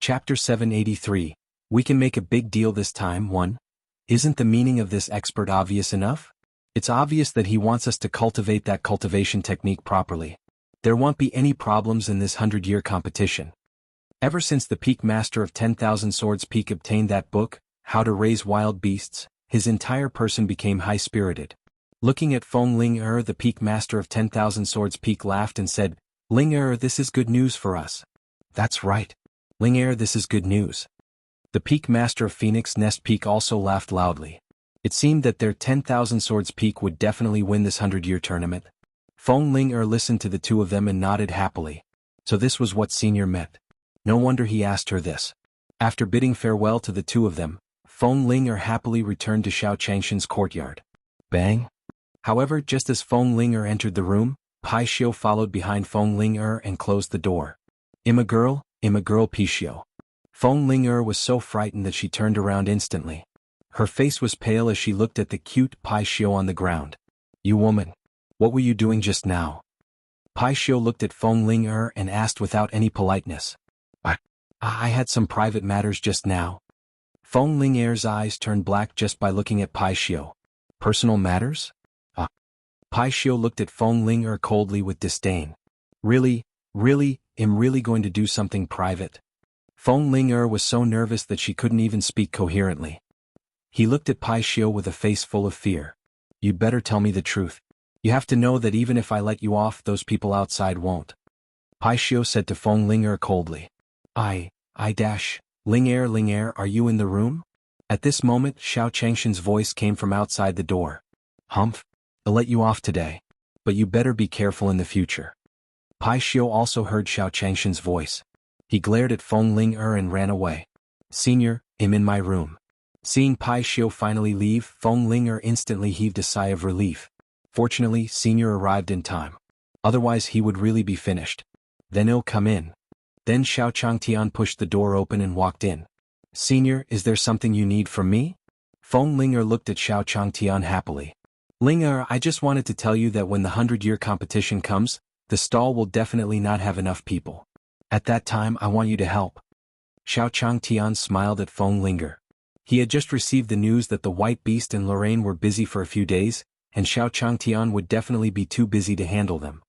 Chapter 783. We can make a big deal this time. 1. Isn't the meaning of this expert obvious enough? It's obvious that he wants us to cultivate that cultivation technique properly. There won't be any problems in this 100-year competition. Ever since the peak master of 10,000 Swords Peak obtained that book, How to Raise Wild Beasts, his entire person became high-spirited. Looking at Feng Ling the peak master of 10,000 Swords Peak laughed and said, Ling this is good news for us. That's right. Ling this is good news. The peak master of Phoenix Nest Peak also laughed loudly. It seemed that their 10,000 Swords Peak would definitely win this 100-year tournament. Feng Ling listened to the two of them and nodded happily. So this was what Senior meant. No wonder he asked her this. After bidding farewell to the two of them, Feng Ling happily returned to Xiao Changshan's courtyard. Bang! However, just as Feng Ling entered the room, Pai Xiu followed behind Feng Ling and closed the door. I'm a girl, Pai Xiu. Feng Ling was so frightened that she turned around instantly. Her face was pale as she looked at the cute Pai Xiu on the ground. You woman! What were you doing just now? Pai Xiu looked at Feng Ling and asked without any politeness. I had some private matters just now. Feng Ling's eyes turned black just by looking at Pai Xiu. Personal matters? Pai Xiu looked at Feng Ling coldly with disdain. Really, I'm really going to do something private. Feng Ling was so nervous that she couldn't even speak coherently. He looked at Pai Xiu with a face full of fear. You'd better tell me the truth. You have to know that even if I let you off, those people outside won't. Pai Xiu said to Feng Ling coldly. Ling are you in the room? At this moment, Xiao Changshan's voice came from outside the door. Humph. I'll let you off today. But you better be careful in the future. Pai Xiu also heard Xiao Changshan's voice. He glared at Feng Ling and ran away. Senior, I'm in my room. Seeing Pai Xiu finally leave, Feng Ling instantly heaved a sigh of relief. Fortunately, Senior arrived in time. Otherwise he would really be finished. Then he'll come in. Then Xiao Changtian pushed the door open and walked in. Senior, is there something you need from me? Feng Ling looked at Xiao Changtian happily. Ling I just wanted to tell you that when the 100-year competition comes, the stall will definitely not have enough people. At that time I want you to help. Xiao Changtian smiled at Feng Ling. He had just received the news that the White Beast and Lorraine were busy for a few days, and Xiao Changtian would definitely be too busy to handle them.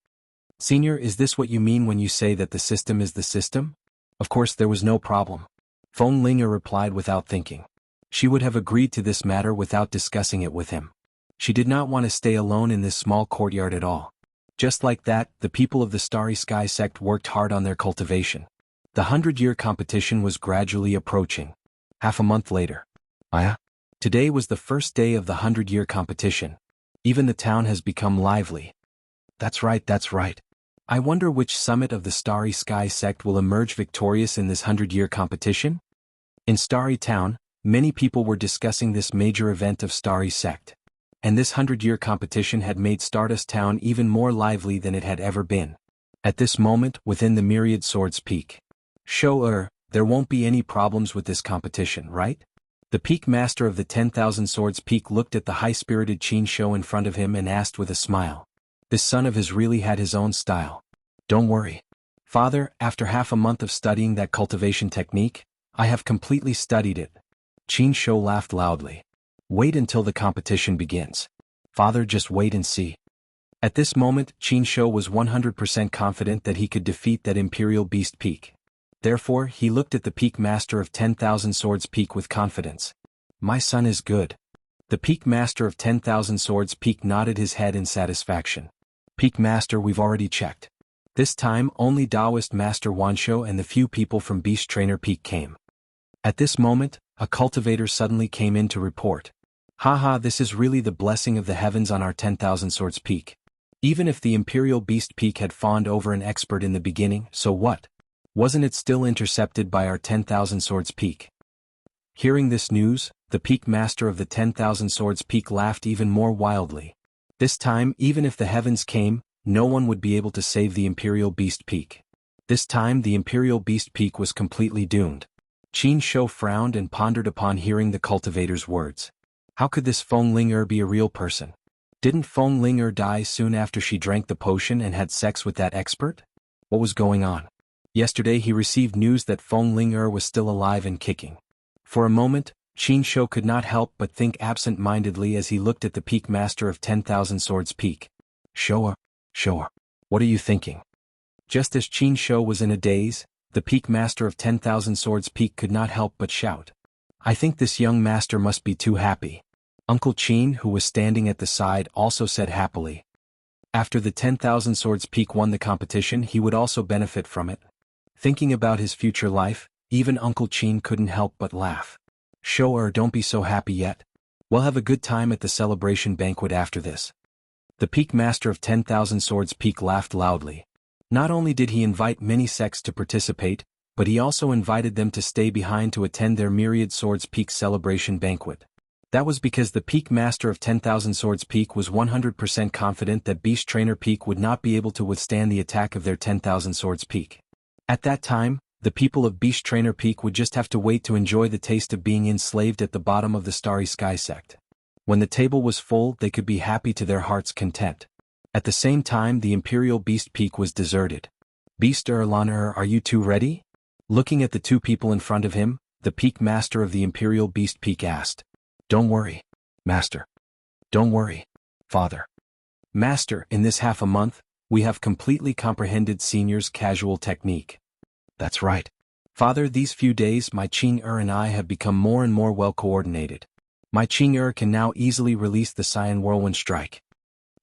Senior, is this what you mean when you say that the system is the system? Of course there was no problem. Feng Ling replied without thinking. She would have agreed to this matter without discussing it with him. She did not want to stay alone in this small courtyard at all. Just like that, the people of the Starry Sky sect worked hard on their cultivation. The 100-year competition was gradually approaching. Half a month later. Today was the first day of the 100-year competition. Even the town has become lively. That's right. I wonder which summit of the Starry Sky sect will emerge victorious in this 100-year competition? In Starry Town, many people were discussing this major event of Starry sect. And this 100-year competition had made Stardust Town even more lively than it had ever been. At this moment, within the Myriad Swords Peak. There won't be any problems with this competition, right? The peak master of the 10,000 Swords Peak looked at the high-spirited Qin Shou in front of him and asked with a smile. This son of his really had his own style. Don't worry. Father, after half a month of studying that cultivation technique, I have completely studied it. Qin Shou laughed loudly. Wait until the competition begins. Father, just wait and see. At this moment, Qin Shou was 100% confident that he could defeat that Imperial Beast Peak. Therefore, he looked at the Peak Master of 10,000 Swords Peak with confidence. My son is good. The Peak Master of 10,000 Swords Peak nodded his head in satisfaction. Peak Master, we've already checked. This time, only Taoist Master Wanshou and the few people from Beast Trainer Peak came. At this moment, a cultivator suddenly came in to report. This is really the blessing of the heavens on our 10,000 Swords Peak. Even if the Imperial Beast Peak had fawned over an expert in the beginning, so what? Wasn't it still intercepted by our 10,000 Swords Peak? Hearing this news, the Peak Master of the 10,000 Swords Peak laughed even more wildly. This time, even if the heavens came, no one would be able to save the Imperial Beast Peak. This time the Imperial Beast Peak was completely doomed. Qin Shou frowned and pondered upon hearing the cultivator's words. How could this Feng Ling be a real person? Didn't Feng Ling die soon after she drank the potion and had sex with that expert? What was going on? Yesterday he received news that Feng Ling was still alive and kicking. For a moment, Qin Shou could not help but think absent-mindedly as he looked at the Peak Master of 10,000 Swords Peak. Shou, what are you thinking? Just as Qin Shou was in a daze, the Peak Master of 10,000 Swords Peak could not help but shout. I think this young master must be too happy. Uncle Qin, who was standing at the side, also said happily. After the 10,000 Swords Peak won the competition, he would also benefit from it. Thinking about his future life, even Uncle Qin couldn't help but laugh. Shou, don't be so happy yet. We'll have a good time at the celebration banquet after this. The Peak Master of 10,000 Swords Peak laughed loudly. Not only did he invite many sects to participate, but he also invited them to stay behind to attend their Myriad Swords Peak celebration banquet. That was because the Peak Master of 10,000 Swords Peak was 100% confident that Beast Trainer Peak would not be able to withstand the attack of their 10,000 Swords Peak. At that time, the people of Beast Trainer Peak would just have to wait to enjoy the taste of being enslaved at the bottom of the Starry Sky sect. When the table was full, they could be happy to their heart's content. At the same time, the Imperial Beast Peak was deserted. Beast Erlaner, are you two ready? Looking at the two people in front of him, the Peak Master of the Imperial Beast Peak asked. Don't worry, Master. Don't worry, Father. Master, in this half a month, we have completely comprehended Senior's casual technique. That's right. Father, these few days my Qing and I have become more and more well coordinated. My Qing can now easily release the Cyan Whirlwind Strike.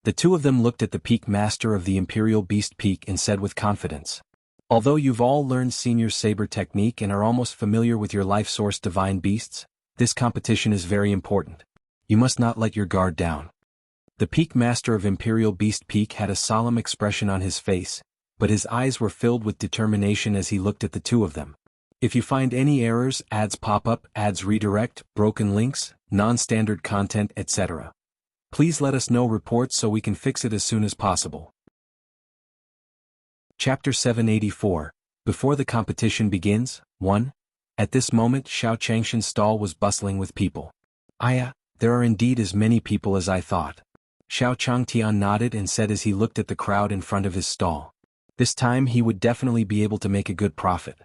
The two of them looked at the Peak Master of the Imperial Beast Peak and said with confidence. Although you've all learned Senior's saber technique and are almost familiar with your life source divine beasts, this competition is very important. You must not let your guard down. The Peak Master of Imperial Beast Peak had a solemn expression on his face, but his eyes were filled with determination as he looked at the two of them. If you find any errors, ads pop up, ads redirect, broken links, non-standard content, etc., please let us know reports so we can fix it as soon as possible. Chapter 784. Before the competition begins, 1. At this moment Xiao Changshan's stall was bustling with people. There are indeed as many people as I thought. Xiao Changtian nodded and said as he looked at the crowd in front of his stall. This time he would definitely be able to make a good profit.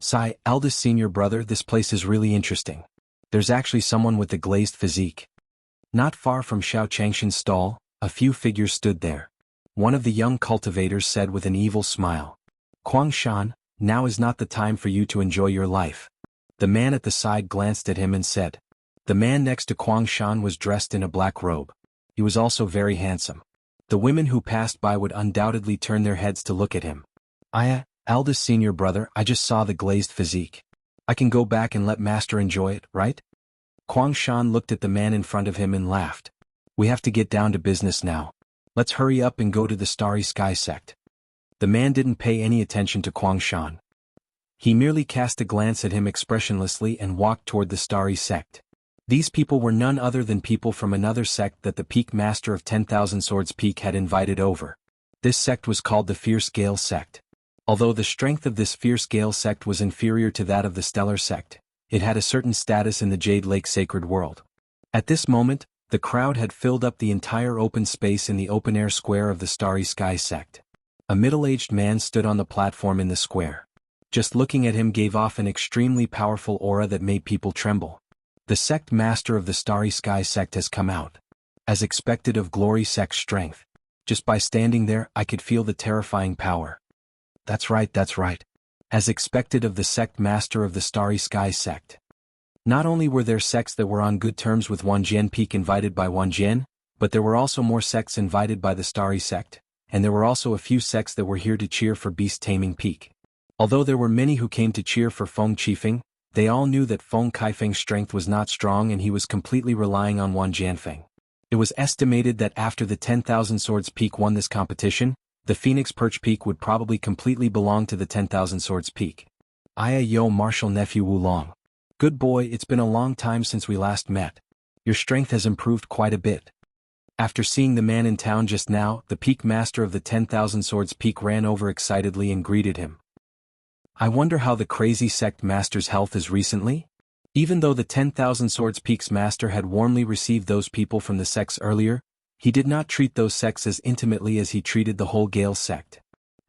Sai, eldest senior brother, this place is really interesting. There's actually someone with a glazed physique. Not far from Xiao Changshan's stall, a few figures stood there. One of the young cultivators said with an evil smile. Kuangshan, now is not the time for you to enjoy your life. The man at the side glanced at him and said. The man next to Kuangshan was dressed in a black robe. He was also very handsome. The women who passed by would undoubtedly turn their heads to look at him. Eldest senior brother, I just saw the glazed physique. I can go back and let master enjoy it, right? Kuangshan looked at the man in front of him and laughed. We have to get down to business now. Let's hurry up and go to the Starry Sky sect. The man didn't pay any attention to Kuangshan. He merely cast a glance at him expressionlessly and walked toward the Starry sect. These people were none other than people from another sect that the Peak Master of 10,000 Swords Peak had invited over. This sect was called the Fierce Gale sect. Although the strength of this Fierce Gale sect was inferior to that of the Stellar sect, it had a certain status in the Jade Lake Sacred World. At this moment, the crowd had filled up the entire open space in the open-air square of the Starry Sky sect. A middle-aged man stood on the platform in the square. Just looking at him gave off an extremely powerful aura that made people tremble. The sect master of the Starry Sky sect has come out. As expected of Glory Sect's strength. Just by standing there, I could feel the terrifying power. That's right. As expected of the sect master of the Starry Sky sect. Not only were there sects that were on good terms with Wanjian Peak invited by Wanjian, but there were also more sects invited by the Starry sect, and there were also a few sects that were here to cheer for Beast Taming Peak. Although there were many who came to cheer for Feng Qifeng, they all knew that Feng Kaifeng's strength was not strong and he was completely relying on Wan Jianfeng. It was estimated that after the 10,000 Swords Peak won this competition, the Phoenix Perch Peak would probably completely belong to the 10,000 Swords Peak. Yo Martial Nephew Wulong. Good boy, it's been a long time since we last met. Your strength has improved quite a bit. After seeing the man in town just now, the Peak Master of the 10,000 Swords Peak ran over excitedly and greeted him. I wonder how the crazy sect master's health is recently? Even though the 10,000 Swords Peak's master had warmly received those people from the sects earlier, he did not treat those sects as intimately as he treated the whole Gale sect.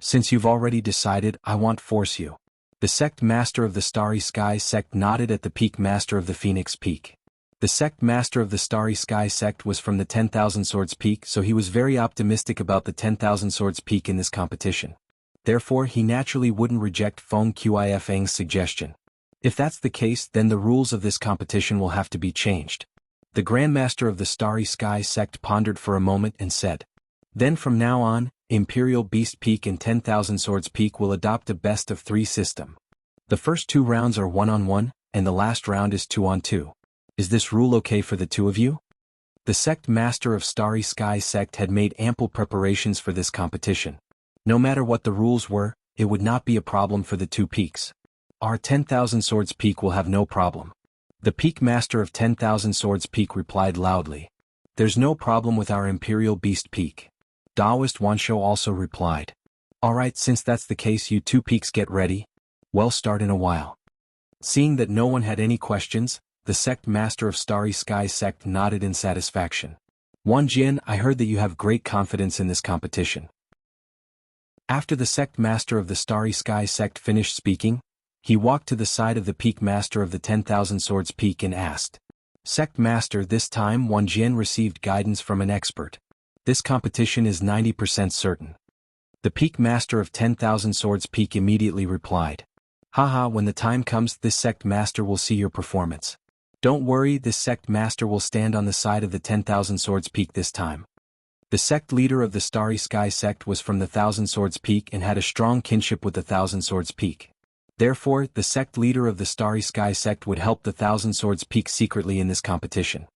Since you've already decided, I won't force you. The sect master of the Starry Sky sect nodded at the peak master of the Phoenix Peak. The sect master of the Starry Sky sect was from the 10,000 Swords Peak, so he was very optimistic about the 10,000 Swords Peak in this competition. Therefore, he naturally wouldn't reject Feng Qifeng's suggestion. If that's the case, then the rules of this competition will have to be changed. The Grandmaster of the Starry Sky sect pondered for a moment and said, "Then from now on, Imperial Beast Peak and 10,000 Swords Peak will adopt a best-of-3 system. The first 2 rounds are 1-on-1, and the last round is 2-on-2. Is this rule okay for the 2 of you?" The sect master of Starry Sky sect had made ample preparations for this competition. No matter what the rules were, it would not be a problem for the 2 peaks. Our 10,000 Swords Peak will have no problem. The peak master of 10,000 Swords Peak replied loudly. There's no problem with our Imperial Beast Peak. Daoist Wanshou also replied. Alright, since that's the case, you 2 peaks get ready. We'll start in a while. Seeing that no one had any questions, the sect master of Starry Sky sect nodded in satisfaction. Wan Jian, I heard that you have great confidence in this competition. After the sect master of the Starry Sky sect finished speaking, he walked to the side of the peak master of the 10,000 Swords Peak and asked. Sect master, this time Wan Jian received guidance from an expert. This competition is 90% certain. The peak master of 10,000 Swords Peak immediately replied. Haha, when the time comes, this sect master will see your performance. Don't worry, this sect master will stand on the side of the 10,000 Swords Peak this time. The sect leader of the Starry Sky sect was from the 1,000 Swords Peak and had a strong kinship with the 1,000 Swords Peak. Therefore, the sect leader of the Starry Sky sect would help the 1,000 Swords Peak secretly in this competition.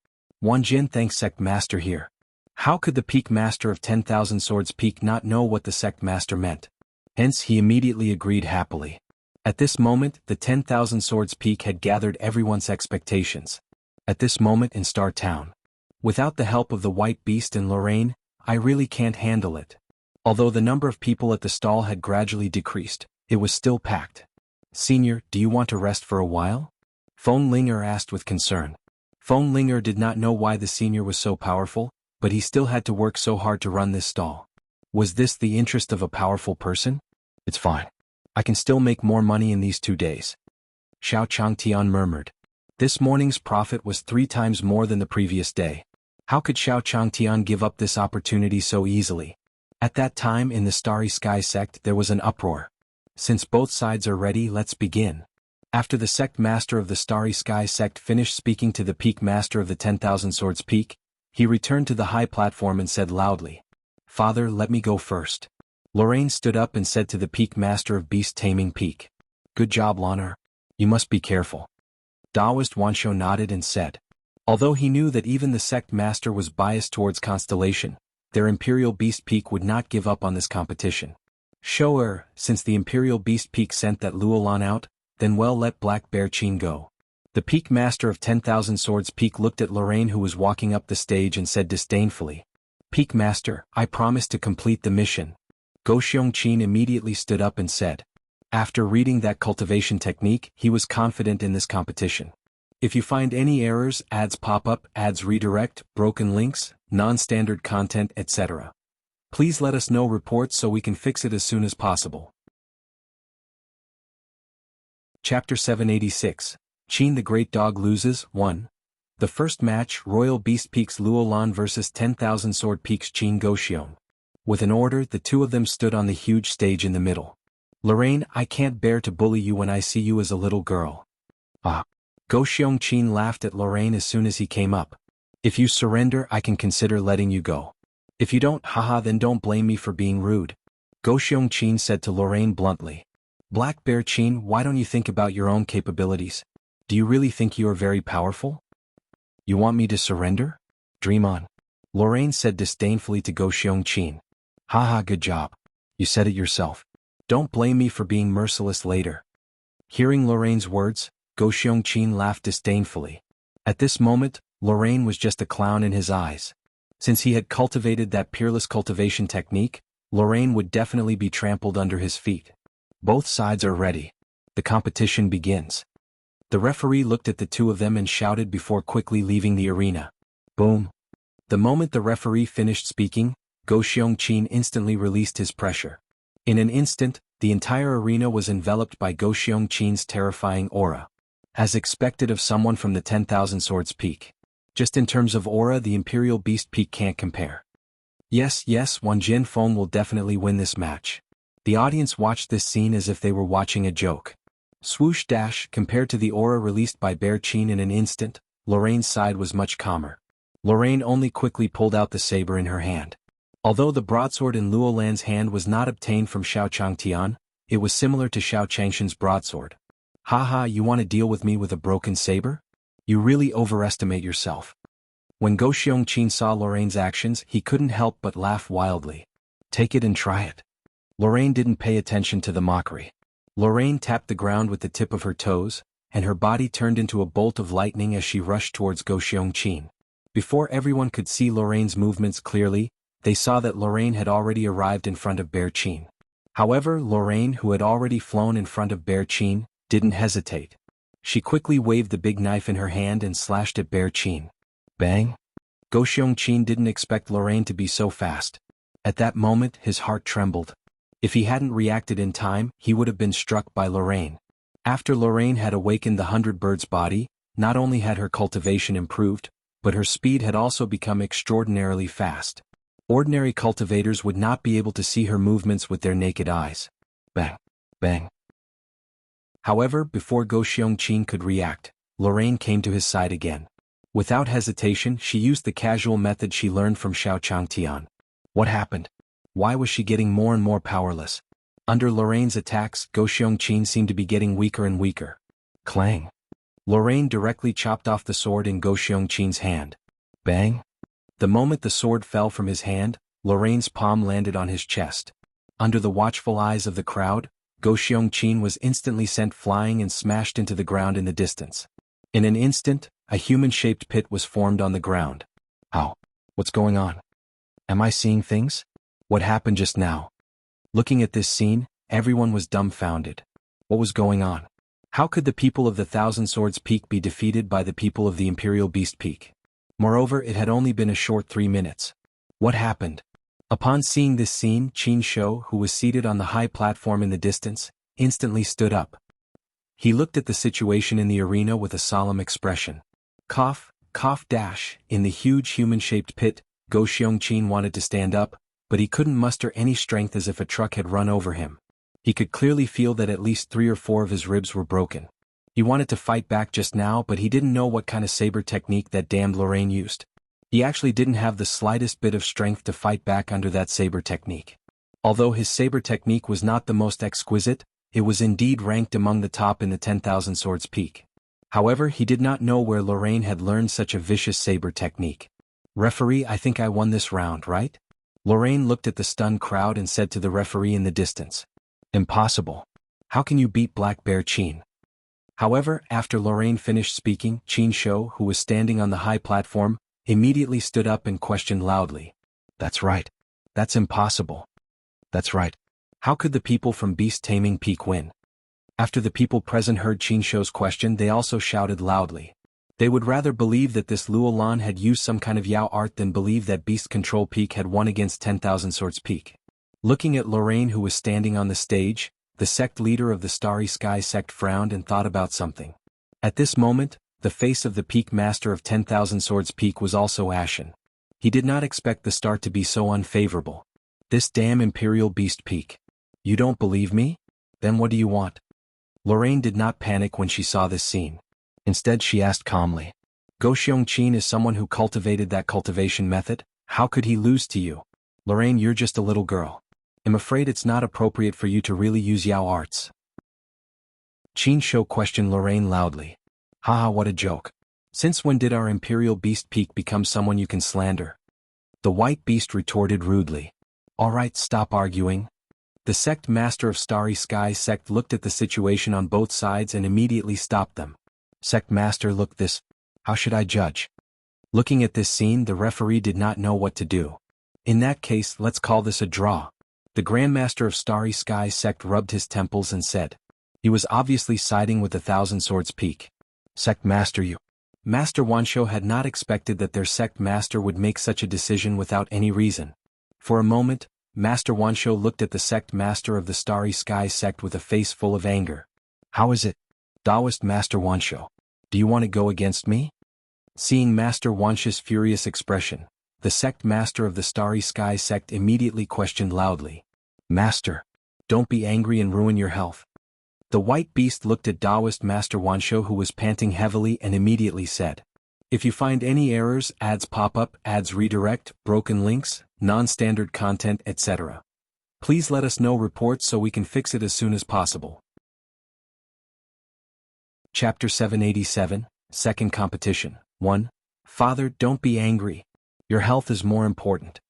Wan Jian thanks sect master here. How could the peak master of 10,000 Swords Peak not know what the sect master meant? Hence he immediately agreed happily. At this moment, the 10,000 Swords Peak had gathered everyone's expectations. At this moment in Star Town. Without the help of the White Beast and Lorraine, I really can't handle it. Although the number of people at the stall had gradually decreased, it was still packed. Senior, do you want to rest for a while? Feng Linger asked with concern. Feng Linger did not know why the senior was so powerful, but he still had to work so hard to run this stall. Was this the interest of a powerful person? It's fine. I can still make more money in these 2 days. Xiao Changtian murmured. This morning's profit was 3 times more than the previous day. How could Xiao Changtian give up this opportunity so easily? At that time in the Starry Sky sect there was an uproar. Since both sides are ready, let's begin. After the sect master of the Starry Sky sect finished speaking to the peak master of the 10,000 Swords Peak, he returned to the high platform and said loudly, Father, let me go first. Lorraine stood up and said to the peak master of Beast Taming Peak. Good job, Lonar. You must be careful. Daoist Wanshou nodded and said. Although he knew that even the sect master was biased towards Constellation, their Imperial Beast Peak would not give up on this competition. Shower, since the Imperial Beast Peak sent that Luolan out, then well let Black Bear Qin go. The peak master of 10,000 Swords Peak looked at Lorraine who was walking up the stage and said disdainfully, Peak master, I promise to complete the mission. Goxiong Qin immediately stood up and said. After reading that cultivation technique, he was confident in this competition. If you find any errors, ads pop up, ads redirect, broken links, non-standard content, etc. Please let us know reports so we can fix it as soon as possible. Chapter 786. Qin the Great Dog loses, 1. The first match, Royal Beast Peak's Luolan vs 10,000 Sword Peak's Qin Goxiong. With an order, the 2 of them stood on the huge stage in the middle. Lorraine, I can't bear to bully you when I see you as a little girl. Ah. Goxiong Qin laughed at Lorraine as soon as he came up. If you surrender, I can consider letting you go. If you don't, haha, then don't blame me for being rude. Goxiong Qin said to Lorraine bluntly. Black Bear Qin, why don't you think about your own capabilities? Do you really think you are very powerful? You want me to surrender? Dream on. Lorraine said disdainfully to Goxiong Qin. Haha, good job. You said it yourself. Don't blame me for being merciless later. Hearing Lorraine's words, Goxiong Qin laughed disdainfully. At this moment, Lorraine was just a clown in his eyes. Since he had cultivated that peerless cultivation technique, Lorraine would definitely be trampled under his feet. Both sides are ready. The competition begins. The referee looked at the 2 of them and shouted before quickly leaving the arena. Boom. The moment the referee finished speaking, Goxiong Qin instantly released his pressure. In an instant, the entire arena was enveloped by Go Xiongqin's terrifying aura. As expected of someone from the 10,000 Swords Peak. Just in terms of aura, the Imperial Beast Peak can't compare. Yes, Wan Jinfeng will definitely win this match. The audience watched this scene as if they were watching a joke. Swoosh dash, compared to the aura released by Bear Qin in an instant, Lorraine's side was much calmer. Lorraine only quickly pulled out the saber in her hand. Although the broadsword in Luo Lan's hand was not obtained from Xiao Changtian, it was similar to Xiao Changshan's broadsword. Haha, you want to deal with me with a broken saber? You really overestimate yourself. When Go Xiongqin saw Lorraine's actions, he couldn't help but laugh wildly. Take it and try it. Lorraine didn't pay attention to the mockery. Lorraine tapped the ground with the tip of her toes, and her body turned into a bolt of lightning as she rushed towards Go Xiongqin. Before everyone could see Lorraine's movements clearly, they saw that Lorraine had already arrived in front of Bear Qin. However, Lorraine, who had already flown in front of Bear Qin, didn't hesitate. She quickly waved the big knife in her hand and slashed at Bear Qin. Bang! Go Xiongqin didn't expect Lorraine to be so fast. At that moment, his heart trembled. If he hadn't reacted in time, he would have been struck by Lorraine. After Lorraine had awakened the 100 Bird's body, not only had her cultivation improved, but her speed had also become extraordinarily fast. Ordinary cultivators would not be able to see her movements with their naked eyes. Bang! Bang! However, before Go Xiongqin could react, Lorraine came to his side again. Without hesitation, she used the casual method she learned from Xiao Changtian. What happened? Why was she getting more and more powerless? Under Lorraine's attacks, Go Xiongqin seemed to be getting weaker and weaker. Clang! Lorraine directly chopped off the sword in Go Xiongqin's hand. Bang! The moment the sword fell from his hand, Lorraine's palm landed on his chest. Under the watchful eyes of the crowd, Go Xiongqin was instantly sent flying and smashed into the ground in the distance. In an instant, a human-shaped pit was formed on the ground. Ow! What's going on? Am I seeing things? What happened just now? Looking at this scene, everyone was dumbfounded. What was going on? How could the people of the Thousand Swords Peak be defeated by the people of the Imperial Beast Peak? Moreover, it had only been a short 3 minutes. What happened? Upon seeing this scene, Qin Shou, who was seated on the high platform in the distance, instantly stood up. He looked at the situation in the arena with a solemn expression. Cough, cough dash, in the huge human-shaped pit, Go Xiongqin wanted to stand up, but he couldn't muster any strength as if a truck had run over him. He could clearly feel that at least 3 or 4 of his ribs were broken. He wanted to fight back just now, but he didn't know what kind of saber technique that damned Lorraine used. He actually didn't have the slightest bit of strength to fight back under that saber technique. Although his saber technique was not the most exquisite, it was indeed ranked among the top in the 10,000 Swords Peak. However, he did not know where Lorraine had learned such a vicious saber technique. Referee, I think I won this round, right? Lorraine looked at the stunned crowd and said to the referee in the distance. Impossible. How can you beat Black Bear Qin? However, after Lorraine finished speaking, Qin Shou, who was standing on the high platform, immediately stood up and questioned loudly. That's right. That's impossible. That's right. How could the people from Beast Taming Peak win? After the people present heard Qin Shou's question, they also shouted loudly. They would rather believe that this Luo Lan had used some kind of Yao art than believe that Beast Control Peak had won against 10,000 Swords Peak. Looking at Lorraine, who was standing on the stage, the sect leader of the Starry Sky sect frowned and thought about something. At this moment, the face of the Peak Master of 10,000 Swords Peak was also ashen. He did not expect the start to be so unfavorable. This damn Imperial Beast Peak. You don't believe me? Then what do you want? Lorraine did not panic when she saw this scene. Instead, she asked calmly. Go Xiongqin is someone who cultivated that cultivation method. How could he lose to you? Lorraine, you're just a little girl. I'm afraid it's not appropriate for you to really use Yao arts. Qin Shou questioned Lorraine loudly. Haha, what a joke. Since when did our Imperial Beast Peak become someone you can slander? The White Beast retorted rudely. Alright, stop arguing. The sect master of Starry Sky sect looked at the situation on both sides and immediately stopped them. Sect master, look this. How should I judge? Looking at this scene, the referee did not know what to do. In that case, let's call this a draw. The Grandmaster of Starry Sky sect rubbed his temples and said. He was obviously siding with the Thousand Swords Peak. Sect master, you. Master Wanshou had not expected that their sect master would make such a decision without any reason. For a moment, Master Wansho looked at the sect master of the Starry Sky sect with a face full of anger. How is it? Taoist Master Wansho. Do you want to go against me? Seeing Master Wansho's furious expression, the sect master of the Starry Sky sect immediately questioned loudly. Master, don't be angry and ruin your health. The white beast looked at Taoist Master Wansho, who was panting heavily, and immediately said, if you find any errors, ads pop up, ads redirect, broken links, non-standard content, etc., please let us know reports so we can fix it as soon as possible. Chapter 787, Second Competition. 1. Father, don't be angry. Your health is more important.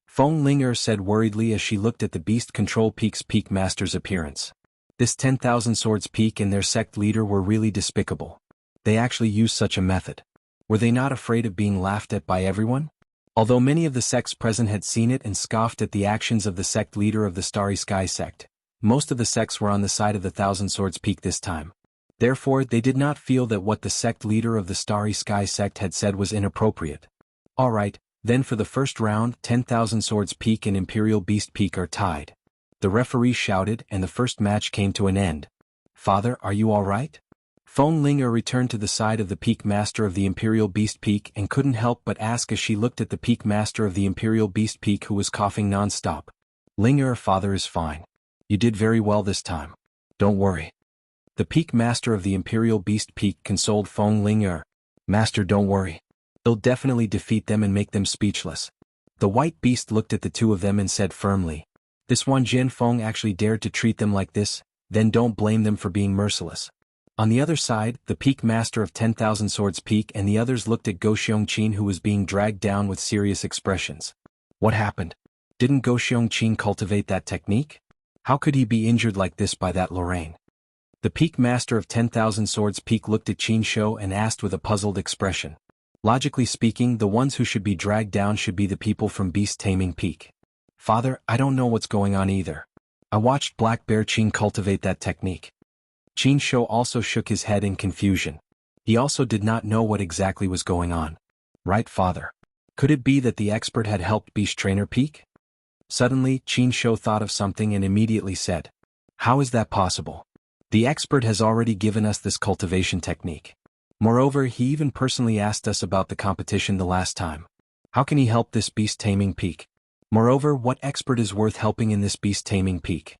Feng Linger said worriedly as she looked at the Beast Control Peak's Peak Master's appearance. This 10,000 Swords Peak and their sect leader were really despicable. They actually used such a method. Were they not afraid of being laughed at by everyone? Although many of the sects present had seen it and scoffed at the actions of the sect leader of the Starry Sky sect, most of the sects were on the side of the Thousand Swords Peak this time. Therefore, they did not feel that what the sect leader of the Starry Sky sect had said was inappropriate. Alright, then for the first round, 10,000 Swords Peak and Imperial Beast Peak are tied. The referee shouted, and the first match came to an end. Father, are you alright? Feng Linger returned to the side of the Peak Master of the Imperial Beast Peak and couldn't help but ask as she looked at the Peak Master of the Imperial Beast Peak, who was coughing non-stop. Linger, father is fine. You did very well this time. Don't worry. The Peak Master of the Imperial Beast Peak consoled Feng Linger. Master, don't worry. They'll definitely defeat them and make them speechless. The White Beast looked at the two of them and said firmly, this Wanjian Feng actually dared to treat them like this, then don't blame them for being merciless. On the other side, the Peak Master of 10,000 Swords Peak and the others looked at Go Xiongqin, who was being dragged down with serious expressions. What happened? Didn't Go Xiongqin cultivate that technique? How could he be injured like this by that Lorraine? The Peak Master of 10,000 Swords Peak looked at Qin Shou and asked with a puzzled expression. Logically speaking, the ones who should be dragged down should be the people from Beast Taming Peak. Father, I don't know what's going on either. I watched Black Bear Qin cultivate that technique. Qin Shou also shook his head in confusion. He also did not know what exactly was going on. Right, father? Could it be that the expert had helped Beast Trainer Peak? Suddenly, Qin Shou thought of something and immediately said, how is that possible? The expert has already given us this cultivation technique. Moreover, he even personally asked us about the competition the last time. How can he help this Beast Taming Peak? Moreover, what expert is worth helping in this Beast Taming Peak?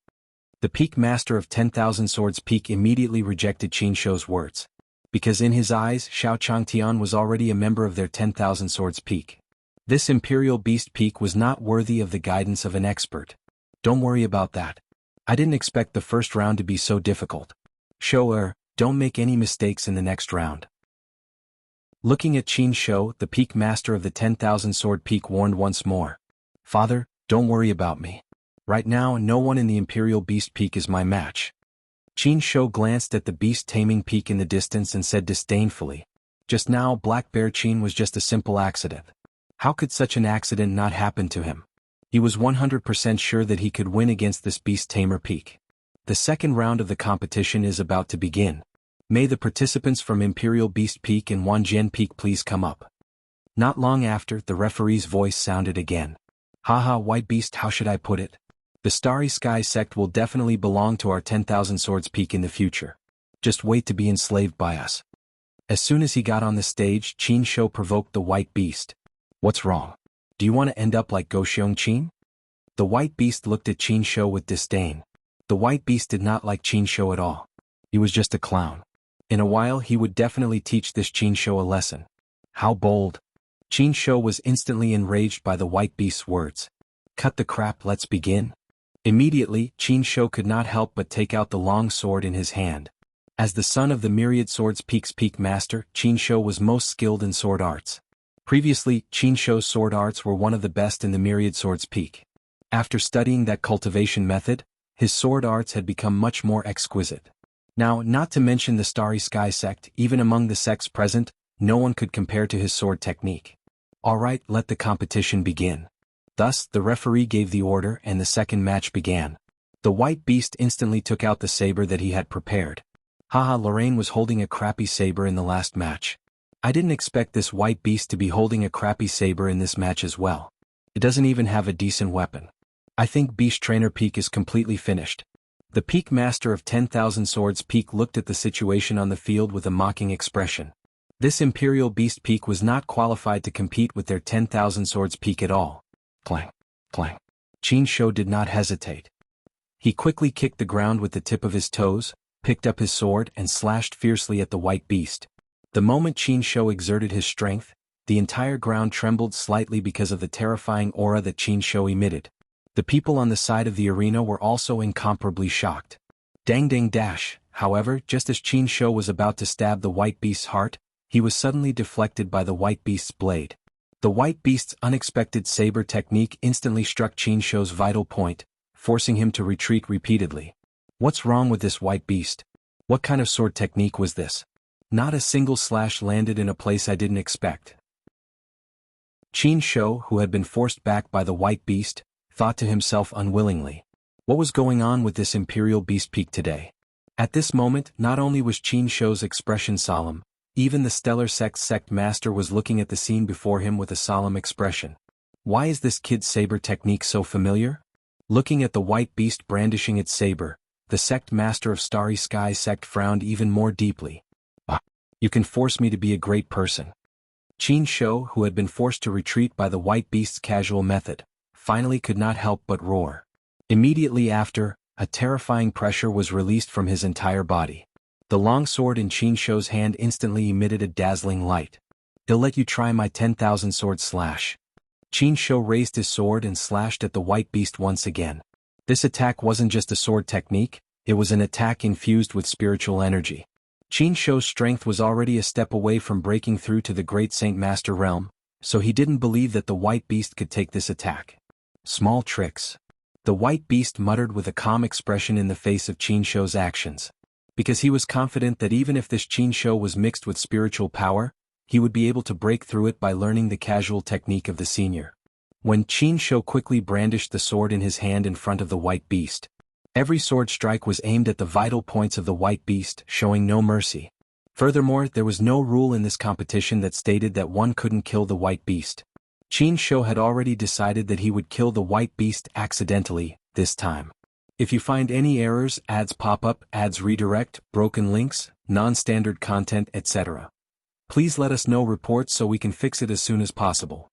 The Peak Master of 10,000 Swords Peak immediately rejected Qin Shou's words. Because in his eyes, Xiao Changtian was already a member of their 10,000 Swords Peak. This Imperial Beast Peak was not worthy of the guidance of an expert. Don't worry about that. I didn't expect the first round to be so difficult. Shou, don't make any mistakes in the next round. Looking at Qin Shou, the Peak Master of the 10,000 Sword Peak warned once more. Father, don't worry about me. Right now, no one in the Imperial Beast Peak is my match. Qin Shou glanced at the Beast Taming Peak in the distance and said disdainfully, just now Black Bear Qin was just a simple accident. How could such an accident not happen to him? He was 100% sure that he could win against this Beast Tamer Peak. The second round of the competition is about to begin. May the participants from Imperial Beast Peak and Wanjian Peak please come up. Not long after, the referee's voice sounded again. Haha, White Beast, how should I put it? The Starry Sky sect will definitely belong to our 10,000 Swords Peak in the future. Just wait to be enslaved by us. As soon as he got on the stage, Qin Shou provoked the White Beast. What's wrong? Do you want to end up like Go Xiongqin? The White Beast looked at Qin Shou with disdain. The White Beast did not like Qin Shou at all. He was just a clown. In a while he would definitely teach this Qin Shou a lesson. How bold! Qin Shou was instantly enraged by the White Beast's words. Cut the crap, let's begin. Immediately, Qin Shou could not help but take out the long sword in his hand. As the son of the Myriad Swords Peak's Peak Master, Qin Shou was most skilled in sword arts. Previously, Qin Shou's sword arts were one of the best in the Myriad Swords Peak. After studying that cultivation method, his sword arts had become much more exquisite. Now, not to mention the Starry Sky sect, even among the sects present, no one could compare to his sword technique. Alright, let the competition begin. Thus, the referee gave the order and the second match began. The White Beast instantly took out the saber that he had prepared. Haha, Lorraine was holding a crappy saber in the last match. I didn't expect this White Beast to be holding a crappy saber in this match as well. It doesn't even have a decent weapon. I think Beast Trainer Peak is completely finished. The Peak Master of 10,000 Swords Peak looked at the situation on the field with a mocking expression. This Imperial Beast Peak was not qualified to compete with their 10,000 Swords Peak at all. Clang, clang. Qin Shou did not hesitate. He quickly kicked the ground with the tip of his toes, picked up his sword and slashed fiercely at the white beast. The moment Qin Shou exerted his strength, the entire ground trembled slightly because of the terrifying aura that Qin Shou emitted. The people on the side of the arena were also incomparably shocked. Dang dang dash, however, just as Qin Shou was about to stab the white beast's heart, he was suddenly deflected by the white beast's blade. The white beast's unexpected saber technique instantly struck Qin Shou's vital point, forcing him to retreat repeatedly. What's wrong with this white beast? What kind of sword technique was this? Not a single slash landed in a place I didn't expect. Qin Shou, who had been forced back by the white beast, thought to himself unwillingly. What was going on with this Imperial Beast Peak today? At this moment, not only was Qin Shou's expression solemn, even the Stellar Sect Master was looking at the scene before him with a solemn expression. Why is this kid's saber technique so familiar? Looking at the white beast brandishing its saber, the Sect Master of Starry Sky Sect frowned even more deeply. You can force me to be a great person. Qin Shou, who had been forced to retreat by the white beast's casual method, finally could not help but roar. Immediately after, a terrifying pressure was released from his entire body. The long sword in Qin Shou's hand instantly emitted a dazzling light. I'll let you try my 10,000 sword slash. Qin Shou raised his sword and slashed at the white beast once again. This attack wasn't just a sword technique, it was an attack infused with spiritual energy. Qin Shou's strength was already a step away from breaking through to the Great Saint Master realm, so he didn't believe that the white beast could take this attack. Small tricks. The white beast muttered with a calm expression in the face of Qin Shou's actions. Because he was confident that even if this Qin Shou was mixed with spiritual power, he would be able to break through it by learning the casual technique of the senior. When Qin Shou quickly brandished the sword in his hand in front of the white beast, every sword strike was aimed at the vital points of the white beast, showing no mercy. Furthermore, there was no rule in this competition that stated that one couldn't kill the white beast. Qin Shou had already decided that he would kill the white beast accidentally, this time. If you find any errors, ads pop up, ads redirect, broken links, non-standard content, etc., please let us know reports so we can fix it as soon as possible.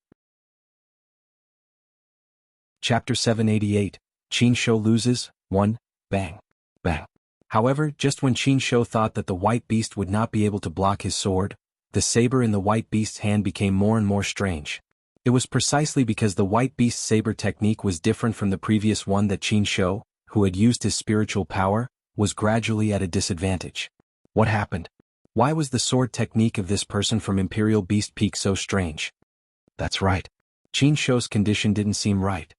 Chapter 788, Qin Shou loses, 1, bang, bang. However, just when Qin Shou thought that the white beast would not be able to block his sword, the saber in the white beast's hand became more and more strange. It was precisely because the white beast's saber technique was different from the previous one that Qin Shou, who had used his spiritual power, was gradually at a disadvantage. What happened? Why was the sword technique of this person from Imperial Beast Peak so strange? That's right. Qin Shou's condition didn't seem right.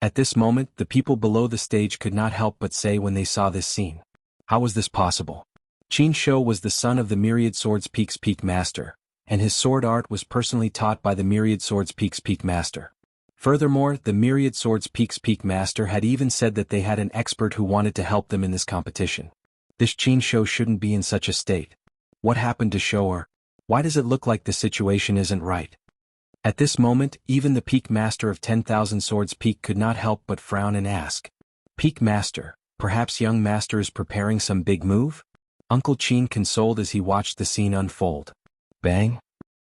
At this moment, the people below the stage could not help but say when they saw this scene. How was this possible? Qin Shou was the son of the Myriad Swords Peak's Peak Master, and his sword art was personally taught by the Myriad Swords Peak's Peak Master. Furthermore, the Myriad Swords Peak's Peak Master had even said that they had an expert who wanted to help them in this competition. This Qin Shou shouldn't be in such a state. What happened to Shou, or why does it look like the situation isn't right? At this moment, even the Peak Master of 10,000 Swords Peak could not help but frown and ask. Peak Master, perhaps young master is preparing some big move? Uncle Qin consoled as he watched the scene unfold. Bang!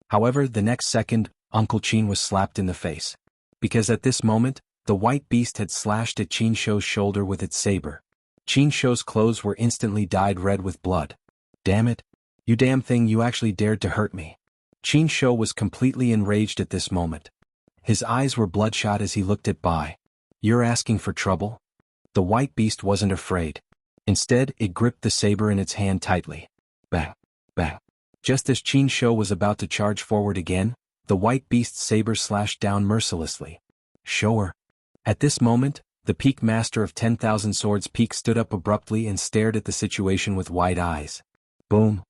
However, the next second, Uncle Qin was slapped in the face. Because at this moment, the white beast had slashed at Qin Shou's shoulder with its saber. Qin Shou's clothes were instantly dyed red with blood. Damn it! You damn thing, you actually dared to hurt me. Qin Shou was completely enraged at this moment. His eyes were bloodshot as he looked at Bai. You're asking for trouble? The white beast wasn't afraid. Instead, it gripped the saber in its hand tightly. Bang! Bang! Just as Qin Shou was about to charge forward again, the white beast's saber slashed down mercilessly. Shower. At this moment, the Peak Master of 10,000 Swords Peak stood up abruptly and stared at the situation with wide eyes. Boom.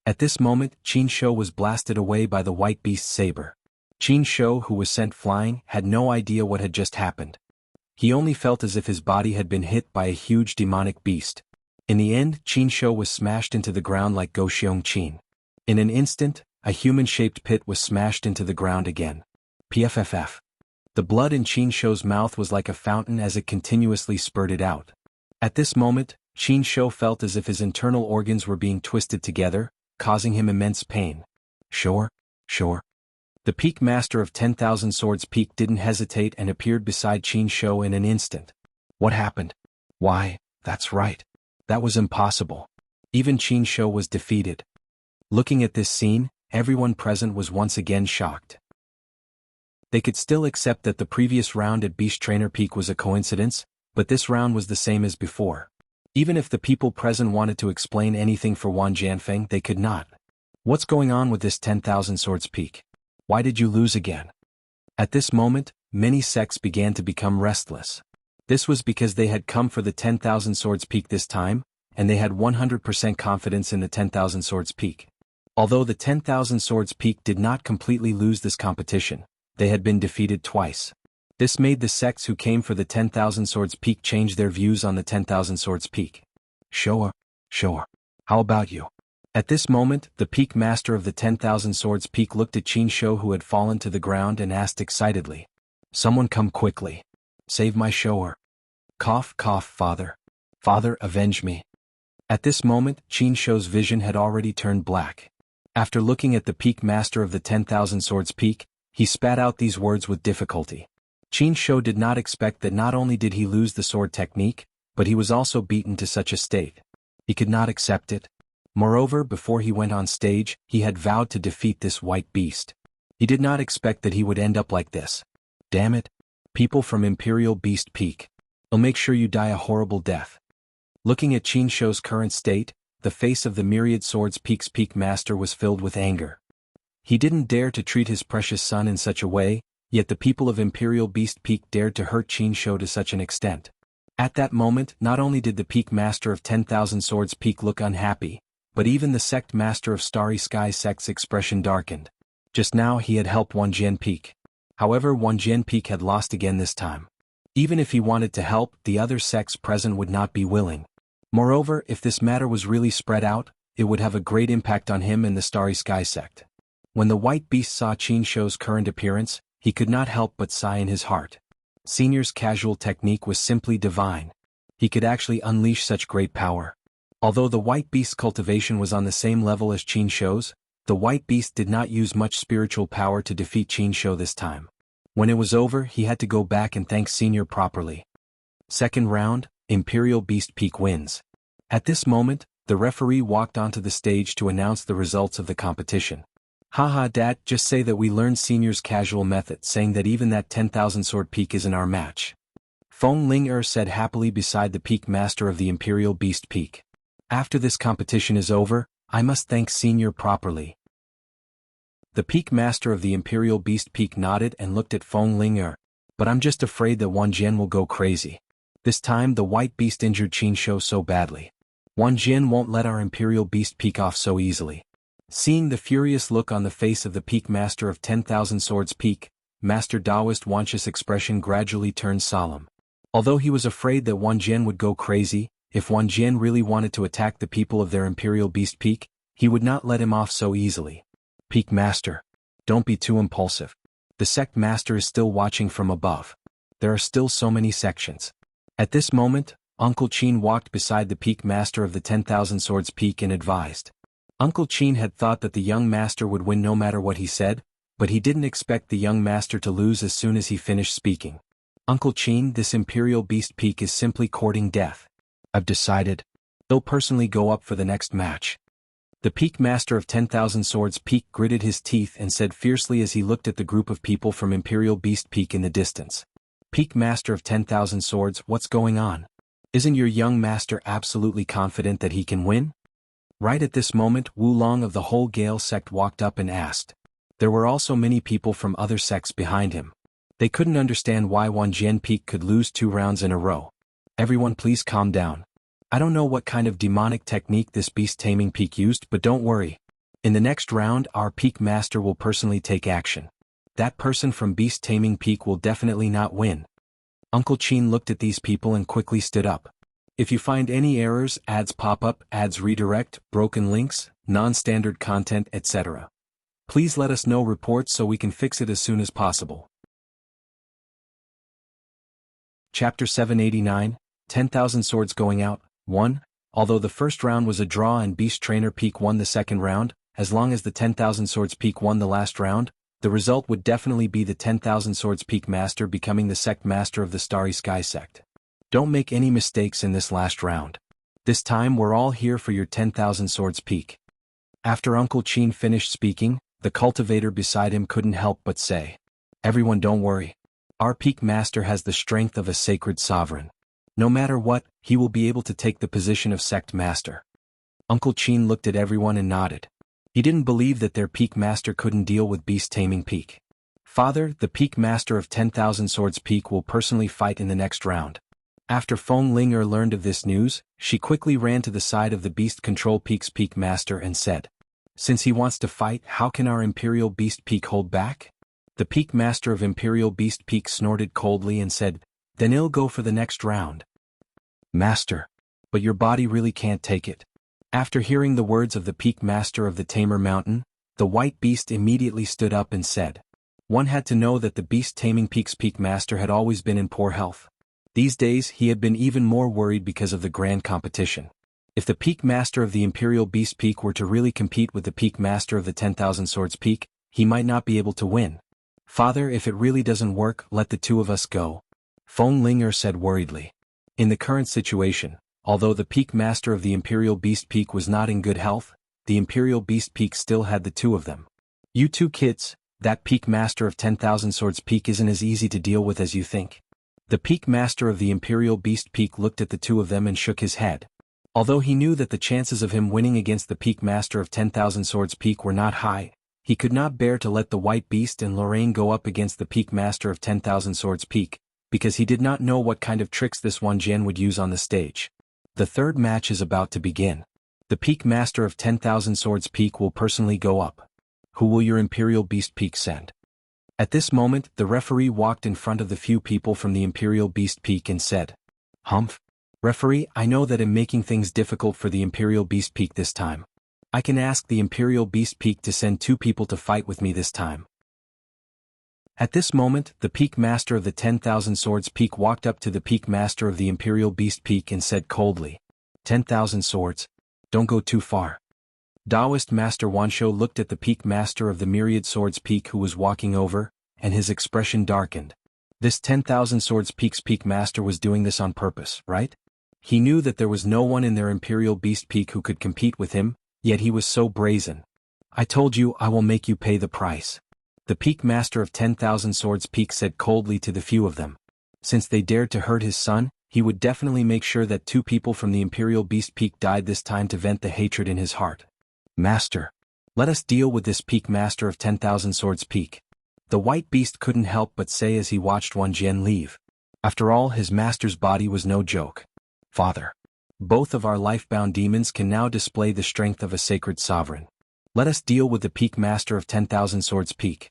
At this moment, Qin Shou was blasted away by the white beast's saber. Qin Shou, who was sent flying, had no idea what had just happened. He only felt as if his body had been hit by a huge demonic beast. In the end, Qin Shou was smashed into the ground like Go Xiong Qin. In an instant, a human-shaped pit was smashed into the ground again. PFFF. The blood in Qin Shou's mouth was like a fountain as it continuously spurted out. At this moment, Qin Shou felt as if his internal organs were being twisted together, causing him immense pain. Sure. The peak master of 10,000 Swords Peak didn't hesitate and appeared beside Qin Shou in an instant. What happened? Why, that's right. That was impossible. Even Qin Shou was defeated. Looking at this scene, everyone present was once again shocked. They could still accept that the previous round at Beast Trainer Peak was a coincidence, but this round was the same as before. Even if the people present wanted to explain anything for Wang Jianfeng, they could not. What's going on with this 10,000 Swords Peak? Why did you lose again? At this moment, many sects began to become restless. This was because they had come for the 10,000 Swords Peak this time, and they had 100% confidence in the 10,000 Swords Peak. Although the 10,000 Swords Peak did not completely lose this competition, they had been defeated twice. This made the sects who came for the 10,000 Swords Peak change their views on the 10,000 Swords Peak. Sure. How about you? At this moment, the peak master of the 10,000 Swords Peak looked at Qin Shou, who had fallen to the ground, and asked excitedly, "Someone come quickly. Save my Shouer. Cough, father. Father, avenge me." At this moment, Qin Shou's vision had already turned black. After looking at the peak master of the 10,000 Swords Peak, he spat out these words with difficulty. Qin Shou did not expect that not only did he lose the sword technique, but he was also beaten to such a state. He could not accept it. Moreover, before he went on stage, he had vowed to defeat this white beast. He did not expect that he would end up like this. Damn it. People from Imperial Beast Peak. I'll make sure you die a horrible death. Looking at Qin Shou's current state, the face of the Myriad Swords Peak's peak master was filled with anger. He didn't dare to treat his precious son in such a way, yet the people of Imperial Beast Peak dared to hurt Qin Shou to such an extent. At that moment, not only did the peak master of 10,000 Swords Peak look unhappy, but even the sect master of Starry Sky Sect's expression darkened. Just now he had helped Wanjian Peak. However, Wanjian Peak had lost again this time. Even if he wanted to help, the other sects present would not be willing. Moreover, if this matter was really spread out, it would have a great impact on him and the Starry Sky Sect. When the white beast saw Qin Shou's current appearance, he could not help but sigh in his heart. Senior's casual technique was simply divine. He could actually unleash such great power. Although the white beast's cultivation was on the same level as Qin Shou's, the white beast did not use much spiritual power to defeat Qin Shou this time. When it was over, he had to go back and thank Senior properly. Second round, Imperial Beast Peak wins. At this moment, the referee walked onto the stage to announce the results of the competition. Haha, Dad, just say that we learned Senior's casual method, saying that even that 10,000 Sword Peak isn't our match. Feng Ling said happily beside the peak master of the Imperial Beast Peak. After this competition is over, I must thank Senior properly. The peak master of the Imperial Beast Peak nodded and looked at Feng Ling, but I'm just afraid that Wanjian will go crazy. This time the white beast injured Qin Shou so badly. Wanjian won't let our Imperial Beast Peak off so easily. Seeing the furious look on the face of the peak master of 10,000 Swords Peak, Master Daoist Wanchi's expression gradually turned solemn. Although he was afraid that Wanjian would go crazy, if Wanjian really wanted to attack the people of their Imperial Beast Peak, he would not let him off so easily. Peak Master, don't be too impulsive. The sect master is still watching from above. There are still so many sections. At this moment, Uncle Qin walked beside the peak master of the 10,000 Swords Peak and advised. Uncle Qin had thought that the young master would win no matter what he said, but he didn't expect the young master to lose as soon as he finished speaking. Uncle Qin, this Imperial Beast Peak is simply courting death. I've decided. They'll personally go up for the next match. The peak master of 10,000 Swords Peak gritted his teeth and said fiercely as he looked at the group of people from Imperial Beast Peak in the distance. Peak master of 10,000 Swords, what's going on? Isn't your young master absolutely confident that he can win? Right at this moment, Wu Long of the whole Gale sect walked up and asked. There were also many people from other sects behind him. They couldn't understand why Wanjian Peak could lose 2 rounds in a row. Everyone please calm down. I don't know what kind of demonic technique this beast taming peak used, but don't worry. In the next round, our peak master will personally take action. That person from beast taming peak will definitely not win. Uncle Qin looked at these people and quickly stood up. If you find any errors, ads pop up, ads redirect, broken links, non-standard content, etc., please let us know reports so we can fix it as soon as possible. Chapter 789, 10,000 Swords Going Out, 1. Although the first round was a draw and Beast Trainer Peak won the second round, as long as the 10,000 Swords Peak won the last round, the result would definitely be the 10,000 Swords Peak Master becoming the sect master of the Starry Sky sect. Don't make any mistakes in this last round. This time we're all here for your 10,000 Swords Peak. After Uncle Qin finished speaking, the cultivator beside him couldn't help but say, "Everyone, don't worry. Our Peak Master has the strength of a sacred sovereign. No matter what, he will be able to take the position of Sect Master." Uncle Qin looked at everyone and nodded. He didn't believe that their Peak Master couldn't deal with Beast Taming Peak. "Father, the Peak Master of 10,000 Swords Peak will personally fight in the next round." After Feng Linger learned of this news, she quickly ran to the side of the Beast Control Peak's Peak Master and said, "Since he wants to fight, how can our Imperial Beast Peak hold back?" The Peak Master of Imperial Beast Peak snorted coldly and said, "Then he'll go for the next round." "Master. But your body really can't take it." After hearing the words of the Peak Master of the Tamer Mountain, the White Beast immediately stood up and said, "One had to know that the Beast Taming Peak's Peak Master had always been in poor health. These days he had been even more worried because of the grand competition. If the Peak Master of the Imperial Beast Peak were to really compete with the Peak Master of the 10,000 Swords Peak, he might not be able to win. Father, if it really doesn't work, let the two of us go," Feng Linger said worriedly. In the current situation, although the Peak Master of the Imperial Beast Peak was not in good health, the Imperial Beast Peak still had the two of them. "You two kids, that Peak Master of 10,000 Swords Peak isn't as easy to deal with as you think." The Peak Master of the Imperial Beast Peak looked at the two of them and shook his head. Although he knew that the chances of him winning against the Peak Master of 10,000 Swords Peak were not high, he could not bear to let the White Beast and Lorraine go up against the Peak Master of 10,000 Swords Peak, because he did not know what kind of tricks this Wan Jian would use on the stage. The third match is about to begin. The Peak Master of 10,000 Swords Peak will personally go up. Who will your Imperial Beast Peak send? At this moment, the referee walked in front of the few people from the Imperial Beast Peak and said, "Humph. Referee, I know that I'm making things difficult for the Imperial Beast Peak this time. I can ask the Imperial Beast Peak to send 2 people to fight with me this time." At this moment, the Peak Master of the 10,000 Swords Peak walked up to the Peak Master of the Imperial Beast Peak and said coldly, 10,000 swords. Don't go too far." Taoist Master Wanshou looked at the Peak Master of the Myriad Swords Peak who was walking over, and his expression darkened. This 10,000 Swords Peak's Peak Master was doing this on purpose, right? He knew that there was no one in their Imperial Beast Peak who could compete with him, yet he was so brazen. "I told you I will make you pay the price." The Peak Master of 10,000 Swords Peak said coldly to the few of them. Since they dared to hurt his son, he would definitely make sure that 2 people from the Imperial Beast Peak died this time to vent the hatred in his heart. "Master. Let us deal with this Peak Master of 10,000 Swords Peak." The White Beast couldn't help but say as he watched Wan Jian leave. After all, his master's body was no joke. "Father. Both of our life-bound demons can now display the strength of a sacred sovereign. Let us deal with the Peak Master of 10,000 Swords Peak."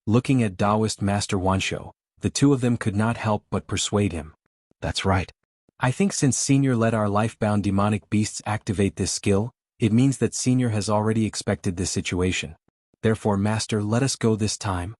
Looking at Taoist Master Wanshou, the two of them could not help but persuade him. "That's right. I think since Senior let our life-bound demonic beasts activate this skill, it means that Senior has already expected this situation. Therefore, Master, let us go this time."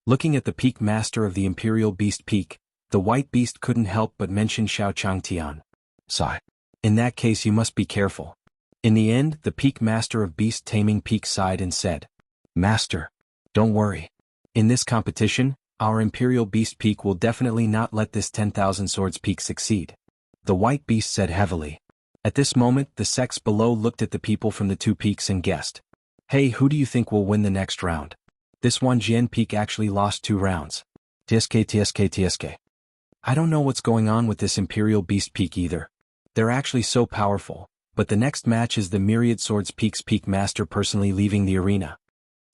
Looking at the Peak Master of the Imperial Beast Peak, the White Beast couldn't help but mention Xiao Changtian. "Sigh. In that case you must be careful." In the end, the Peak Master of Beast Taming Peak sighed and said, "Master. Don't worry. In this competition, our Imperial Beast Peak will definitely not let this 10,000 Swords Peak succeed." The White Beast said heavily. At this moment, the sects below looked at the people from the 2 peaks and guessed. "Hey, who do you think will win the next round? This Wan Jian Peak actually lost 2 rounds. TSK. I don't know what's going on with this Imperial Beast Peak either. They're actually so powerful, but the next match is the Myriad Swords Peak's Peak Master personally leaving the arena."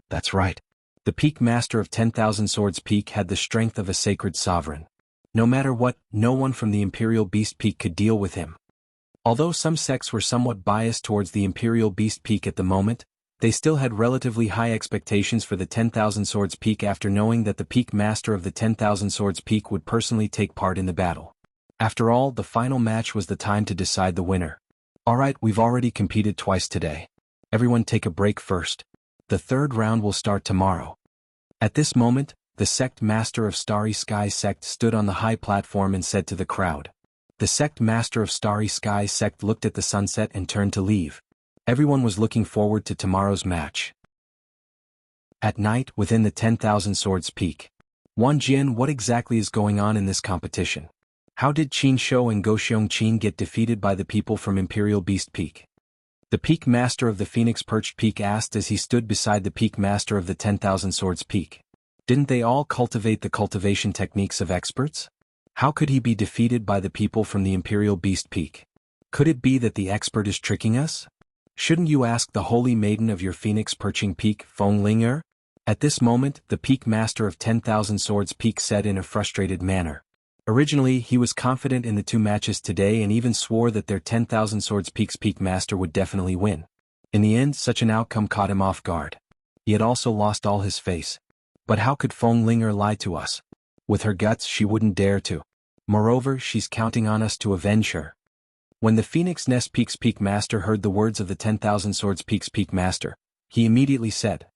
That's right. The Peak Master of 10,000 Swords Peak had the strength of a sacred sovereign. No matter what, no one from the Imperial Beast Peak could deal with him. Although some sects were somewhat biased towards the Imperial Beast Peak at the moment, they still had relatively high expectations for the 10,000 Swords Peak after knowing that the Peak Master of the 10,000 Swords Peak would personally take part in the battle. After all, the final match was the time to decide the winner. "Alright, we've already competed twice today. Everyone take a break first. The third round will start tomorrow." At this moment, The sect master of Starry Sky sect stood on the high platform and said to the crowd. The sect master of Starry Sky sect looked at the sunset and turned to leave. Everyone was looking forward to tomorrow's match. At night, within the 10,000 Swords Peak. Wan Jian, what exactly is going on in this competition? How did Qin Shou and Go Xiongqin get defeated by the people from Imperial Beast Peak? The Peak Master of the Phoenix Perched Peak asked as he stood beside the Peak Master of the 10,000 Swords Peak. Didn't they all cultivate the cultivation techniques of experts? How could he be defeated by the people from the Imperial Beast Peak? Could it be that the expert is tricking us? Shouldn't you ask the holy maiden of your Phoenix Perching Peak, Feng Ling'er? At this moment, the Peak Master of 10,000 Swords Peak said in a frustrated manner. Originally, he was confident in the two matches today and even swore that their 10,000 Swords Peak's Peak Master would definitely win. In the end, such an outcome caught him off guard. He had also lost all his face. But how could Feng Ling'er lie to us? With her guts, she wouldn't dare to. Moreover, she's counting on us to avenge her. When the Phoenix Nest Peak's Peak Master heard the words of the 10,000 Swords Peak's Peak Master, he immediately said,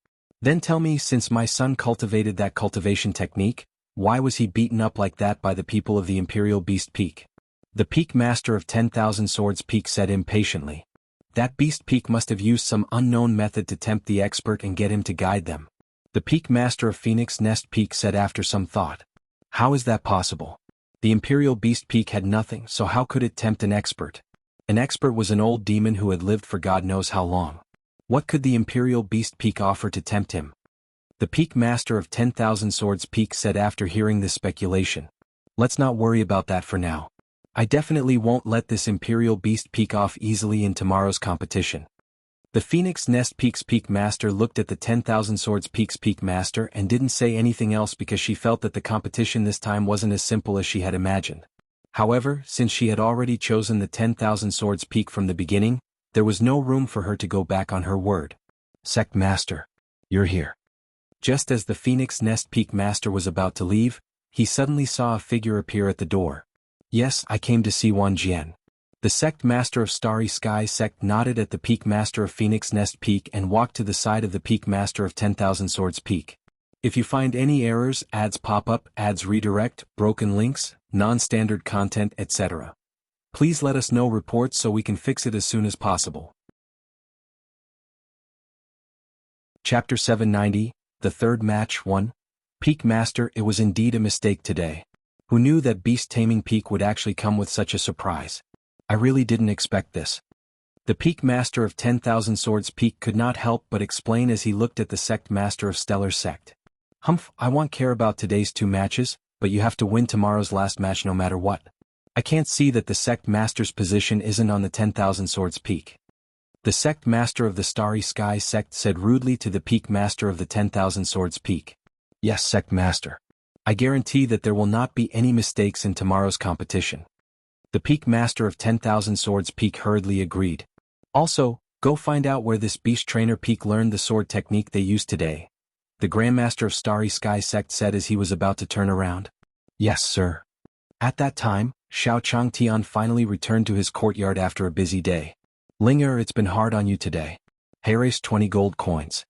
"Then tell me, since my son cultivated that cultivation technique, why was he beaten up like that by the people of the Imperial Beast Peak?" The Peak Master of 10,000 Swords Peak said impatiently. That Beast Peak must have used some unknown method to tempt the expert and get him to guide them. The Peak Master of Phoenix Nest Peak said after some thought. How is that possible? The Imperial Beast Peak had nothing, so how could it tempt an expert? An expert was an old demon who had lived for God knows how long. What could the Imperial Beast Peak offer to tempt him? The Peak Master of 10,000 Swords Peak said after hearing this speculation. Let's not worry about that for now. I definitely won't let this Imperial Beast Peak off easily in tomorrow's competition. The Phoenix Nest Peak's Peak Master looked at the 10,000 Swords Peak's Peak Master and didn't say anything else because she felt that the competition this time wasn't as simple as she had imagined. However, since she had already chosen the 10,000 Swords Peak from the beginning, there was no room for her to go back on her word. Sect Master, you're here. Just as the Phoenix Nest Peak Master was about to leave, he suddenly saw a figure appear at the door. Yes, I came to see Wan Jian. The Sect Master of Starry Sky Sect nodded at the Peak Master of Phoenix Nest Peak and walked to the side of the Peak Master of 10,000 Swords Peak. If you find any errors, ads pop up, ads redirect, broken links, non-standard content, etc., please let us know reports so we can fix it as soon as possible. Chapter 790, The Third Match 1. Peak Master, it was indeed a mistake today. Who knew that Beast Taming Peak would actually come with such a surprise? I really didn't expect this. The Peak Master of 10,000 Swords Peak could not help but explain as he looked at the Sect Master of Stellar Sect. Humph, I won't care about today's two matches, but you have to win tomorrow's last match no matter what. I can't see that the Sect Master's position isn't on the 10,000 Swords Peak. The Sect Master of the Starry Sky Sect said rudely to the Peak Master of the 10,000 Swords Peak. Yes, Sect Master. I guarantee that there will not be any mistakes in tomorrow's competition. The Peak Master of 10,000 Swords Peak hurriedly agreed. Also, go find out where this Beast Trainer Peak learned the sword technique they used today. The Grandmaster of Starry Sky Sect said as he was about to turn around. Yes, sir. At that time, Xiao Changtian finally returned to his courtyard after a busy day. Ling'er, it's been hard on you today. Here's 20 gold coins.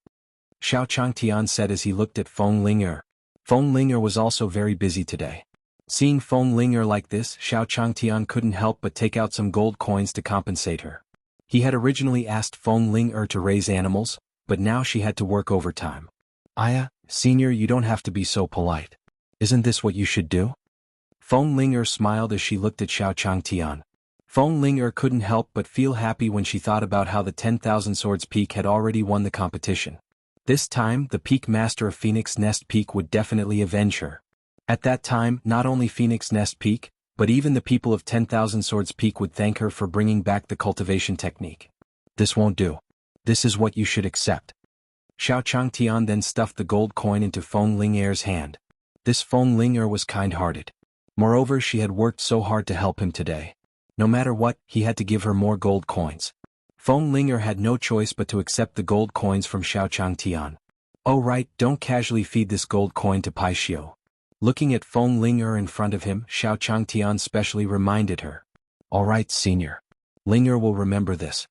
Xiao Changtian said as he looked at Feng Ling'er. Feng Ling'er was also very busy today. Seeing Feng Ling'er like this, Xiao Changtian couldn't help but take out some gold coins to compensate her. He had originally asked Feng Ling'er to raise animals, but now she had to work overtime. Aya, senior, you don't have to be so polite. Isn't this what you should do? Feng Ling'er smiled as she looked at Xiao Changtian. Feng Ling'er couldn't help but feel happy when she thought about how the 10,000 Swords Peak had already won the competition. This time, the Peak Master of Phoenix Nest Peak would definitely avenge her. At that time, not only Phoenix Nest Peak, but even the people of 10,000 Swords Peak would thank her for bringing back the cultivation technique. This won't do. This is what you should accept. Xiao Changtian then stuffed the gold coin into Feng Ling'er's hand. This Feng Ling'er was kind-hearted. Moreover, she had worked so hard to help him today. No matter what, he had to give her more gold coins. Feng Ling'er had no choice but to accept the gold coins from Xiao Changtian. Oh right, don't casually feed this gold coin to Pai Xiu. Looking at Feng Ling'er in front of him, Xiao Changtian specially reminded her. All right, senior. Ling'er will remember this.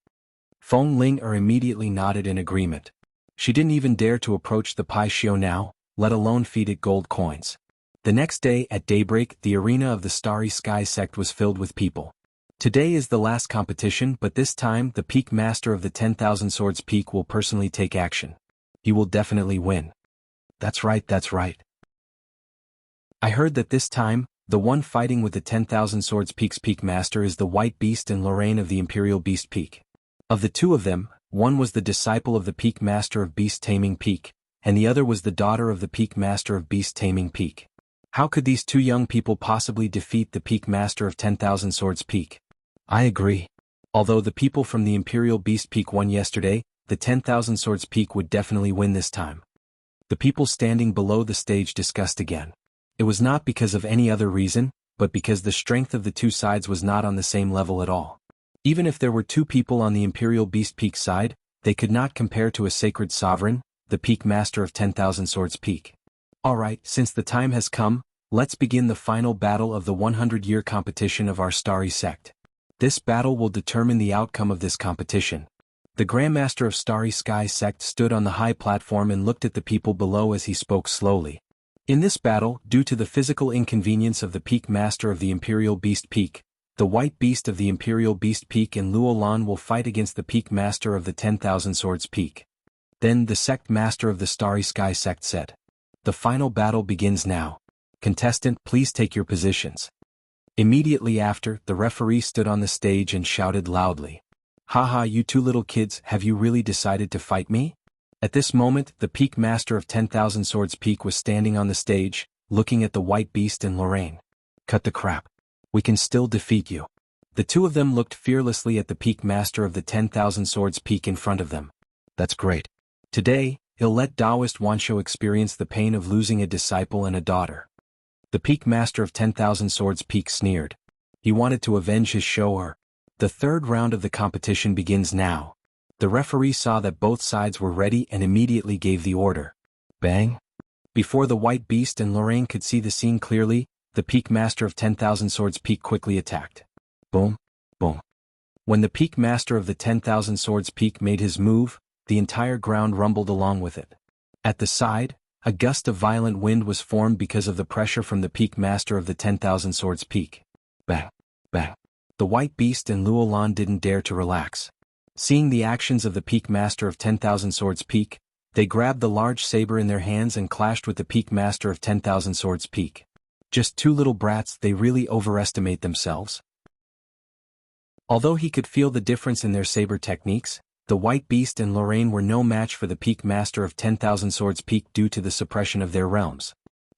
Feng Ling'er immediately nodded in agreement. She didn't even dare to approach the Pai Xiu now, let alone feed it gold coins. The next day at daybreak, the arena of the Starry Sky sect was filled with people. Today is the last competition, but this time the peak master of the 10,000 Swords Peak will personally take action. He will definitely win. That's right, that's right. I heard that this time, the one fighting with the 10,000 Swords Peak's peak master is the White Beast and Lorraine of the Imperial Beast Peak. Of the two of them, one was the disciple of the peak master of Beast Taming Peak, and the other was the daughter of the peak master of Beast Taming Peak. How could these two young people possibly defeat the peak master of 10,000 Swords Peak? I agree. Although the people from the Imperial Beast Peak won yesterday, the 10,000 Swords Peak would definitely win this time. The people standing below the stage discussed again. It was not because of any other reason, but because the strength of the two sides was not on the same level at all. Even if there were two people on the Imperial Beast Peak side, they could not compare to a sacred sovereign, the peak master of 10,000 Swords Peak. Alright, since the time has come, let's begin the final battle of the 100-year competition of our Starry Sect. This battle will determine the outcome of this competition. The Grandmaster of Starry Sky Sect stood on the high platform and looked at the people below as he spoke slowly. In this battle, due to the physical inconvenience of the peak master of the Imperial Beast Peak, the White Beast of the Imperial Beast Peak and Luolan will fight against the peak master of the 10,000 Swords Peak. Then the sect master of the Starry Sky Sect said, "The final battle begins now. Contestant, please take your positions." Immediately after, the referee stood on the stage and shouted loudly, "Haha, you two little kids, have you really decided to fight me?" At this moment, the peak master of 10,000 Swords Peak was standing on the stage, looking at the White Beast and Lorraine. "Cut the crap. We can still defeat you." The two of them looked fearlessly at the peak master of the 10,000 Swords Peak in front of them. "That's great. Today, he'll let Taoist Wanshou experience the pain of losing a disciple and a daughter." The peak master of 10,000 Swords Peak sneered. He wanted to avenge his shower. The third round of the competition begins now. The referee saw that both sides were ready and immediately gave the order. Bang! Before the White Beast and Lorraine could see the scene clearly, the peak master of 10,000 Swords Peak quickly attacked. Boom! Boom! When the peak master of the 10,000 Swords Peak made his move, the entire ground rumbled along with it. At the side, a gust of violent wind was formed because of the pressure from the peak master of the 10,000 Swords Peak. Bang! Bang! The White Beast and Luolan didn't dare to relax. Seeing the actions of the peak master of 10,000 Swords Peak, they grabbed the large saber in their hands and clashed with the peak master of 10,000 Swords Peak. Just two little brats, they really overestimate themselves. Although he could feel the difference in their saber techniques, the White Beast and Lorraine were no match for the peak master of 10,000 Swords Peak due to the suppression of their realms.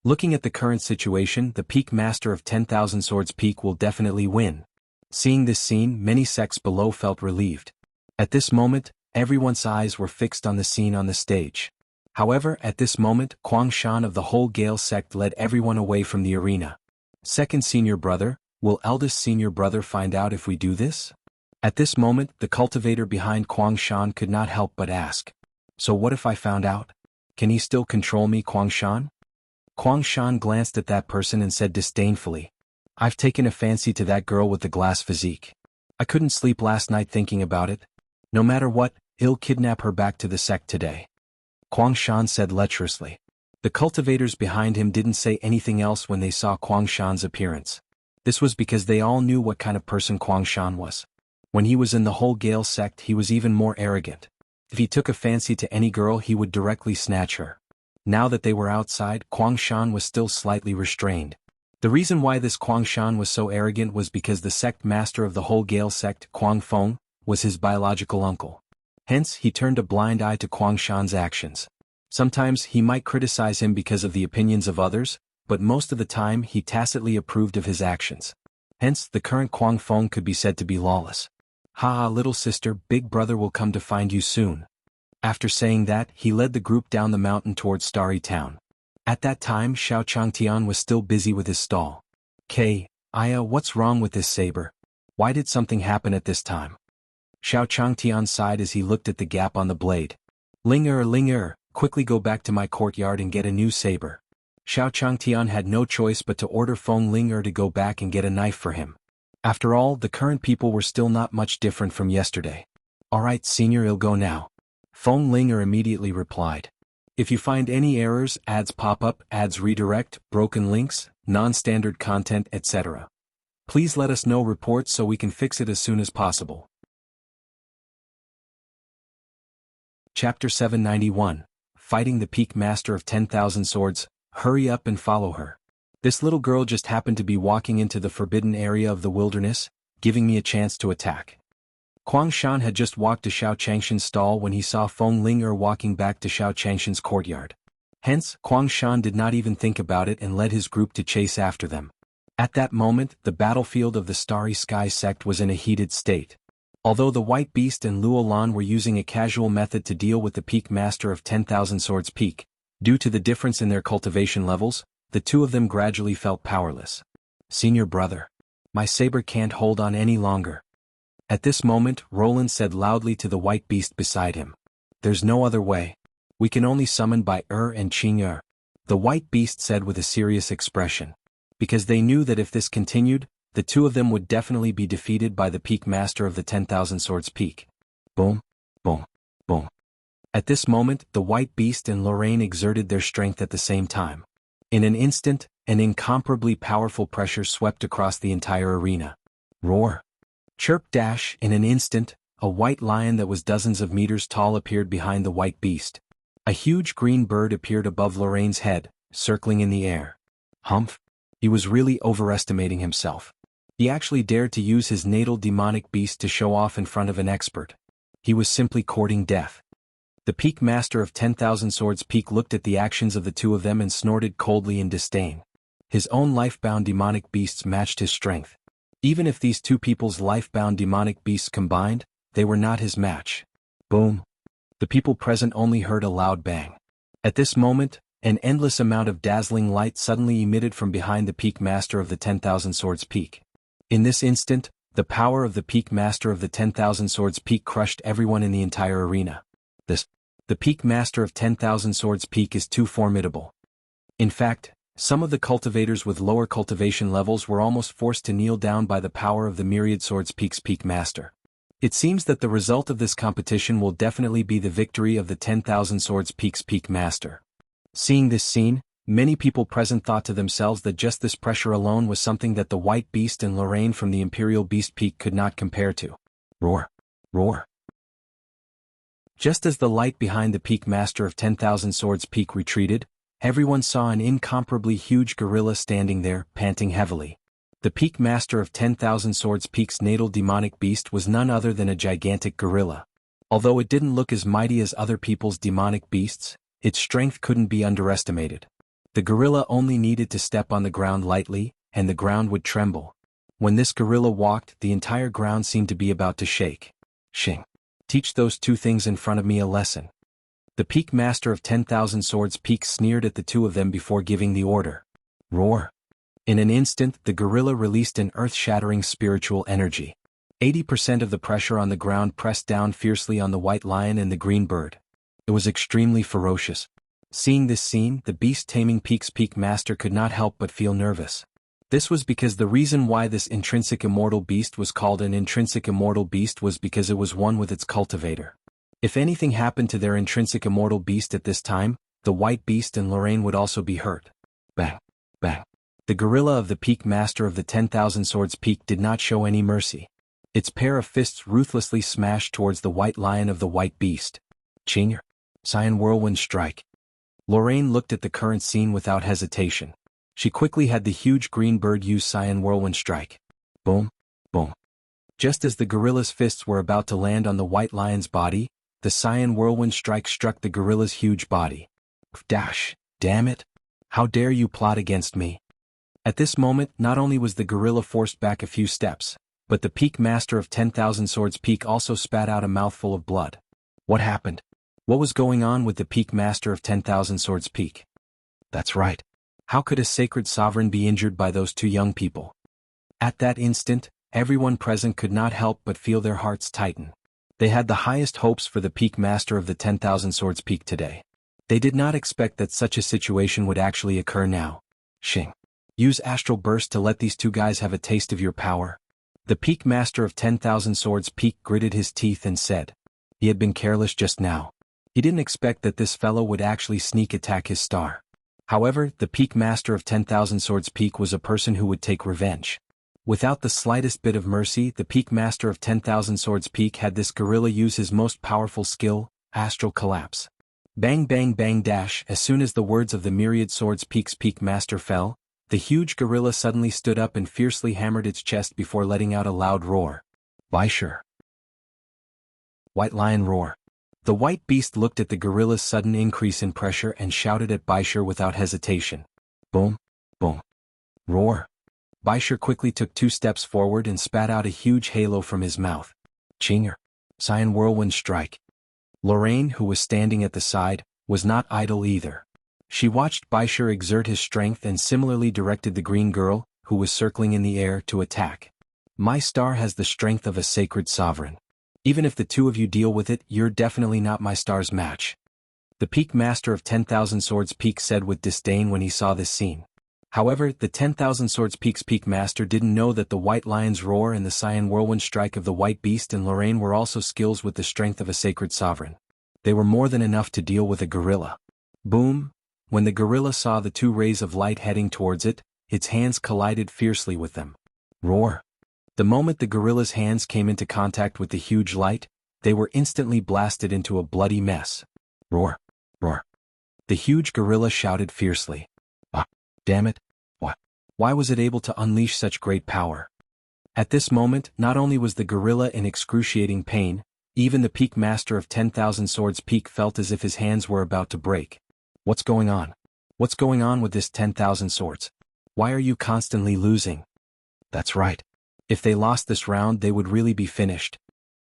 Looking at the current situation, the peak master of 10,000 Swords Peak will definitely win. Seeing this scene, many sects below felt relieved. At this moment, everyone's eyes were fixed on the scene on the stage. However, at this moment, Kuang Shan of the whole Gale sect led everyone away from the arena. "Second senior brother, will eldest senior brother find out if we do this?" At this moment, the cultivator behind Kuang Shan could not help but ask. "So what if I found out? Can he still control me, Kuang Shan?" Kuang Shan glanced at that person and said disdainfully, "I've taken a fancy to that girl with the glass physique. I couldn't sleep last night thinking about it. No matter what, he'll kidnap her back to the sect today," Kuang Shan said lecherously. The cultivators behind him didn't say anything else when they saw Kuang Shan's appearance. This was because they all knew what kind of person Kuang Shan was. When he was in the whole Gale sect, he was even more arrogant. If he took a fancy to any girl, he would directly snatch her. Now that they were outside, Kuang Shan was still slightly restrained. The reason why this Kuang Shan was so arrogant was because the sect master of the whole Gale sect, Kuang Feng, was his biological uncle. Hence, he turned a blind eye to Kuang Shan's actions. Sometimes he might criticize him because of the opinions of others, but most of the time he tacitly approved of his actions. Hence, the current Kuang Feng could be said to be lawless. "Ha, little sister, big brother will come to find you soon." After saying that, he led the group down the mountain towards Starry Town. At that time, Xiao Changtian was still busy with his stall. Aya, what's wrong with this saber? Why did something happen at this time?" Xiao Changtian sighed as he looked at the gap on the blade. Ling quickly go back to my courtyard and get a new saber." Xiao Changtian had no choice but to order Feng Ling to go back and get a knife for him. After all, the current people were still not much different from yesterday. "Alright, senior, I'll go now," Feng Ling immediately replied. If you find any errors, ads pop up, ads redirect, broken links, non-standard content, etc., please let us know. Report so we can fix it as soon as possible. Chapter 791, Fighting the Peak Master of 10,000 Swords. Hurry up and follow her. This little girl just happened to be walking into the forbidden area of the wilderness, giving me a chance to attack. Huang Shan had just walked to Xiao Changshan's stall when he saw Feng Ling walking back to Xiao Changshan's courtyard. Hence, Huang Shan did not even think about it and led his group to chase after them. At that moment, the battlefield of the Starry Sky sect was in a heated state. Although the White Beast and Luo Lan were using a casual method to deal with the Peak Master of 10,000 Swords Peak, due to the difference in their cultivation levels, the two of them gradually felt powerless. Senior brother, my saber can't hold on any longer. At this moment, Roland said loudly to the White Beast beside him. There's no other way. We can only summon by and Qing. The White Beast said with a serious expression. Because they knew that if this continued, the two of them would definitely be defeated by the Peak Master of the 10,000 Swords Peak. Boom, boom, boom. At this moment, the White Beast and Lorraine exerted their strength at the same time. In an instant, an incomparably powerful pressure swept across the entire arena. Roar. Chirp dash. In an instant, a white lion that was dozens of meters tall appeared behind the White Beast. A huge green bird appeared above Lorraine's head, circling in the air. Humph. He was really overestimating himself. He actually dared to use his natal demonic beast to show off in front of an expert. He was simply courting death. The Peak Master of 10,000 Swords Peak looked at the actions of the two of them and snorted coldly in disdain. His own life-bound demonic beasts matched his strength. Even if these two people's life-bound demonic beasts combined, they were not his match. Boom. The people present only heard a loud bang. At this moment, an endless amount of dazzling light suddenly emitted from behind the Peak Master of the 10,000 Swords Peak. In this instant, the power of the Peak Master of the 10,000 Swords Peak crushed everyone in the entire arena. The Peak Master of 10,000 Swords Peak is too formidable. In fact, some of the cultivators with lower cultivation levels were almost forced to kneel down by the power of the Myriad Swords Peak's Peak Master. It seems that the result of this competition will definitely be the victory of the 10,000 Swords Peak's Peak Master. Seeing this scene, many people present thought to themselves that just this pressure alone was something that the White Beast and Lorraine from the Imperial Beast Peak could not compare to. Roar. Roar. Just as the light behind the Peak Master of 10,000 Swords Peak retreated, everyone saw an incomparably huge gorilla standing there, panting heavily. The Peak Master of 10,000 Swords Peak's natal demonic beast was none other than a gigantic gorilla. Although it didn't look as mighty as other people's demonic beasts, its strength couldn't be underestimated. The gorilla only needed to step on the ground lightly, and the ground would tremble. When this gorilla walked, the entire ground seemed to be about to shake. Shing. Teach those two things in front of me a lesson. The Peak Master of 10,000 Swords Peak sneered at the two of them before giving the order. Roar. In an instant, the gorilla released an earth-shattering spiritual energy. 80% of the pressure on the ground pressed down fiercely on the white lion and the green bird. It was extremely ferocious. Seeing this scene, the beast-taming Peak's Peak Master could not help but feel nervous. This was because the reason why this intrinsic immortal beast was called an intrinsic immortal beast was because it was one with its cultivator. If anything happened to their intrinsic immortal beast at this time, the White Beast and Lorraine would also be hurt. Bang, bang. The gorilla of the Peak Master of the 10,000 Swords Peak did not show any mercy. Its pair of fists ruthlessly smashed towards the white lion of the White Beast. Qing. Cyan Whirlwind Strike. Lorraine looked at the current scene without hesitation. She quickly had the huge green bird use Cyan Whirlwind Strike. Boom, boom. Just as the gorilla's fists were about to land on the white lion's body, the Cyan Whirlwind Strike struck the gorilla's huge body. Dash, damn it. How dare you plot against me? At this moment, not only was the gorilla forced back a few steps, but the Peak Master of 10,000 Swords Peak also spat out a mouthful of blood. What happened? What was going on with the Peak Master of 10,000 Swords Peak? That's right. How could a sacred sovereign be injured by those two young people? At that instant, everyone present could not help but feel their hearts tighten. They had the highest hopes for the Peak Master of the 10,000 Swords Peak today. They did not expect that such a situation would actually occur now. Shing. Use Astral Burst to let these two guys have a taste of your power. The Peak Master of 10,000 Swords Peak gritted his teeth and said. He had been careless just now. He didn't expect that this fellow would actually sneak attack his star. However, the peak master of 10,000 Swords Peak was a person who would take revenge. Without the slightest bit of mercy, the peak master of 10,000 Swords Peak had this gorilla use his most powerful skill, Astral Collapse. Bang bang bang dash. As soon as the words of the myriad Swords Peak's peak master fell, the huge gorilla suddenly stood up and fiercely hammered its chest before letting out a loud roar. Baisher. White Lion Roar. The white beast looked at the gorilla's sudden increase in pressure and shouted at Baisher without hesitation. Boom, boom. Roar. Baisher quickly took 2 steps forward and spat out a huge halo from his mouth. Chinger. Cyan Whirlwind Strike. Lorraine, who was standing at the side, was not idle either. She watched Baisher exert his strength and similarly directed the green girl, who was circling in the air, to attack. My star has the strength of a sacred sovereign. Even if the two of you deal with it, you're definitely not my star's match. The peak master of 10,000 Swords Peak said with disdain when he saw this scene. However, the 10,000 Swords Peak's peak master didn't know that the White Lion's roar and the Cyan Whirlwind Strike of the White Beast and Lorraine were also skills with the strength of a sacred sovereign. They were more than enough to deal with a gorilla. Boom! When the gorilla saw the 2 rays of light heading towards it, its hands collided fiercely with them. Roar! The moment the gorilla's hands came into contact with the huge light, they were instantly blasted into a bloody mess. Roar! Roar! The huge gorilla shouted fiercely. Ah! Damn it! What? Why was it able to unleash such great power? At this moment, not only was the gorilla in excruciating pain, even the peak master of 10,000 Swords Peak felt as if his hands were about to break. What's going on? What's going on with this 10,000 swords? Why are you constantly losing? That's right. If they lost this round, they would really be finished.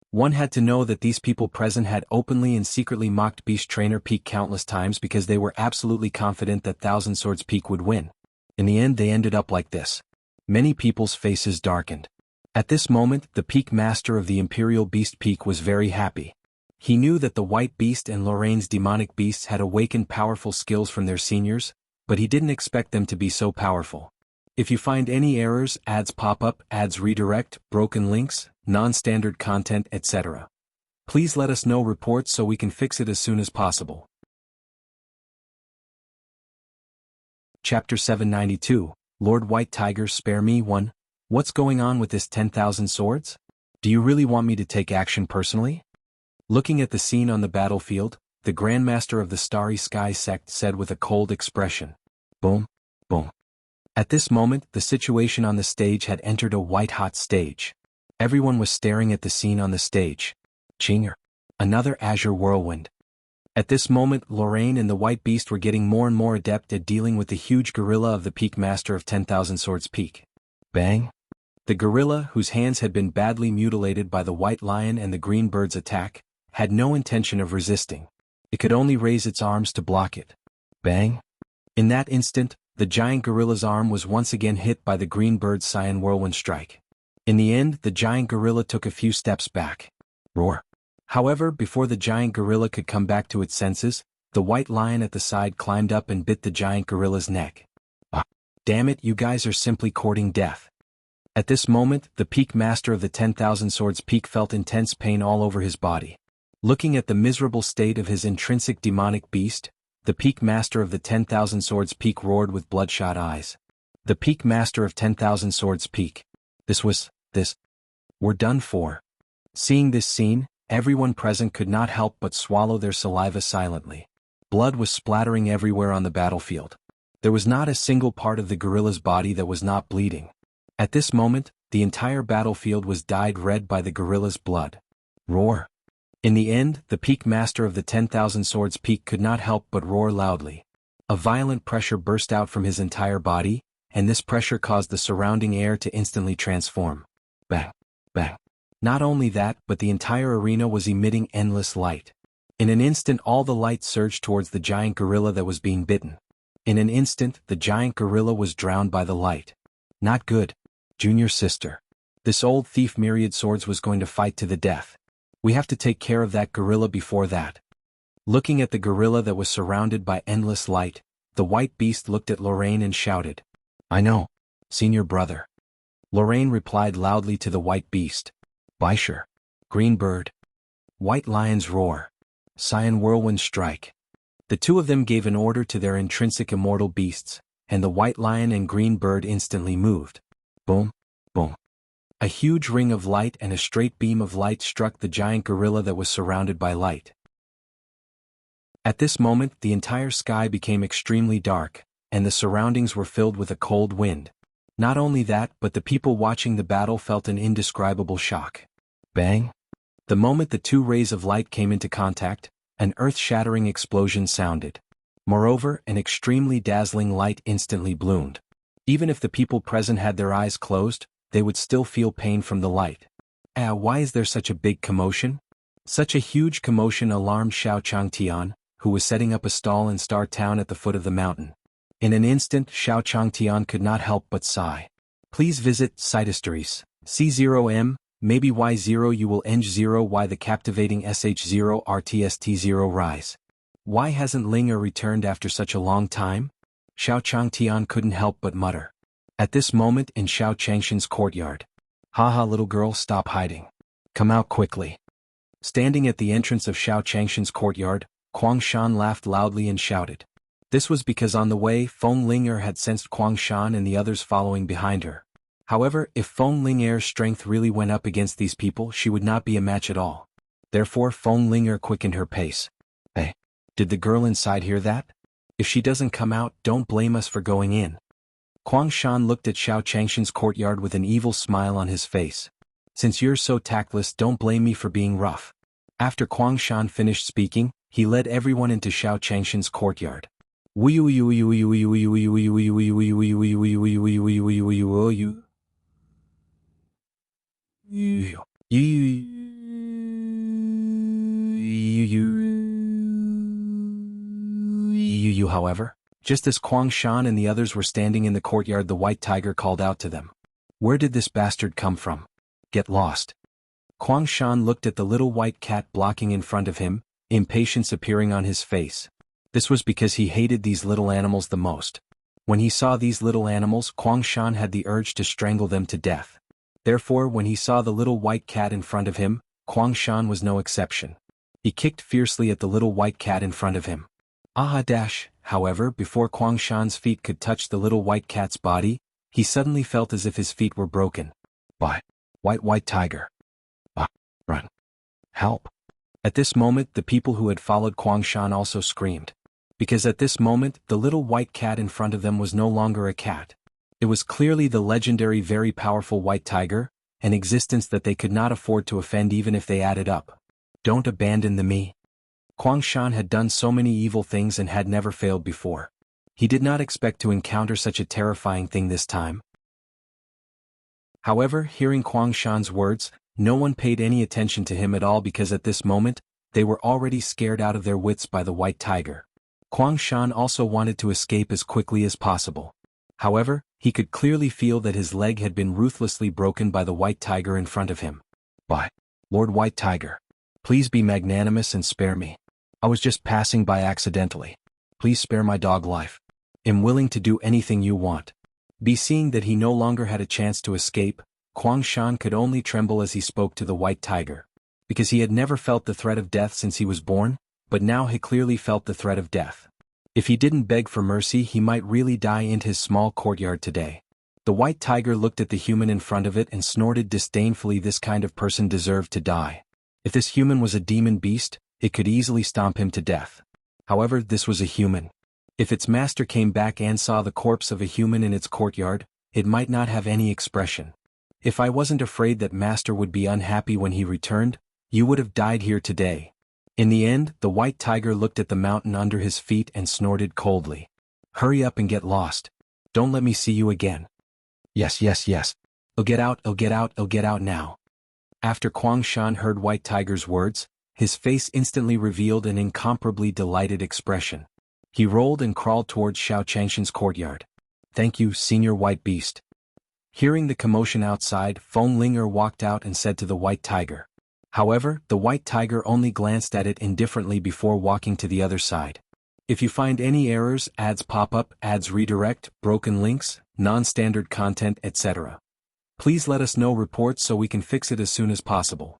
One had to know that these people present had openly and secretly mocked Beast Trainer Peak countless times because they were absolutely confident that Thousand Swords Peak would win. In the end, they ended up like this. Many people's faces darkened. At this moment, the Peak Master of the Imperial Beast Peak was very happy. He knew that the White Beast and Lorraine's demonic beasts had awakened powerful skills from their seniors, but he didn't expect them to be so powerful. If you find any errors, ads pop up, ads redirect, broken links, non-standard content, etc., please let us know reports so we can fix it as soon as possible. Chapter 792, Lord White Tiger Spare Me 1. What's going on with this 10,000 swords? Do you really want me to take action personally? Looking at the scene on the battlefield, the Grandmaster of the Starry Sky sect said with a cold expression. Boom, boom. At this moment, the situation on the stage had entered a white-hot stage. Everyone was staring at the scene on the stage. Chinger. Another azure whirlwind. At this moment, Lorraine and the White Beast were getting more and more adept at dealing with the huge gorilla of the Peak Master of 10,000 Swords Peak. Bang! The gorilla, whose hands had been badly mutilated by the White Lion and the Green Bird's attack, had no intention of resisting. It could only raise its arms to block it. Bang! In that instant, the giant gorilla's arm was once again hit by the Green Bird's Cyan Whirlwind Strike. In the end, the giant gorilla took a few steps back. Roar! However, before the giant gorilla could come back to its senses, the White Lion at the side climbed up and bit the giant gorilla's neck. Ah! Damn it, you guys are simply courting death. At this moment, the Peak Master of the 10,000 Swords Peak felt intense pain all over his body. Looking at the miserable state of his intrinsic demonic beast, the Peak Master of the 10,000 Swords Peak roared with bloodshot eyes. The Peak Master of 10,000 Swords Peak. We're done for. Seeing this scene, everyone present could not help but swallow their saliva silently. Blood was splattering everywhere on the battlefield. There was not a single part of the gorilla's body that was not bleeding. At this moment, the entire battlefield was dyed red by the gorilla's blood. Roar! In the end, the Peak Master of the 10,000 Swords Peak could not help but roar loudly. A violent pressure burst out from his entire body, and this pressure caused the surrounding air to instantly transform. Bang! Bang! Not only that, but the entire arena was emitting endless light. In an instant, all the light surged towards the giant gorilla that was being bitten. In an instant, the giant gorilla was drowned by the light. Not good. Junior sister. This old thief Myriad Swords was going to fight to the death. We have to take care of that gorilla before that. Looking at the gorilla that was surrounded by endless light, the White Beast looked at Lorraine and shouted. I know, senior brother. Lorraine replied loudly to the White Beast. Baisher. Green Bird. White Lion's roar. Cyan Whirlwind Strike. The two of them gave an order to their intrinsic immortal beasts, and the white lion and green bird instantly moved. Boom, boom. A huge ring of light and a straight beam of light struck the giant gorilla that was surrounded by light. At this moment, the entire sky became extremely dark, and the surroundings were filled with a cold wind. Not only that, but the people watching the battle felt an indescribable shock. Bang! The moment the two rays of light came into contact, an earth-shattering explosion sounded. Moreover, an extremely dazzling light instantly bloomed. Even if the people present had their eyes closed, they would still feel pain from the light. Why is there such a big commotion? Such a huge commotion alarmed Xiao Changtian, who was setting up a stall in Star Town at the foot of the mountain. In an instant, Xiao Changtian could not help but sigh. Please visit Site Histories. C0M, maybe Y0 you will eng 0 Y the captivating SH0 RTST0 rise. Why hasn't Linger returned after such a long time? Xiao Changtian couldn't help but mutter. At this moment in Xiao Changshan's courtyard. Haha little girl, stop hiding. Come out quickly. Standing at the entrance of Xiao Changshan's courtyard, Kuang Shan laughed loudly and shouted. This was because on the way, Feng Linger had sensed Kuang Shan and the others following behind her. However, if Feng Linger's strength really went up against these people, she would not be a match at all. Therefore, Feng Linger quickened her pace. Hey, did the girl inside hear that? If she doesn't come out, don't blame us for going in. Kuang Shan looked at Xiao Changshan's courtyard with an evil smile on his face. Since you're so tactless, don't blame me for being rough. After Kuang Shan finished speaking, he led everyone into Xiao Changshan's courtyard. However, just as Kuang Shan and the others were standing in the courtyard, the white tiger called out to them. Where did this bastard come from? Get lost. Kuang Shan looked at the little white cat blocking in front of him, impatience appearing on his face. This was because he hated these little animals the most. When he saw these little animals, Kuang Shan had the urge to strangle them to death. Therefore, when he saw the little white cat in front of him, Kuang Shan was no exception. He kicked fiercely at the little white cat in front of him. However, before Kuang Shan's feet could touch the little white cat's body, he suddenly felt as if his feet were broken. White tiger. Run. Help. At this moment, the people who had followed Kuang Shan also screamed. Because at this moment, the little white cat in front of them was no longer a cat. It was clearly the legendary very powerful white tiger, an existence that they could not afford to offend even if they added up. Don't abandon the me. Kuang Shan had done so many evil things and had never failed before. He did not expect to encounter such a terrifying thing this time. However, hearing Kuang Shan's words, no one paid any attention to him at all because at this moment, they were already scared out of their wits by the white tiger. Kuang Shan also wanted to escape as quickly as possible. However, he could clearly feel that his leg had been ruthlessly broken by the white tiger in front of him. Lord White Tiger, please be magnanimous and spare me. I was just passing by accidentally. Please spare my dog life. I'm willing to do anything you want. Seeing that he no longer had a chance to escape, Kuang Shan could only tremble as he spoke to the white tiger. Because he had never felt the threat of death since he was born, but now he clearly felt the threat of death. If he didn't beg for mercy, he might really die in his small courtyard today. The white tiger looked at the human in front of it and snorted disdainfully. This kind of person deserved to die. If this human was a demon beast, it could easily stomp him to death. However, this was a human. If its master came back and saw the corpse of a human in its courtyard, it might not have any expression. If I wasn't afraid that master would be unhappy when he returned, you would have died here today. In the end, the white tiger looked at the mountain under his feet and snorted coldly. Hurry up and get lost. Don't let me see you again. Yes. I'll get out now. After Kuang Shan heard White Tiger's words, his face instantly revealed an incomparably delighted expression. He rolled and crawled towards Xiao Changshan's courtyard. Thank you, Senior White Beast. Hearing the commotion outside, Feng Linger walked out and said to the White Tiger. However, the White Tiger only glanced at it indifferently before walking to the other side. If you find any errors, ads pop up, ads redirect, broken links, non-standard content, etc., please let us know reports so we can fix it as soon as possible.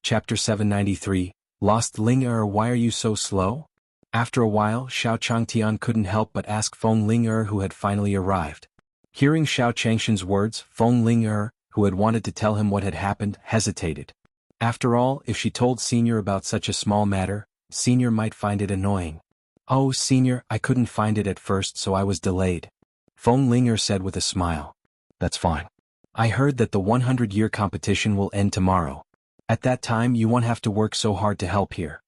Chapter 793, Lost Ling Er. Why are you so slow? After a while, Xiao Changtian couldn't help but ask Feng Ling Er, who had finally arrived. Hearing Xiao Changshan's words, Feng Ling Er, who had wanted to tell him what had happened, hesitated. After all, if she told Senior about such a small matter, Senior might find it annoying. Oh, Senior, I couldn't find it at first, so I was delayed. Feng Ling Er said with a smile. That's fine. I heard that the 100-year competition will end tomorrow. At that time you won't have to work so hard to help here.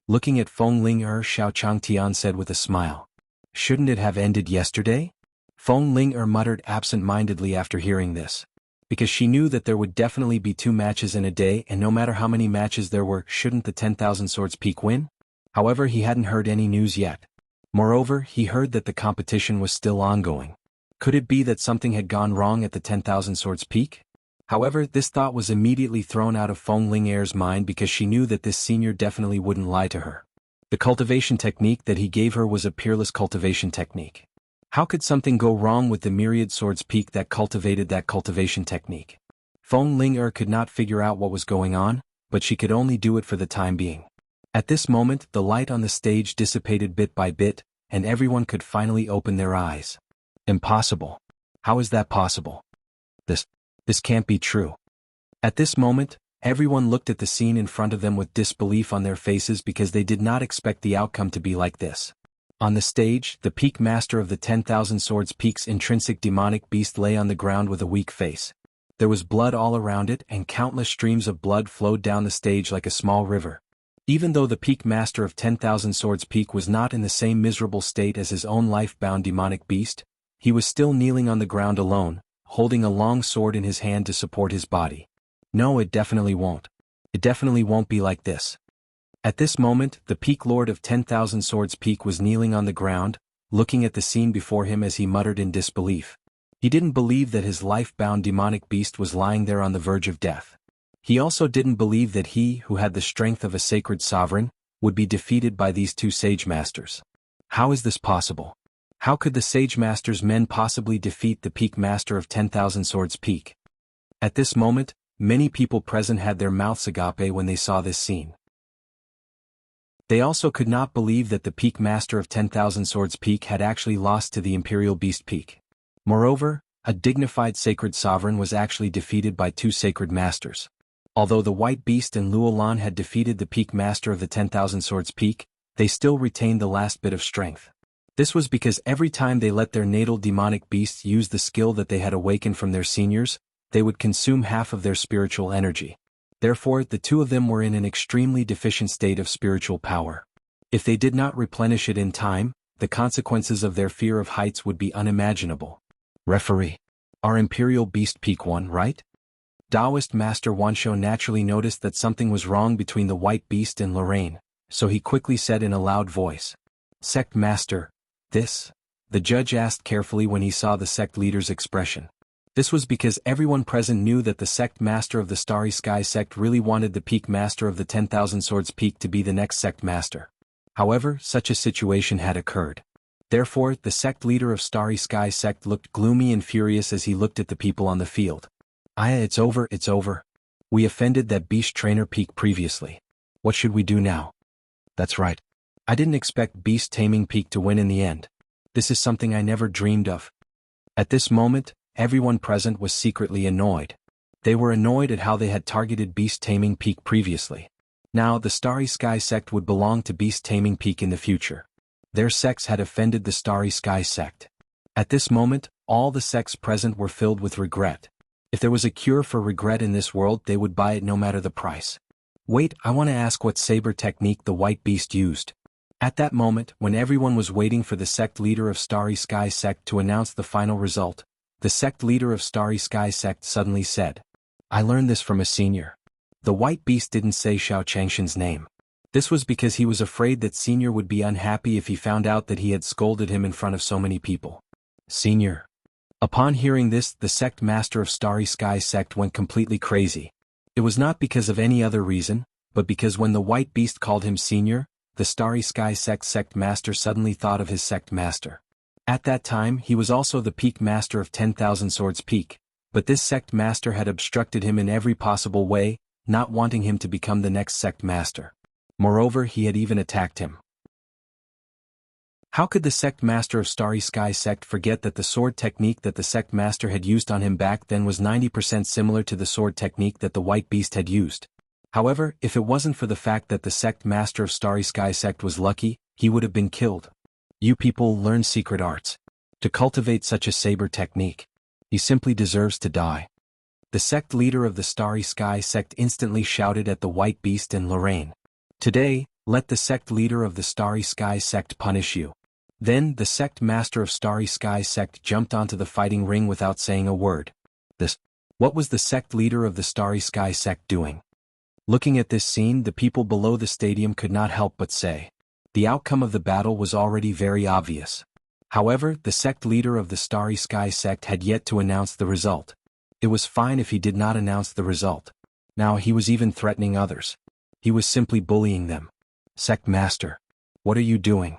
Looking at Feng Ling Er, Xiao Changtian said with a smile. Shouldn't it have ended yesterday? Feng Ling Er muttered absent-mindedly after hearing this. Because she knew that there would definitely be 2 matches in a day, and no matter how many matches there were, shouldn't the 10,000 Swords Peak win? However, he hadn't heard any news yet. Moreover, he heard that the competition was still ongoing. Could it be that something had gone wrong at the 10,000 Swords Peak? However, this thought was immediately thrown out of Feng Ling Er's mind because she knew that this senior definitely wouldn't lie to her. The cultivation technique that he gave her was a peerless cultivation technique. How could something go wrong with the myriad Swords Peak that cultivated that cultivation technique? Feng Ling Er could not figure out what was going on, but she could only do it for the time being. At this moment, the light on the stage dissipated bit by bit, and everyone could finally open their eyes. Impossible. How is that possible? This can't be true. At this moment, everyone looked at the scene in front of them with disbelief on their faces because they did not expect the outcome to be like this. On the stage, the peak master of the 10,000 Swords Peak's intrinsic demonic beast lay on the ground with a weak face. There was blood all around it, and countless streams of blood flowed down the stage like a small river. Even though the peak master of 10,000 Swords Peak was not in the same miserable state as his own life-bound demonic beast, he was still kneeling on the ground alone, holding a long sword in his hand to support his body. No, it definitely won't. It definitely won't be like this. At this moment, the peak lord of 10,000 Swords Peak was kneeling on the ground, looking at the scene before him as he muttered in disbelief. He didn't believe that his life-bound demonic beast was lying there on the verge of death. He also didn't believe that he, who had the strength of a sacred sovereign, would be defeated by these 2 sage masters. How is this possible? How could the Sage Master's men possibly defeat the Peak Master of 10,000 Swords Peak? At this moment, many people present had their mouths agape when they saw this scene. They also could not believe that the Peak Master of 10,000 Swords Peak had actually lost to the Imperial Beast Peak. Moreover, a dignified sacred sovereign was actually defeated by 2 sacred masters. Although the White Beast and Luolan had defeated the Peak Master of the 10,000 Swords Peak, they still retained the last bit of strength. This was because every time they let their natal demonic beasts use the skill that they had awakened from their seniors, they would consume half of their spiritual energy. Therefore, the 2 of them were in an extremely deficient state of spiritual power. If they did not replenish it in time, the consequences of their fear of heights would be unimaginable. Referee. Our Imperial Beast Peak won, right? Taoist Master Wanshou naturally noticed that something was wrong between the White Beast and Lorraine, so he quickly said in a loud voice. Sect Master. This? The judge asked carefully when he saw the sect leader's expression. This was because everyone present knew that the sect master of the Starry Sky sect really wanted the peak master of the 10,000 Swords Peak to be the next sect master. However, such a situation had occurred. Therefore, the sect leader of Starry Sky sect looked gloomy and furious as he looked at the people on the field. It's over, it's over. We offended that beast trainer Peak previously. What should we do now? That's right. I didn't expect Beast Taming Peak to win in the end. This is something I never dreamed of. At this moment, everyone present was secretly annoyed. They were annoyed at how they had targeted Beast Taming Peak previously. Now, the Starry Sky sect would belong to Beast Taming Peak in the future. Their sects had offended the Starry Sky sect. At this moment, all the sects present were filled with regret. If there was a cure for regret in this world, they would buy it no matter the price. Wait, I want to ask what saber technique the White Beast used. At that moment, when everyone was waiting for the sect leader of Starry Sky sect to announce the final result, the sect leader of Starry Sky sect suddenly said, I learned this from a senior. The White Beast didn't say Xiao Changshan's name. This was because he was afraid that Senior would be unhappy if he found out that he had scolded him in front of so many people. Senior. Upon hearing this, the sect master of Starry Sky sect went completely crazy. It was not because of any other reason, but because when the White Beast called him Senior, the Starry Sky sect master suddenly thought of his sect master. At that time, he was also the peak master of 10,000 Swords Peak, but this sect master had obstructed him in every possible way, not wanting him to become the next sect master. Moreover, he had even attacked him. How could the sect master of Starry Sky sect forget that the sword technique that the sect master had used on him back then was 90% similar to the sword technique that the white beast had used? However, if it wasn't for the fact that the sect master of Starry Sky sect was lucky, he would have been killed. You people learn secret arts to cultivate such a saber technique. He simply deserves to die. The sect leader of the Starry Sky sect instantly shouted at the white beast and Lorraine. Today, let the sect leader of the Starry Sky sect punish you. Then the sect master of Starry Sky sect jumped onto the fighting ring without saying a word. What was the sect leader of the Starry Sky sect doing? Looking at this scene, the people below the stadium could not help but say. The outcome of the battle was already very obvious. However, the sect leader of the Starry Sky sect had yet to announce the result. It was fine if he did not announce the result. Now he was even threatening others. He was simply bullying them. Sect master. What are you doing?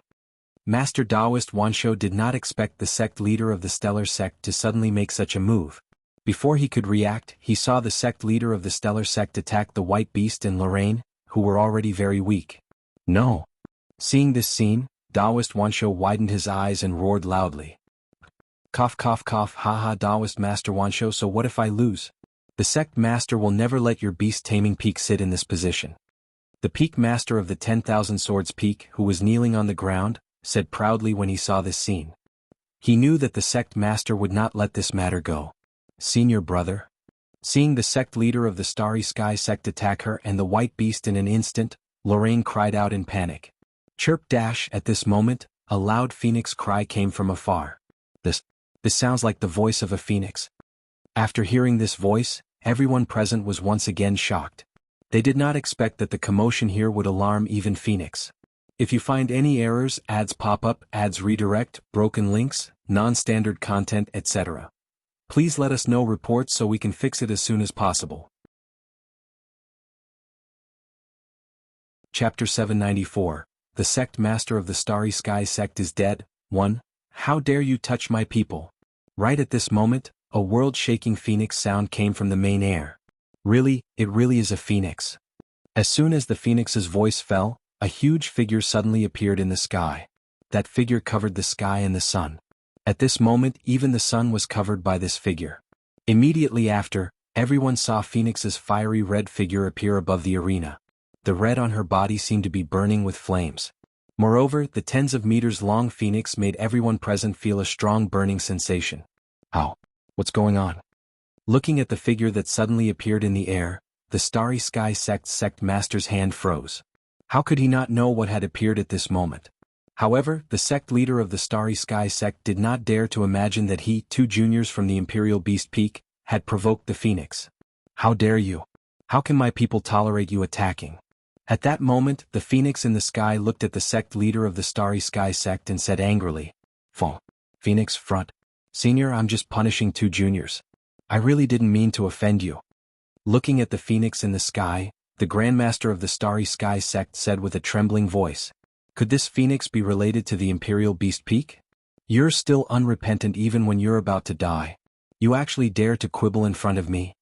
Master Taoist Wanshou did not expect the sect leader of the Stellar sect to suddenly make such a move. Before he could react, he saw the sect leader of the Stellar sect attack the white beast and Lorraine, who were already very weak. No. Seeing this scene, Taoist Wanshou widened his eyes and roared loudly. Cough cough cough, haha, Taoist Master Wanshou, so what if I lose? The sect master will never let your beast-taming peak sit in this position. The peak master of the 10,000 Swords Peak, who was kneeling on the ground, said proudly when he saw this scene. He knew that the sect master would not let this matter go. Senior brother? Seeing the sect leader of the Starry Sky sect attack her and the white beast in an instant, Lorraine cried out in panic. Chirp dash, at this moment, a loud phoenix cry came from afar. This sounds like the voice of a phoenix. After hearing this voice, everyone present was once again shocked. They did not expect that the commotion here would alarm even Phoenix. If you find any errors, ads pop up, ads redirect, broken links, non-standard content, etc., please let us know reports so we can fix it as soon as possible. Chapter 794. The sect master of the Starry Sky sect is dead. 1. How dare you touch my people? Right at this moment, a world-shaking phoenix sound came from the main air. Really, it really is a phoenix. As soon as the phoenix's voice fell, a huge figure suddenly appeared in the sky. That figure covered the sky and the sun. At this moment, even the sun was covered by this figure. Immediately after, everyone saw Phoenix's fiery red figure appear above the arena. The red on her body seemed to be burning with flames. Moreover, the tens of meters long phoenix made everyone present feel a strong burning sensation. How? What's going on? Looking at the figure that suddenly appeared in the air, the Starry Sky sect master's hand froze. How could he not know what had appeared at this moment? However, the sect leader of the Starry Sky sect did not dare to imagine that he, 2 juniors from the Imperial Beast Peak, had provoked the phoenix. How dare you? How can my people tolerate you attacking? At that moment, the phoenix in the sky looked at the sect leader of the Starry Sky sect and said angrily, Phoenix, front. Senior, I'm just punishing 2 juniors. I really didn't mean to offend you. Looking at the phoenix in the sky, the Grandmaster of the Starry Sky sect said with a trembling voice, could this phoenix be related to the Imperial Beast Peak? You're still unrepentant even when you're about to die. You actually dare to quibble in front of me?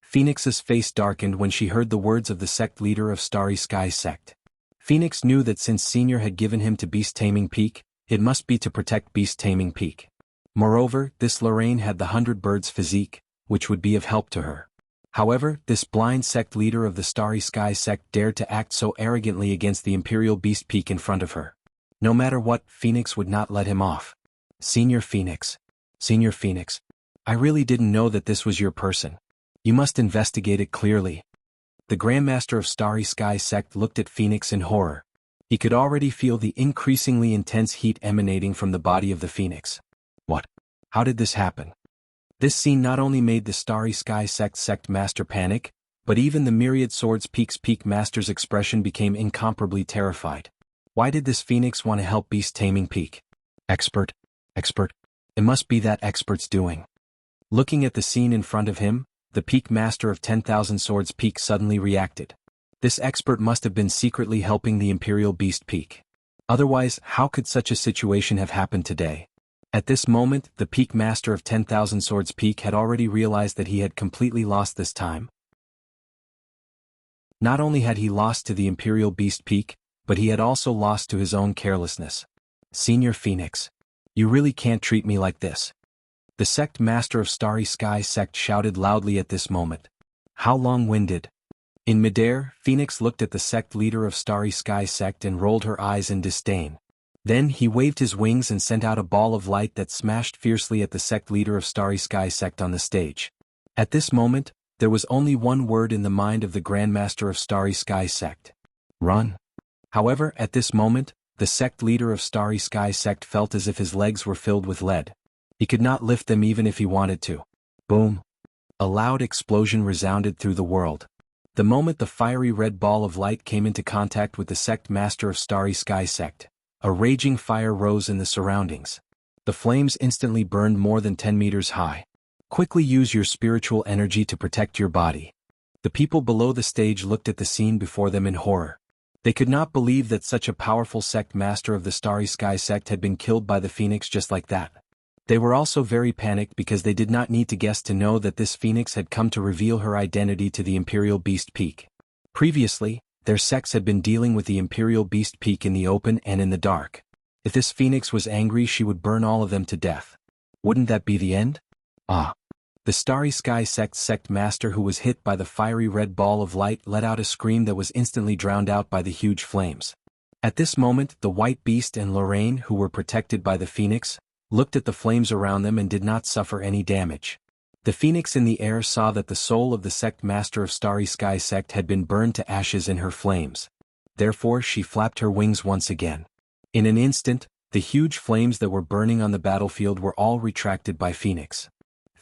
Phoenix's face darkened when she heard the words of the sect leader of Starry Sky sect. Phoenix knew that since Senior had given him to Beast Taming Peak, it must be to protect Beast Taming Peak. Moreover, this Lorraine had the 100 birds physique, which would be of help to her. However, this blind sect leader of the Starry Sky sect dared to act so arrogantly against the Imperial Beast Peak in front of her. No matter what, Phoenix would not let him off. Senior Phoenix, I really didn't know that this was your person. You must investigate it clearly. The Grandmaster of Starry Sky sect looked at Phoenix in horror. He could already feel the increasingly intense heat emanating from the body of the Phoenix. What? How did this happen? This scene not only made the Starry Sky sect master panic, but even the myriad Swords Peak's peak master's expression became incomparably terrified. Why did this Phoenix want to help Beast Taming Peak? Expert. It must be that expert's doing. Looking at the scene in front of him, the peak master of 10,000 Swords Peak suddenly reacted. This expert must have been secretly helping the Imperial Beast Peak. Otherwise, how could such a situation have happened today? At this moment, the peak master of 10,000 Swords Peak had already realized that he had completely lost this time. Not only had he lost to the Imperial Beast Peak, but he had also lost to his own carelessness. Senior Phoenix. You really can't treat me like this. The sect master of Starry Sky Sect shouted loudly at this moment. How long-winded. In midair, Phoenix looked at the sect leader of Starry Sky Sect and rolled her eyes in disdain. Then he waved his wings and sent out a ball of light that smashed fiercely at the sect leader of Starry Sky Sect on the stage. At this moment, there was only one word in the mind of the Grandmaster of Starry Sky Sect. Run. However, at this moment, the sect leader of Starry Sky Sect felt as if his legs were filled with lead. He could not lift them even if he wanted to. Boom. A loud explosion resounded through the world. The moment the fiery red ball of light came into contact with the sect master of Starry Sky Sect, a raging fire rose in the surroundings. The flames instantly burned more than 10 meters high. Quickly use your spiritual energy to protect your body. The people below the stage looked at the scene before them in horror. They could not believe that such a powerful sect master of the Starry Sky Sect had been killed by the Phoenix just like that. They were also very panicked because they did not need to guess to know that this Phoenix had come to reveal her identity to the Imperial Beast Peak. Previously, their sects had been dealing with the Imperial Beast Peak in the open and in the dark. If this Phoenix was angry, she would burn all of them to death. Wouldn't that be the end? Ah. The Starry Sky sect master who was hit by the fiery red ball of light let out a scream that was instantly drowned out by the huge flames. At this moment, the White Beast and Lorraine, who were protected by the Phoenix, looked at the flames around them and did not suffer any damage. The Phoenix in the air saw that the soul of the sect master of Starry Sky Sect had been burned to ashes in her flames. Therefore she flapped her wings once again. In an instant, the huge flames that were burning on the battlefield were all retracted by Phoenix.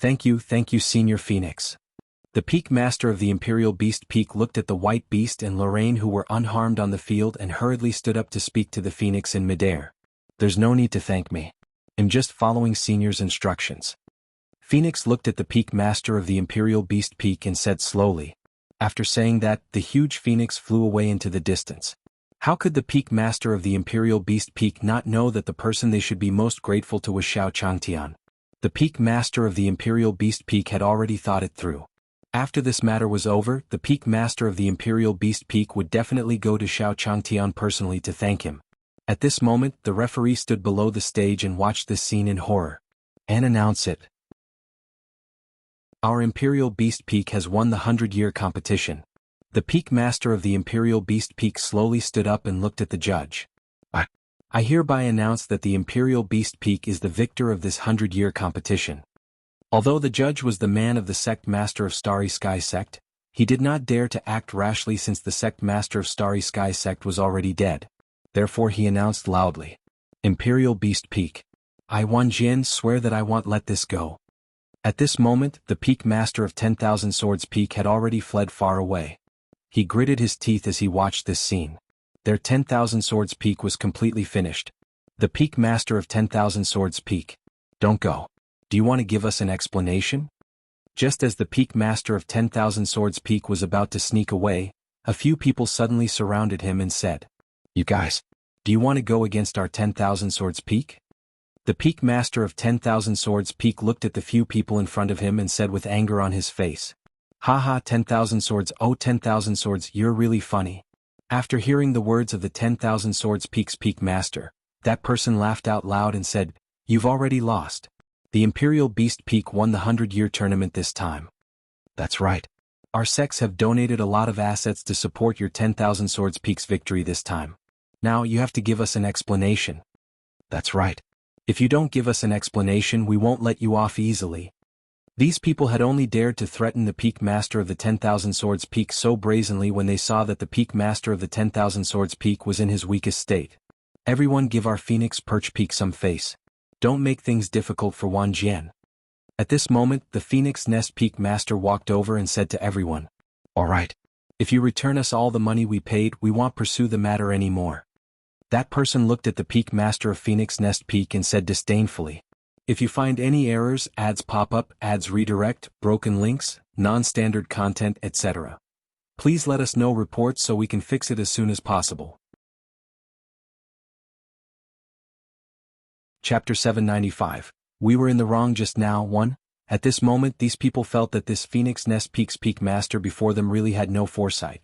Thank you, Senior Phoenix. The Peak Master of the Imperial Beast Peak looked at the White Beast and Lorraine, who were unharmed on the field, and hurriedly stood up to speak to the Phoenix in midair. There's no need to thank me. I'm just following Senior's instructions. Phoenix looked at the Peak Master of the Imperial Beast Peak and said slowly. After saying that, the huge Phoenix flew away into the distance. How could the Peak Master of the Imperial Beast Peak not know that the person they should be most grateful to was Xiao Changtian? The Peak Master of the Imperial Beast Peak had already thought it through. After this matter was over, the Peak Master of the Imperial Beast Peak would definitely go to Xiao Changtian personally to thank him. At this moment, the referee stood below the stage and watched this scene in horror. And announce it. Our Imperial Beast Peak has won the 100-year competition. The Peak Master of the Imperial Beast Peak slowly stood up and looked at the judge. I hereby announce that the Imperial Beast Peak is the victor of this 100-year competition. Although the judge was the man of the sect master of Starry Sky Sect, he did not dare to act rashly since the sect master of Starry Sky Sect was already dead. Therefore he announced loudly, Imperial Beast Peak. I, Wan Jian, swear that I won't let this go. At this moment, the Peak Master of 10,000 Swords Peak had already fled far away. He gritted his teeth as he watched this scene. Their 10,000 Swords Peak was completely finished. The Peak Master of 10,000 Swords Peak. Don't go. Do you want to give us an explanation? Just as the Peak Master of 10,000 Swords Peak was about to sneak away, a few people suddenly surrounded him and said, You guys, do you want to go against our 10,000 Swords Peak? The Peak Master of 10,000 Swords Peak looked at the few people in front of him and said with anger on his face, Haha, 10,000 swords, oh 10,000 swords, you're really funny. After hearing the words of the 10,000 Swords Peak's Peak Master, that person laughed out loud and said, You've already lost. The Imperial Beast Peak won the 100-year tournament this time. That's right. Our sects have donated a lot of assets to support your 10,000 Swords Peak's victory this time. Now you have to give us an explanation. That's right. If you don't give us an explanation, we won't let you off easily. These people had only dared to threaten the Peak Master of the 10,000 Swords Peak so brazenly when they saw that the Peak Master of the 10,000 Swords Peak was in his weakest state. Everyone give our Phoenix Perch Peak some face. Don't make things difficult for Wan Jian. At this moment, the Phoenix Nest Peak Master walked over and said to everyone, All right. If you return us all the money we paid, we won't pursue the matter anymore. That person looked at the Peak Master of Phoenix Nest Peak and said disdainfully, If you find any errors, ads pop up, ads redirect, broken links, non-standard content, etc. Please let us know reports so we can fix it as soon as possible. Chapter 795. We were in the wrong just now. 1. At this moment these people felt that this Phoenix Nest Peak's Peak Master before them really had no foresight.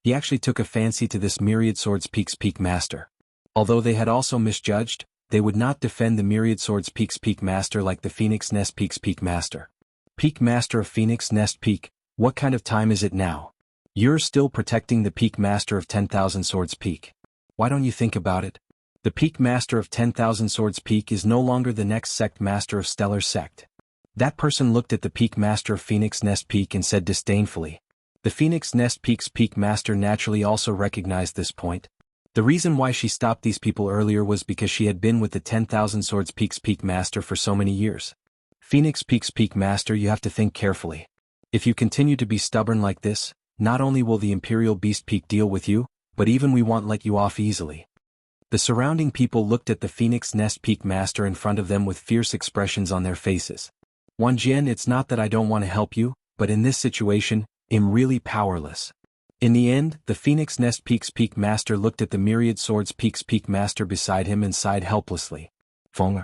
He actually took a fancy to this Myriad Swords Peak's Peak Master. Although they had also misjudged, they would not defend the Myriad Swords Peak's Peak Master like the Phoenix Nest Peak's Peak Master. Peak Master of Phoenix Nest Peak, what kind of time is it now? You're still protecting the Peak Master of 10,000 Swords Peak. Why don't you think about it? The Peak Master of 10,000 Swords Peak is no longer the next sect master of Stellar Sect. That person looked at the Peak Master of Phoenix Nest Peak and said disdainfully. The Phoenix Nest Peak's Peak Master naturally also recognized this point. The reason why she stopped these people earlier was because she had been with the 10,000 Swords Peak's Peak Master for so many years. Phoenix Peak's Peak Master, you have to think carefully. If you continue to be stubborn like this, not only will the Imperial Beast Peak deal with you, but even we won't let you off easily. The surrounding people looked at the Phoenix Nest Peak Master in front of them with fierce expressions on their faces. Wan Jian, it's not that I don't want to help you, but in this situation, I'm really powerless. In the end, the Phoenix Nest Peak's Peak Master looked at the Myriad Swords Peak's Peak Master beside him and sighed helplessly. Feng,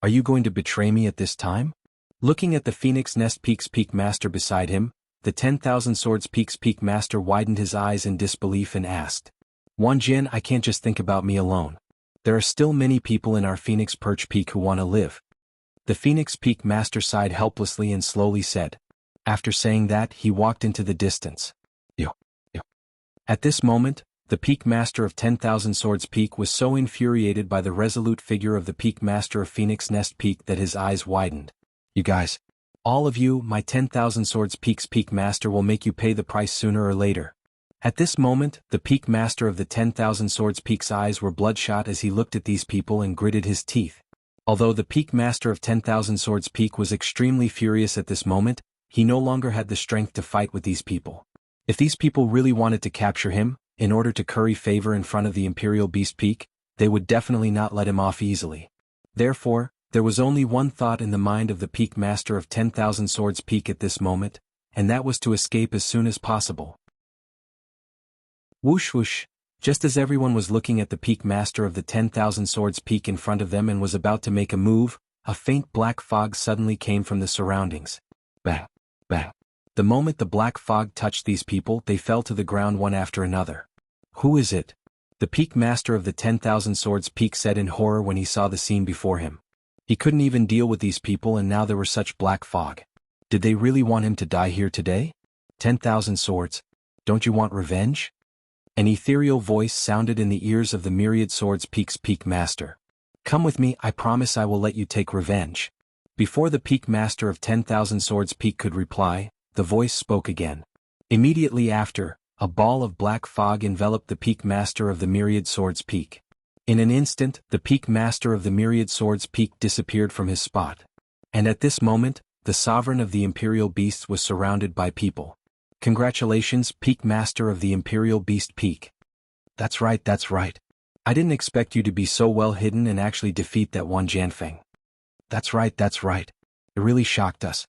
are you going to betray me at this time? Looking at the Phoenix Nest Peak's Peak Master beside him, the 10,000 Swords Peak's Peak Master widened his eyes in disbelief and asked. Wan Jian, I can't just think about me alone. There are still many people in our Phoenix Perch Peak who want to live. The Phoenix Peak Master sighed helplessly and slowly said. After saying that, he walked into the distance. At this moment, the Peak Master of 10,000 Swords Peak was so infuriated by the resolute figure of the Peak Master of Phoenix Nest Peak that his eyes widened. You guys, all of you, my 10,000 Swords Peak's Peak Master will make you pay the price sooner or later. At this moment, the Peak Master of the 10,000 Swords Peak's eyes were bloodshot as he looked at these people and gritted his teeth. Although the Peak Master of 10,000 Swords Peak was extremely furious at this moment, he no longer had the strength to fight with these people. If these people really wanted to capture him, in order to curry favor in front of the Imperial Beast Peak, they would definitely not let him off easily. Therefore, there was only one thought in the mind of the Peak Master of 10,000 Swords Peak at this moment, and that was to escape as soon as possible. Whoosh whoosh, just as everyone was looking at the Peak Master of the 10,000 Swords Peak in front of them and was about to make a move, a faint black fog suddenly came from the surroundings. Bang, bang. The moment the black fog touched these people, they fell to the ground one after another. Who is it? The Peak Master of the 10,000 Swords Peak said in horror when he saw the scene before him. He couldn't even deal with these people and now there was such black fog. Did they really want him to die here today? 10,000 swords. Don't you want revenge? An ethereal voice sounded in the ears of the Myriad Swords Peak's Peak Master. Come with me, I promise I will let you take revenge. Before the Peak Master of 10,000 Swords Peak could reply, the voice spoke again. Immediately after, a ball of black fog enveloped the Peak Master of the Myriad Swords Peak. In an instant, the Peak Master of the Myriad Swords Peak disappeared from his spot. And at this moment, the sovereign of the Imperial Beasts was surrounded by people. Congratulations, Peak Master of the Imperial Beast Peak. That's right, that's right. I didn't expect you to be so well hidden and actually defeat that one Jianfeng. That's right, that's right. It really shocked us.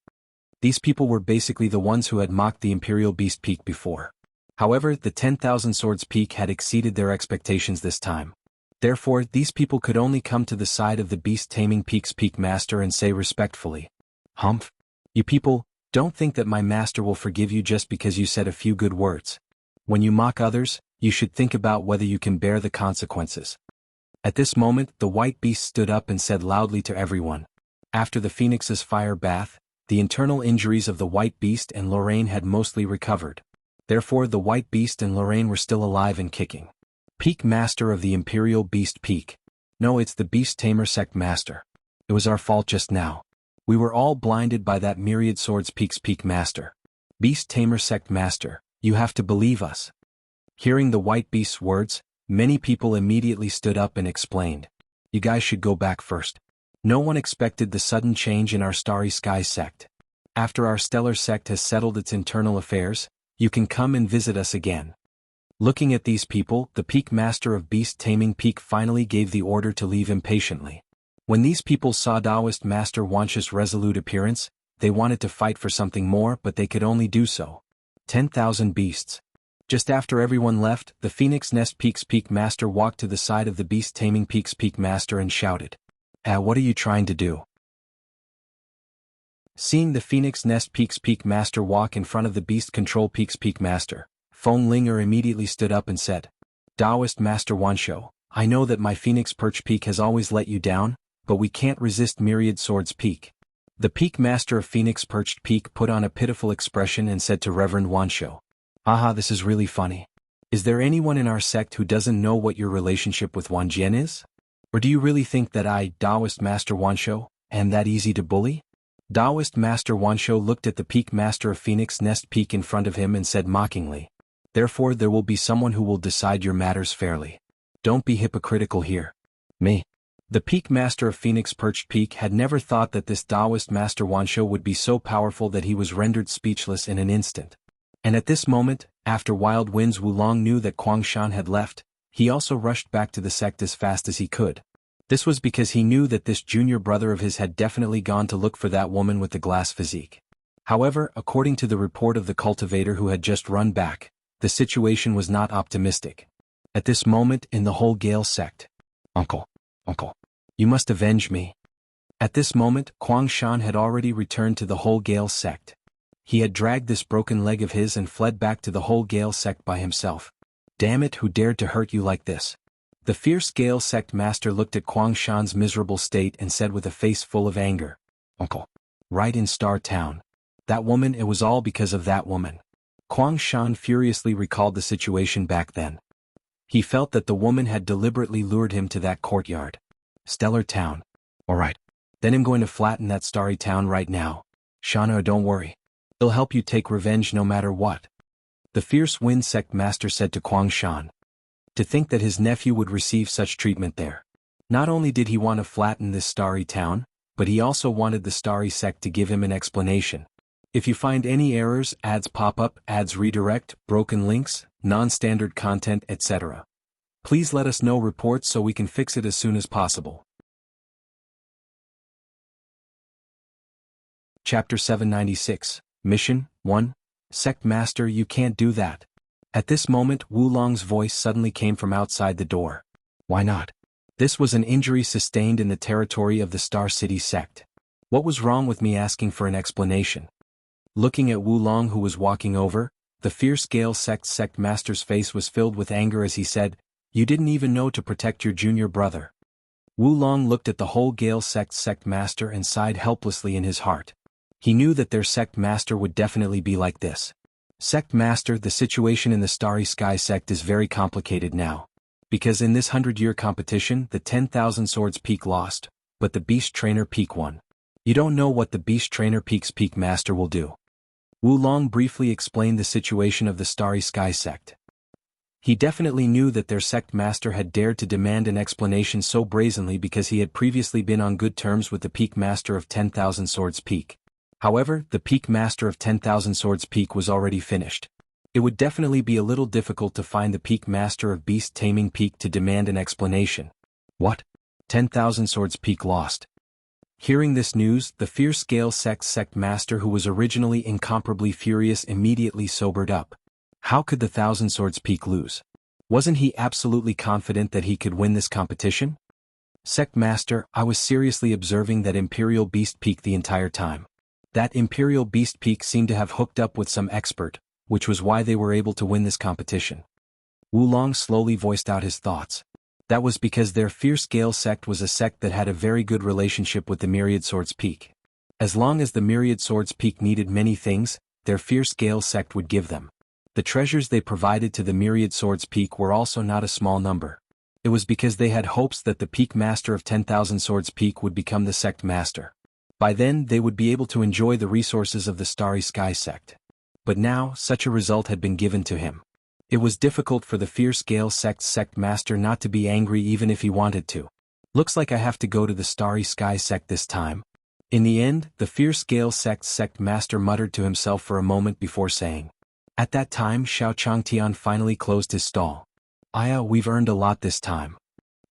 These people were basically the ones who had mocked the Imperial Beast Peak before. However, the 10,000 Swords Peak had exceeded their expectations this time. Therefore, these people could only come to the side of the Beast Taming Peak's Peak Master and say respectfully, Humph, you people, don't think that my master will forgive you just because you said a few good words. When you mock others, you should think about whether you can bear the consequences. At this moment, the White Beast stood up and said loudly to everyone. After the Phoenix's fire bath, the internal injuries of the White Beast and Lorraine had mostly recovered. Therefore, the White Beast and Lorraine were still alive and kicking. Peak Master of the Imperial Beast Peak. No, it's the Beast Tamer Sect Master. It was our fault just now. We were all blinded by that Myriad Swords Peak's Peak Master. Beast Tamer Sect Master, you have to believe us. Hearing the White Beast's words, many people immediately stood up and explained. You guys should go back first. No one expected the sudden change in our Starry Sky sect. After our Stellar sect has settled its internal affairs, you can come and visit us again. Looking at these people, the Peak Master of Beast Taming Peak finally gave the order to leave impatiently. When these people saw Taoist Master Wanxia's resolute appearance, they wanted to fight for something more but they could only do so. 10,000 beasts. Just after everyone left, the Phoenix Nest Peak's Peak Master walked to the side of the Beast Taming Peak's Peak Master and shouted. What are you trying to do? Seeing the Phoenix Nest Peak's Peak Master walk in front of the Beast Control Peak's Peak Master, Feng Linger immediately stood up and said, Taoist Master Wanshou, I know that my Phoenix Perch Peak has always let you down, but we can't resist Myriad Sword's Peak. The Peak Master of Phoenix Perched Peak put on a pitiful expression and said to Reverend Wanshou, Aha, this is really funny. Is there anyone in our sect who doesn't know what your relationship with Wan Jian is? Or do you really think that I, Taoist Master Wanshou, am that easy to bully? Taoist Master Wanshou looked at the Peak Master of Phoenix Nest Peak in front of him and said mockingly, Therefore there will be someone who will decide your matters fairly. Don't be hypocritical here. Me. The Peak Master of Phoenix Perched Peak had never thought that this Taoist Master Wanshou would be so powerful that he was rendered speechless in an instant. And at this moment, after Wild Winds Wulong knew that Kwangshan had left, he also rushed back to the sect as fast as he could. This was because he knew that this junior brother of his had definitely gone to look for that woman with the glass physique. However, according to the report of the cultivator who had just run back, the situation was not optimistic. At this moment in the whole Gale sect, Uncle, you must avenge me. At this moment, Kwangshan had already returned to the whole Gale sect. He had dragged this broken leg of his and fled back to the whole Gale sect by himself. Damn it, who dared to hurt you like this? The fierce Gale sect master looked at Kwangshan's miserable state and said with a face full of anger, Uncle. Right in Star Town. That woman, it was all because of that woman. Kwangshan furiously recalled the situation back then. He felt that the woman had deliberately lured him to that courtyard. Stellar Town. Alright. Then I'm going to flatten that starry town right now. Shana, don't worry. It'll help you take revenge no matter what. The fierce Wind Sect master said to Kwangshan. To think that his nephew would receive such treatment there. Not only did he want to flatten this starry town, but he also wanted the starry sect to give him an explanation. If you find any errors, ads pop up, ads redirect, broken links, non-standard content, etc. Please let us know reports so we can fix it as soon as possible. Chapter 796, Mission 1, Sect Master, you can't do that. At this moment, Wulong's voice suddenly came from outside the door. Why not? This was an injury sustained in the territory of the Star City sect. What was wrong with me asking for an explanation? Looking at Wulong who was walking over, the fierce Gale sect master's face was filled with anger as he said, You didn't even know to protect your junior brother. Wulong looked at the whole Gale sect master and sighed helplessly in his heart. He knew that their sect master would definitely be like this. Sect Master, the situation in the Starry Sky sect is very complicated now. Because in this 100-year competition, the 10,000 Swords Peak lost, but the Beast Trainer Peak won. You don't know what the Beast Trainer Peak's Peak Master will do. Wulong briefly explained the situation of the Starry Sky sect. He definitely knew that their sect master had dared to demand an explanation so brazenly because he had previously been on good terms with the Peak Master of 10,000 Swords Peak. However, the Peak Master of 10,000 Swords Peak was already finished. It would definitely be a little difficult to find the Peak Master of Beast Taming Peak to demand an explanation. What? 10,000 Swords Peak lost. Hearing this news, the fierce Gale sect master who was originally incomparably furious immediately sobered up. How could the 1,000 Swords Peak lose? Wasn't he absolutely confident that he could win this competition? Sect Master, I was seriously observing that Imperial Beast Peak the entire time. That Imperial Beast Peak seemed to have hooked up with some expert, which was why they were able to win this competition. Wulong slowly voiced out his thoughts. That was because their fierce Gale sect was a sect that had a very good relationship with the Myriad Swords Peak. As long as the Myriad Swords Peak needed many things, their fierce Gale sect would give them. The treasures they provided to the Myriad Swords Peak were also not a small number. It was because they had hopes that the Peak Master of 10,000 Swords Peak would become the sect master. By then they would be able to enjoy the resources of the Starry Sky sect. But now, such a result had been given to him. It was difficult for the fierce Gale sect master not to be angry even if he wanted to. Looks like I have to go to the Starry Sky sect this time. In the end, the fierce Gale sect master muttered to himself for a moment before saying. At that time, Xiao Changtian finally closed his stall. Aya, we've earned a lot this time.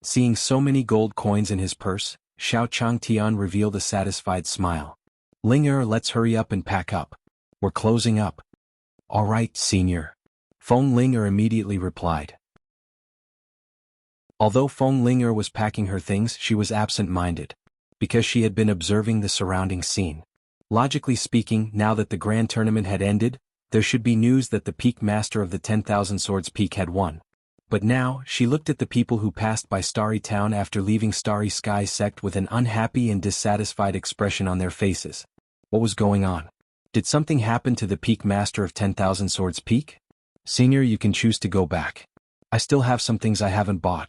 Seeing so many gold coins in his purse, Xiao Changtian revealed a satisfied smile. Linger, let's hurry up and pack up. We're closing up. All right, senior. Feng Linger immediately replied. Although Feng Linger was packing her things, she was absent-minded. Because she had been observing the surrounding scene. Logically speaking, now that the grand tournament had ended, there should be news that the peak master of the 10,000 Swords Peak had won. But now, she looked at the people who passed by Starry Town after leaving Starry Sky Sect with an unhappy and dissatisfied expression on their faces. What was going on? Did something happen to the peak master of 10,000 Swords Peak? Senior, you can choose to go back. I still have some things I haven't bought.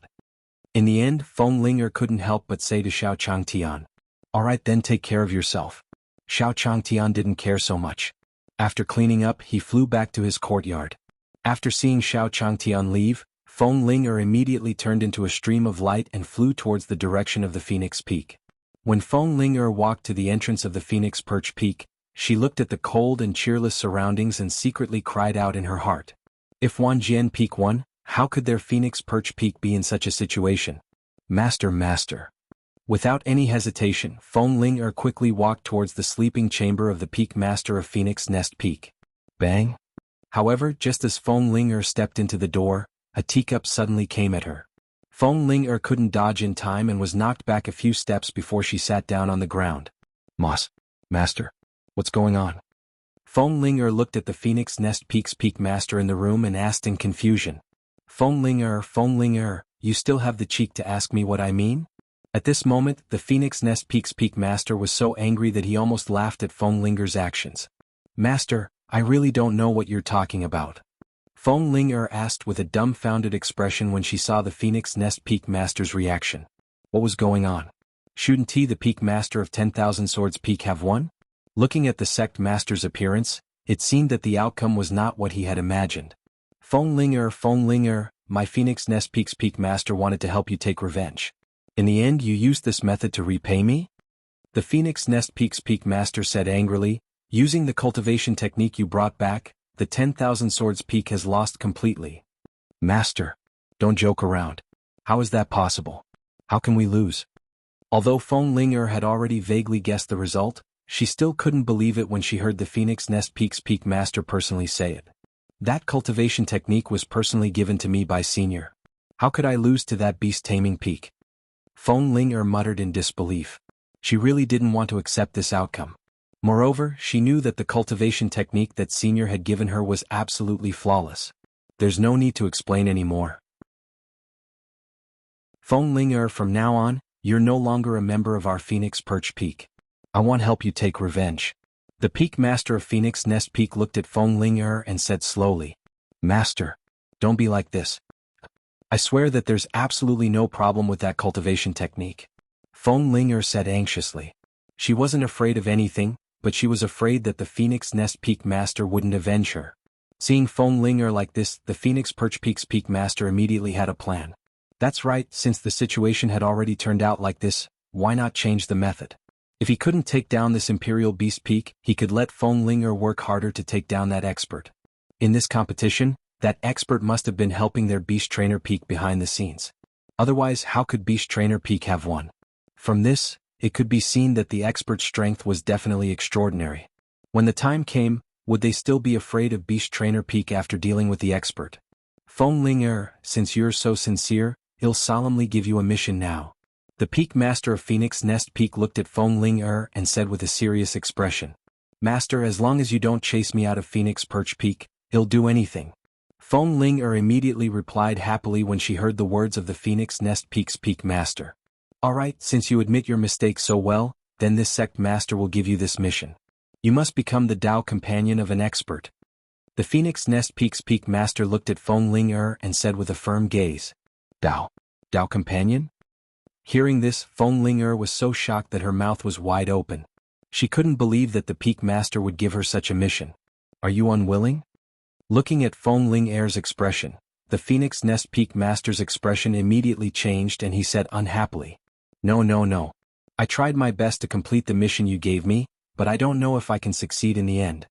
In the end, Feng Linger couldn't help but say to Xiao Changtian. Alright then, take care of yourself. Xiao Changtian didn't care so much. After cleaning up, he flew back to his courtyard. After seeing Xiao Changtian leave, Feng Linger immediately turned into a stream of light and flew towards the direction of the Phoenix Peak. When Feng Linger walked to the entrance of the Phoenix Perch Peak, she looked at the cold and cheerless surroundings and secretly cried out in her heart. If Wanjian Peak won, how could their Phoenix Perch Peak be in such a situation? Master. Without any hesitation, Feng Linger quickly walked towards the sleeping chamber of the Peak Master of Phoenix Nest Peak. Bang! However, just as Feng Linger stepped into the door, a teacup suddenly came at her. Feng Linger couldn't dodge in time and was knocked back a few steps before she sat down on the ground. Master. What's going on? Feng Linger looked at the Phoenix Nest Peak's Peak Master in the room and asked in confusion. Feng Linger, you still have the cheek to ask me what I mean? At this moment, the Phoenix Nest Peak's Peak Master was so angry that he almost laughed at Feng Linger's actions. Master, I really don't know what you're talking about. Feng Linger asked with a dumbfounded expression when she saw the Phoenix Nest Peak Master's reaction. What was going on? Shouldn't he, the Peak Master of 10,000 Swords Peak, have won? Looking at the Sect Master's appearance, it seemed that the outcome was not what he had imagined. Feng Linger, my Phoenix Nest Peak's Peak Master wanted to help you take revenge. In the end, you used this method to repay me? The Phoenix Nest Peak's Peak Master said angrily, using the cultivation technique you brought back, the 10,000 Swords Peak has lost completely. Master, don't joke around. How is that possible? How can we lose? Although Feng Linger had already vaguely guessed the result, she still couldn't believe it when she heard the Phoenix Nest Peak's Peak Master personally say it. That cultivation technique was personally given to me by Senior. How could I lose to that beast-taming peak? Feng Linger muttered in disbelief. She really didn't want to accept this outcome. Moreover, she knew that the cultivation technique that Senior had given her was absolutely flawless. There's no need to explain anymore. Feng Linger, from now on, you're no longer a member of our Phoenix Perch Peak. I want to help you take revenge. The Peak Master of Phoenix Nest Peak looked at Feng Linger and said slowly, Master, don't be like this. I swear that there's absolutely no problem with that cultivation technique. Feng Linger said anxiously. She wasn't afraid of anything, but she was afraid that the Phoenix Nest Peak Master wouldn't avenge her. Seeing Feng Linger like this, the Phoenix Perch Peak's Peak Master immediately had a plan. That's right, since the situation had already turned out like this, why not change the method? If he couldn't take down this Imperial Beast Peak, he could let Feng Linger work harder to take down that expert. In this competition, that expert must have been helping their Beast Trainer Peak behind the scenes. Otherwise, how could Beast Trainer Peak have won? From this, it could be seen that the expert's strength was definitely extraordinary. When the time came, would they still be afraid of Beast Trainer Peak after dealing with the expert? Feng Linger, since you're so sincere, I'll solemnly give you a mission now. The Peak Master of Phoenix Nest Peak looked at Feng Linger and said with a serious expression. Master, as long as you don't chase me out of Phoenix Perch Peak, I'll do anything. Feng Linger immediately replied happily when she heard the words of the Phoenix Nest Peak's Peak Master. Alright, since you admit your mistake so well, then this Sect Master will give you this mission. You must become the Tao companion of an expert. The Phoenix Nest Peak's Peak Master looked at Feng Linger and said with a firm gaze. Tao companion? Hearing this, Feng Linger was so shocked that her mouth was wide open. She couldn't believe that the Peak Master would give her such a mission. Are you unwilling? Looking at Feng Linger's expression, the Phoenix Nest Peak Master's expression immediately changed and he said unhappily. No. I tried my best to complete the mission you gave me, but I don't know if I can succeed in the end.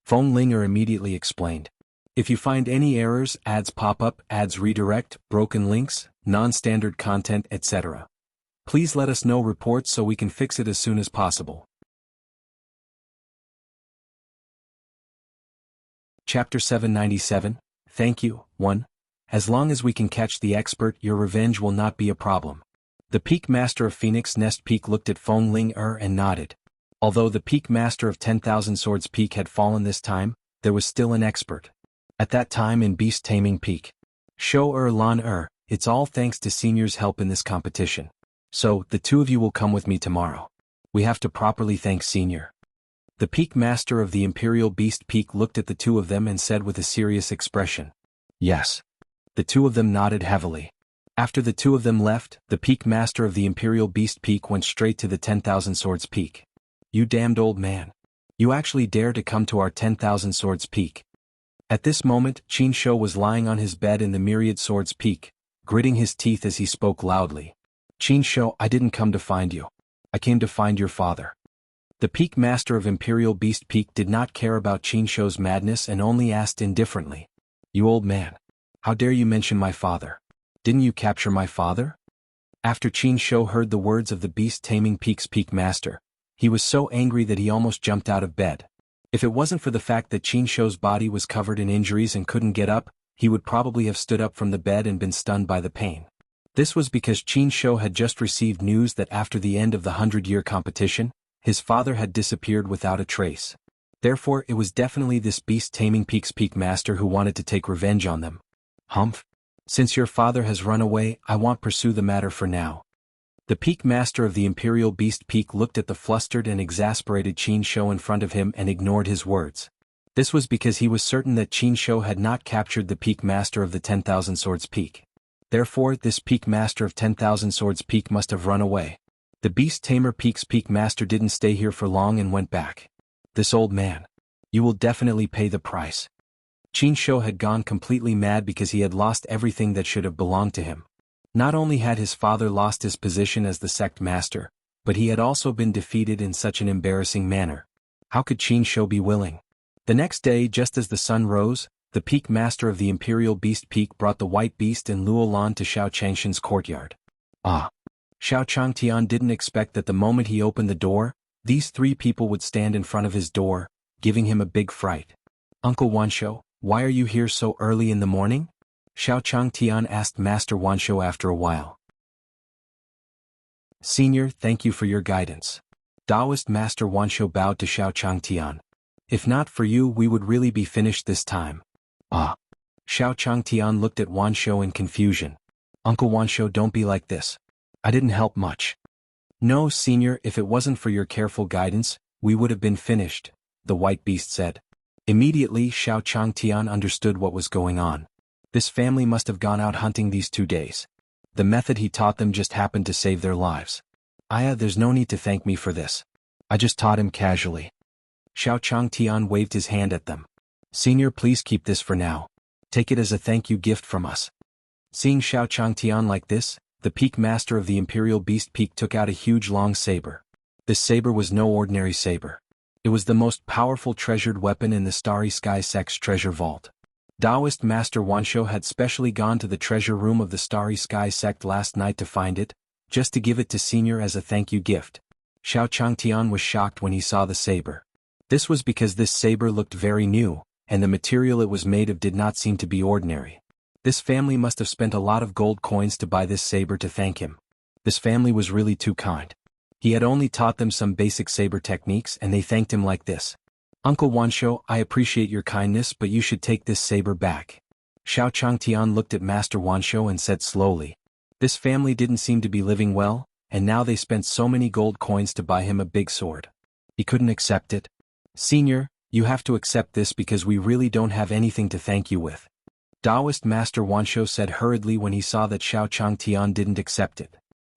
Feng Linger immediately explained. If you find any errors, ads pop up, ads redirect, broken links, non-standard content, etc. Please let us know reports so we can fix it as soon as possible. Chapter 797, Thank you, 1. As long as we can catch the expert, your revenge will not be a problem. The Peak Master of Phoenix Nest Peak looked at Feng Linger and nodded. Although the Peak Master of 10,000 Swords Peak had fallen this time, there was still an expert. At that time in beast taming peak. Show lan it's all thanks to Senior's help in this competition. So, the two of you will come with me tomorrow. We have to properly thank Senior. The peak master of the Imperial Beast Peak looked at the two of them and said with a serious expression. Yes. The two of them nodded heavily. After the two of them left, the peak master of the Imperial Beast Peak went straight to the 10,000 Swords Peak. You damned old man. You actually dare to come to our 10,000 Swords Peak. At this moment, Qin Shou was lying on his bed in the Myriad Swords Peak, gritting his teeth as he spoke loudly. Qin Shou, I didn't come to find you. I came to find your father. The peak master of Imperial Beast Peak did not care about Qin Shou's madness and only asked indifferently. You old man. How dare you mention my father? Didn't you capture my father? After Qin Shou heard the words of the beast taming peak's peak master, he was so angry that he almost jumped out of bed. If it wasn't for the fact that Qin Shou's body was covered in injuries and couldn't get up, he would probably have stood up from the bed and been stunned by the pain. This was because Qin Shou had just received news that after the end of the 100-year competition, his father had disappeared without a trace. Therefore, it was definitely this beast taming peak's peak master who wanted to take revenge on them. Humph. Since your father has run away, I won't pursue the matter for now. The peak master of the Imperial Beast Peak looked at the flustered and exasperated Qin Shou in front of him and ignored his words. This was because he was certain that Qin Shou had not captured the peak master of the 10,000 Swords Peak. Therefore, this peak master of 10,000 Swords Peak must have run away. The beast tamer peak's peak master didn't stay here for long and went back. This old man. You will definitely pay the price. Qin Shou had gone completely mad because he had lost everything that should have belonged to him. Not only had his father lost his position as the sect master, but he had also been defeated in such an embarrassing manner. How could Qin Shou be willing? The next day, just as the sun rose, the peak master of the Imperial Beast Peak brought the white beast and Luolan to Xiao Changshan's courtyard. Ah! Xiao Changtian didn't expect that the moment he opened the door, these three people would stand in front of his door, giving him a big fright. Uncle Wanshou, why are you here so early in the morning? Xiao Changtian asked Master Wanshou after a while. Senior, thank you for your guidance. Taoist Master Wanshou bowed to Xiao Changtian. If not for you, we would really be finished this time. Ah. Xiao Changtian looked at Wanshou in confusion. Uncle Wanshou, don't be like this. I didn't help much. No, Senior, if it wasn't for your careful guidance, we would have been finished, the white beast said. Immediately, Xiao Changtian understood what was going on. This family must have gone out hunting these 2 days. The method he taught them just happened to save their lives. Aya, there's no need to thank me for this. I just taught him casually. Xiao Changtian waved his hand at them. Senior, please keep this for now. Take it as a thank you gift from us. Seeing Xiao Changtian like this, the peak master of the Imperial Beast Peak took out a huge long saber. This saber was no ordinary saber. It was the most powerful treasured weapon in the Starry Sky Sect's treasure vault. Taoist Master Wanshou had specially gone to the treasure room of the Starry Sky Sect last night to find it, just to give it to Senior as a thank you gift. Xiao Changtian was shocked when he saw the saber. This was because this saber looked very new, and the material it was made of did not seem to be ordinary. This family must have spent a lot of gold coins to buy this saber to thank him. This family was really too kind. He had only taught them some basic saber techniques and they thanked him like this. Uncle Wanshou, I appreciate your kindness, but you should take this saber back. Xiao Changtian looked at Master Wanshou and said slowly. This family didn't seem to be living well, and now they spent so many gold coins to buy him a big sword. He couldn't accept it. Senior, you have to accept this because we really don't have anything to thank you with. Taoist Master Wanshou said hurriedly when he saw that Xiao Changtian didn't accept it.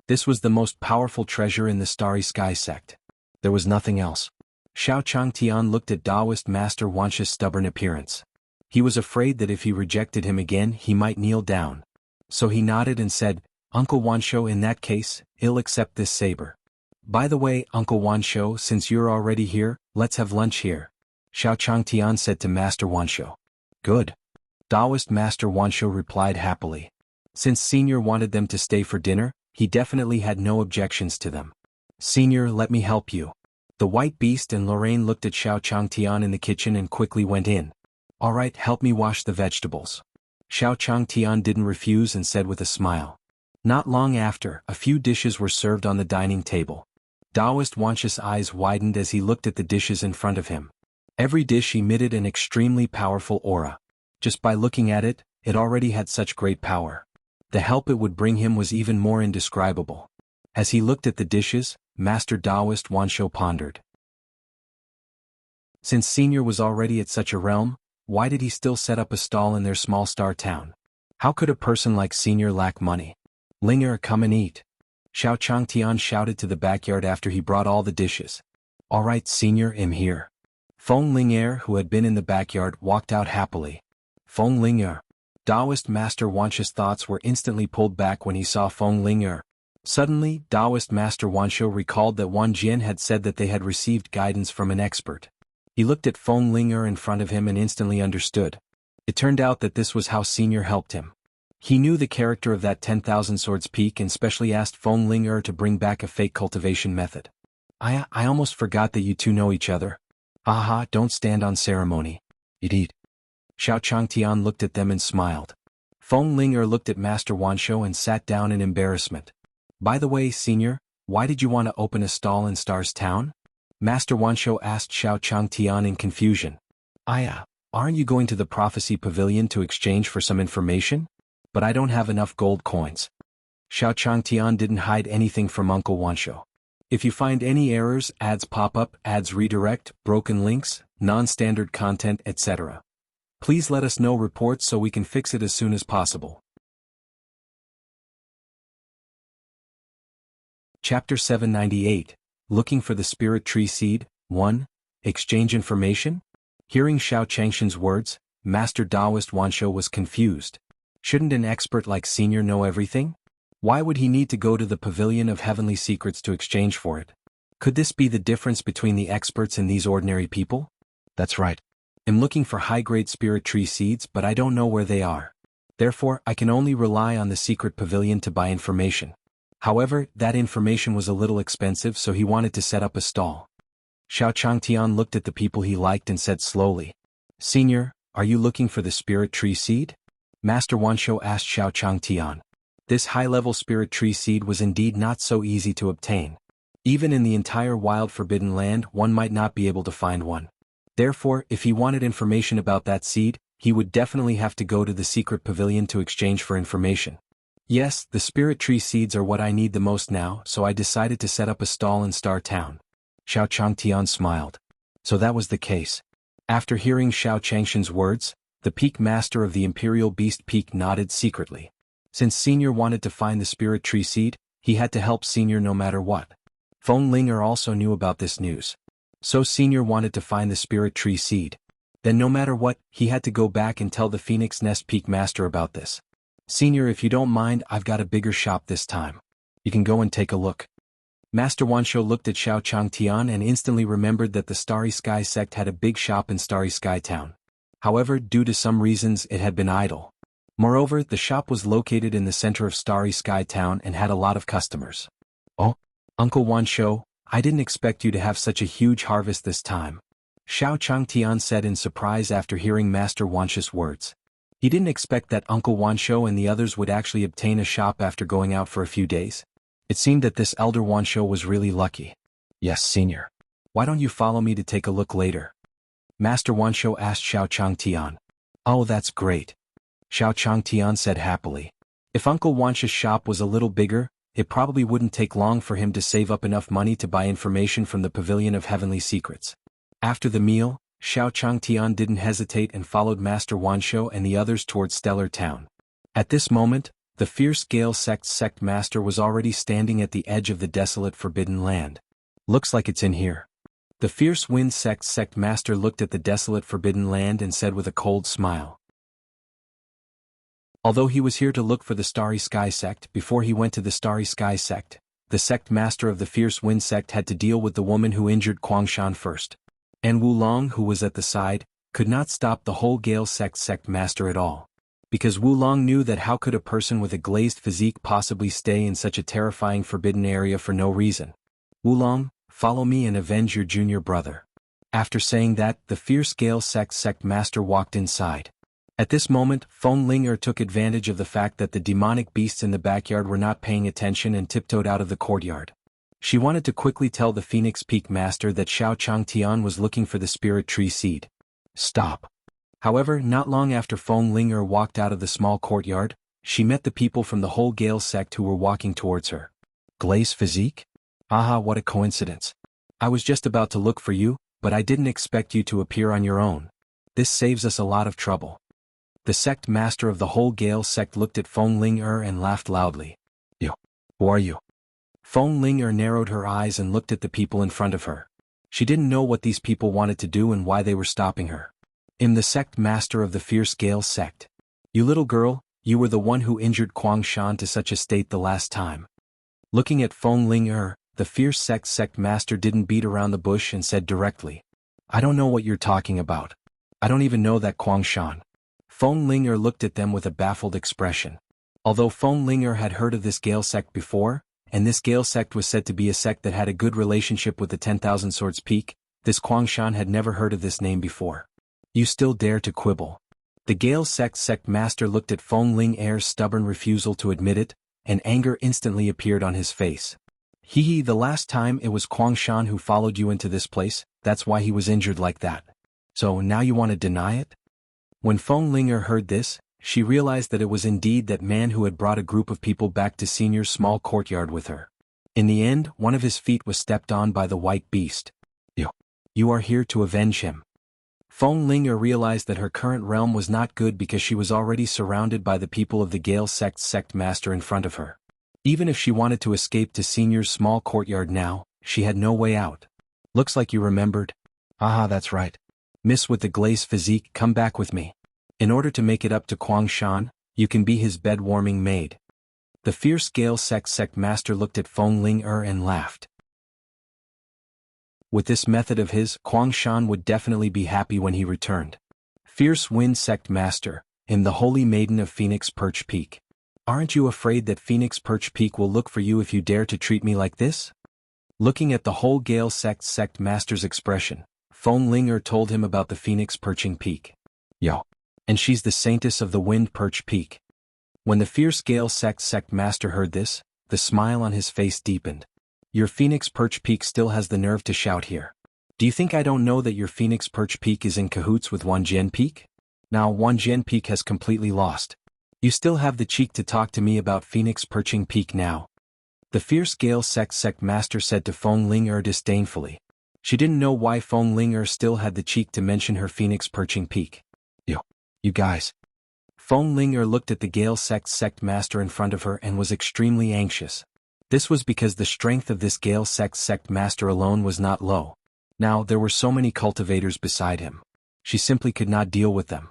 This was the most powerful treasure in the Starry Sky Sect. There was nothing else. Xiao Changtian looked at Taoist Master Wanshou's stubborn appearance. He was afraid that if he rejected him again he might kneel down. So he nodded and said, Uncle Wanshou, in that case, I'll accept this saber. By the way, Uncle Wanshou, since you're already here, let's have lunch here. Xiao Changtian said to Master Wanshou. Good. Taoist Master Wanshou replied happily. Since Senior wanted them to stay for dinner, he definitely had no objections to them. Senior, let me help you. The white beast and Lorraine looked at Xiao Changtian in the kitchen and quickly went in. Alright, help me wash the vegetables. Xiao Changtian didn't refuse and said with a smile. Not long after, a few dishes were served on the dining table. Taoist Wanshou's eyes widened as he looked at the dishes in front of him. Every dish emitted an extremely powerful aura. Just by looking at it, it already had such great power. The help it would bring him was even more indescribable. As he looked at the dishes, Master Taoist Wanshou pondered. Since Senior was already at such a realm, why did he still set up a stall in their small star town? How could a person like Senior lack money? Linger, come and eat. Xiao Changtian shouted to the backyard after he brought all the dishes. All right, Senior, I'm here. Feng Linger, who had been in the backyard, walked out happily. Feng Linger. Taoist Master Wanshou's thoughts were instantly pulled back when he saw Feng Linger. Suddenly, Taoist Master Wanshou recalled that Wan Jian had said that they had received guidance from an expert. He looked at Feng Linger in front of him and instantly understood. It turned out that this was how Senior helped him. He knew the character of that 10,000 Swords Peak and specially asked Feng Linger to bring back a fake cultivation method. I almost forgot that you two know each other. Haha, don't stand on ceremony. Eat. Xiao Changtian looked at them and smiled. Feng Linger looked at Master Wanshou and sat down in embarrassment. By the way, Senior, why did you want to open a stall in Star's town? Master Wanshou asked Xiao Changtian in confusion. Aren't you going to the Prophecy Pavilion to exchange for some information? But I don't have enough gold coins. Xiao Changtian didn't hide anything from Uncle Wanshou. If you find any errors, ads pop up, ads redirect, broken links, non-standard content, etc., please let us know reports so we can fix it as soon as possible. Chapter 798, Looking for the Spirit Tree Seed, 1. Exchange Information? Hearing Xiao Changshan's words, Master Taoist Wanshou was confused. Shouldn't an expert like Senior know everything? Why would he need to go to the Pavilion of Heavenly Secrets to exchange for it? Could this be the difference between the experts and these ordinary people? That's right. I'm looking for high-grade spirit tree seeds, but I don't know where they are. Therefore, I can only rely on the secret pavilion to buy information. However, that information was a little expensive, so he wanted to set up a stall. Xiao Changtian looked at the people he liked and said slowly, Senior, are you looking for the spirit tree seed? Master Wanshou asked Xiao Changtian. This high-level spirit tree seed was indeed not so easy to obtain. Even in the entire wild forbidden land, one might not be able to find one. Therefore, if he wanted information about that seed, he would definitely have to go to the secret pavilion to exchange for information. Yes, the spirit tree seeds are what I need the most now, so I decided to set up a stall in Star Town. Xiao Changtian smiled. So that was the case. After hearing Xiao Changshan's words, the Peak Master of the Imperial Beast Peak nodded secretly. Since Senior wanted to find the spirit tree seed, he had to help Senior no matter what. Feng Linger also knew about this news. So Senior wanted to find the spirit tree seed. Then no matter what, he had to go back and tell the Phoenix Nest Peak Master about this. Senior, if you don't mind, I've got a bigger shop this time. You can go and take a look. Master Wanshou looked at Xiao Changtian and instantly remembered that the Starry Sky sect had a big shop in Starry Sky Town. However, due to some reasons, it had been idle. Moreover, the shop was located in the center of Starry Sky Town and had a lot of customers. Oh, Uncle Wanshou, I didn't expect you to have such a huge harvest this time. Xiao Changtian said in surprise after hearing Master Wanshou's words. He didn't expect that Uncle Wanshou and the others would actually obtain a shop after going out for a few days. It seemed that this elder Wanshou was really lucky. Yes, Senior. Why don't you follow me to take a look later? Master Wanshou asked Xiao Changtian. Oh, that's great. Xiao Changtian said happily. If Uncle Wanshou's shop was a little bigger, it probably wouldn't take long for him to save up enough money to buy information from the Pavilion of Heavenly Secrets. After the meal, Xiao Changtian didn't hesitate and followed Master Wanshou and the others towards Stellar Town. At this moment, the Fierce Gale Sect's sect master was already standing at the edge of the desolate forbidden land. Looks like it's in here. The Fierce Wind Sect's sect master looked at the desolate forbidden land and said with a cold smile. Although he was here to look for the Starry Sky sect before he went to the Starry Sky sect, the sect master of the Fierce Wind sect had to deal with the woman who injured Kwangshan first. And Wulong, who was at the side, could not stop the whole Gale sect master at all. Because Wulong knew that how could a person with a glazed physique possibly stay in such a terrifying forbidden area for no reason. Wulong, follow me and avenge your junior brother. After saying that, the Fierce Gale sect master walked inside. At this moment, Feng Linger took advantage of the fact that the demonic beasts in the backyard were not paying attention and tiptoed out of the courtyard. She wanted to quickly tell the Phoenix Peak Master that Xiao Changtian was looking for the spirit tree seed. Stop. However, not long after Feng Linger walked out of the small courtyard, she met the people from the whole Gale sect who were walking towards her. Glaze physique? Aha, what a coincidence. I was just about to look for you, but I didn't expect you to appear on your own. This saves us a lot of trouble. The sect master of the whole Gale sect looked at Feng Linger and laughed loudly. You. Who are you? Feng Linger narrowed her eyes and looked at the people in front of her. She didn't know what these people wanted to do and why they were stopping her. I'm the sect master of the fierce Gale sect. You little girl, you were the one who injured Kwangshan to such a state the last time. Looking at Feng Linger, the fierce sect master didn't beat around the bush and said directly. I don't know what you're talking about. I don't even know that Kwangshan. Feng Linger looked at them with a baffled expression. Although Feng Linger had heard of this Gale sect before, and this Gale sect was said to be a sect that had a good relationship with the 10,000 Swords Peak, this Kwangshan had never heard of this name before. You still dare to quibble? The Gale sect master looked at Feng Linger's stubborn refusal to admit it, and anger instantly appeared on his face. The last time it was Kwangshan who followed you into this place, that's why he was injured like that. So now you want to deny it? When Feng Linger heard this, she realized that it was indeed that man who had brought a group of people back to Senior's small courtyard with her. In the end, one of his feet was stepped on by the white beast. You are here to avenge him. Feng Linger realized that her current realm was not good because she was already surrounded by the people of the Gale sect master in front of her. Even if she wanted to escape to Senior's small courtyard now, she had no way out. Looks like you remembered. Aha, that's right. Miss with the glaze physique, come back with me. In order to make it up to Kwangshan, you can be his bed-warming maid. The fierce Gale sect master looked at Feng Linger and laughed. With this method of his, Kwangshan would definitely be happy when he returned. Fierce Wind Sect Master, I'm the Holy Maiden of Phoenix Perch Peak. Aren't you afraid that Phoenix Perch Peak will look for you if you dare to treat me like this? Looking at the whole Gale sect master's expression, Feng Linger told him about the Phoenix Perching Peak. And she's the saintess of the Wind Perch Peak. When the fierce Gale sect master heard this, the smile on his face deepened. Your Phoenix Perch Peak still has the nerve to shout here. Do you think I don't know that your Phoenix Perch Peak is in cahoots with Wanjian Peak? Now Wanjian Peak has completely lost. You still have the cheek to talk to me about Phoenix Perching Peak now. The fierce Gale sect master said to Feng Linger disdainfully. She didn't know why Feng Linger still had the cheek to mention her Phoenix Perching Peak. You guys. Feng Linger looked at the Gale sect master in front of her and was extremely anxious. This was because the strength of this Gale sect master alone was not low. Now there were so many cultivators beside him. She simply could not deal with them.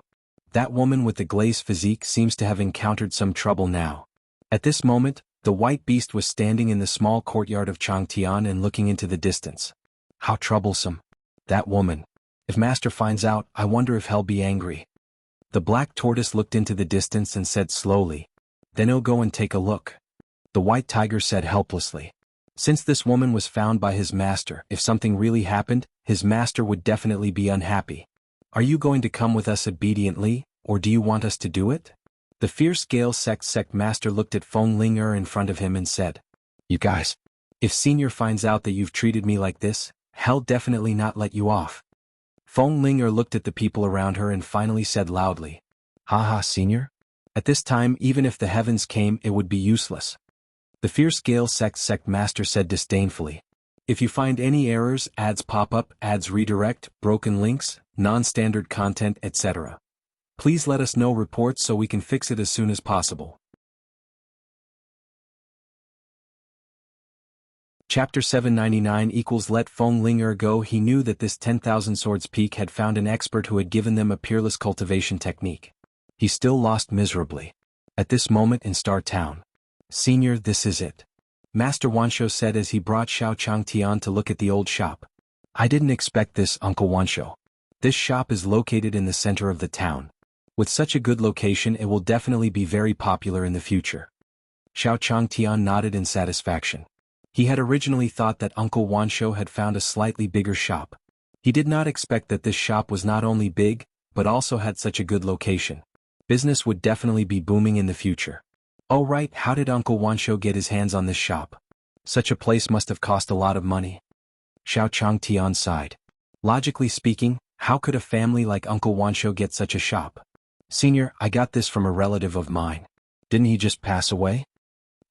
That woman with the glaze physique seems to have encountered some trouble now. At this moment, the white beast was standing in the small courtyard of Changtian and looking into the distance. How troublesome. That woman. If Master finds out, I wonder if he'll be angry. The black tortoise looked into the distance and said slowly. Then he'll go and take a look. The white tiger said helplessly. Since this woman was found by his master, if something really happened, his master would definitely be unhappy. Are you going to come with us obediently, or do you want us to do it? The fierce Gale sect master looked at Feng Linger in front of him and said. You guys. If Senior finds out that you've treated me like this, he'll definitely not let you off. Feng Linger looked at the people around her and finally said loudly. Haha, Senior? At this time, even if the heavens came, it would be useless. The fierce Gale sect master said disdainfully. If you find any errors, ads pop up, ads redirect, broken links, non-standard content, etc. Please let us know reports so we can fix it as soon as possible. Chapter 799 equals Let Feng Linger go. He knew that this 10,000 Swords Peak had found an expert who had given them a peerless cultivation technique. He still lost miserably. At this moment in Star Town. Senior, this is it. Master Wansho said as he brought Xiao Changtian to look at the old shop. I didn't expect this, Uncle Wansho. This shop is located in the center of the town. With such a good location, it will definitely be very popular in the future. Xiao Changtian nodded in satisfaction. He had originally thought that Uncle Wansho had found a slightly bigger shop. He did not expect that this shop was not only big, but also had such a good location. Business would definitely be booming in the future. Oh right, how did Uncle Wansho get his hands on this shop? Such a place must have cost a lot of money. Xiao Changtian sighed. Logically speaking, how could a family like Uncle Wansho get such a shop? Senior, I got this from a relative of mine. Didn't he just pass away?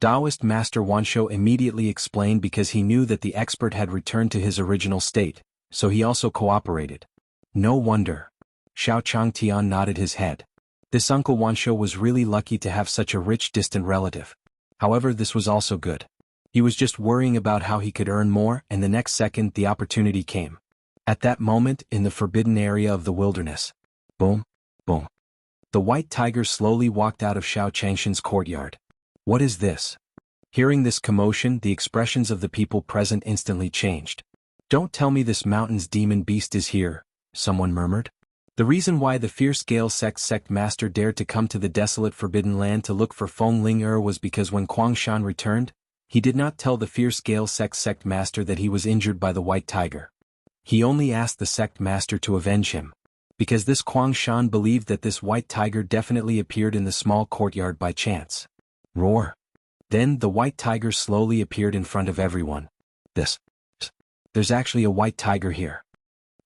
Taoist Master Wansho immediately explained because he knew that the expert had returned to his original state, so he also cooperated. No wonder. Xiao Changtian nodded his head. This Uncle Wansho was really lucky to have such a rich distant relative. However, this was also good. He was just worrying about how he could earn more, and the next second the opportunity came. At that moment, in the forbidden area of the wilderness. Boom, boom. The white tiger slowly walked out of Xiao Changshan's courtyard. What is this? Hearing this commotion, the expressions of the people present instantly changed. Don't tell me this mountain's demon beast is here, someone murmured. The reason why the fierce Gale sect master dared to come to the desolate forbidden land to look for Feng Ling was because when Kwangshan returned, he did not tell the fierce Gale sect master that he was injured by the white tiger. He only asked the sect master to avenge him. Because this Kwangshan believed that this white tiger definitely appeared in the small courtyard by chance. Roar. Then the white tiger slowly appeared in front of everyone. There's actually a white tiger here.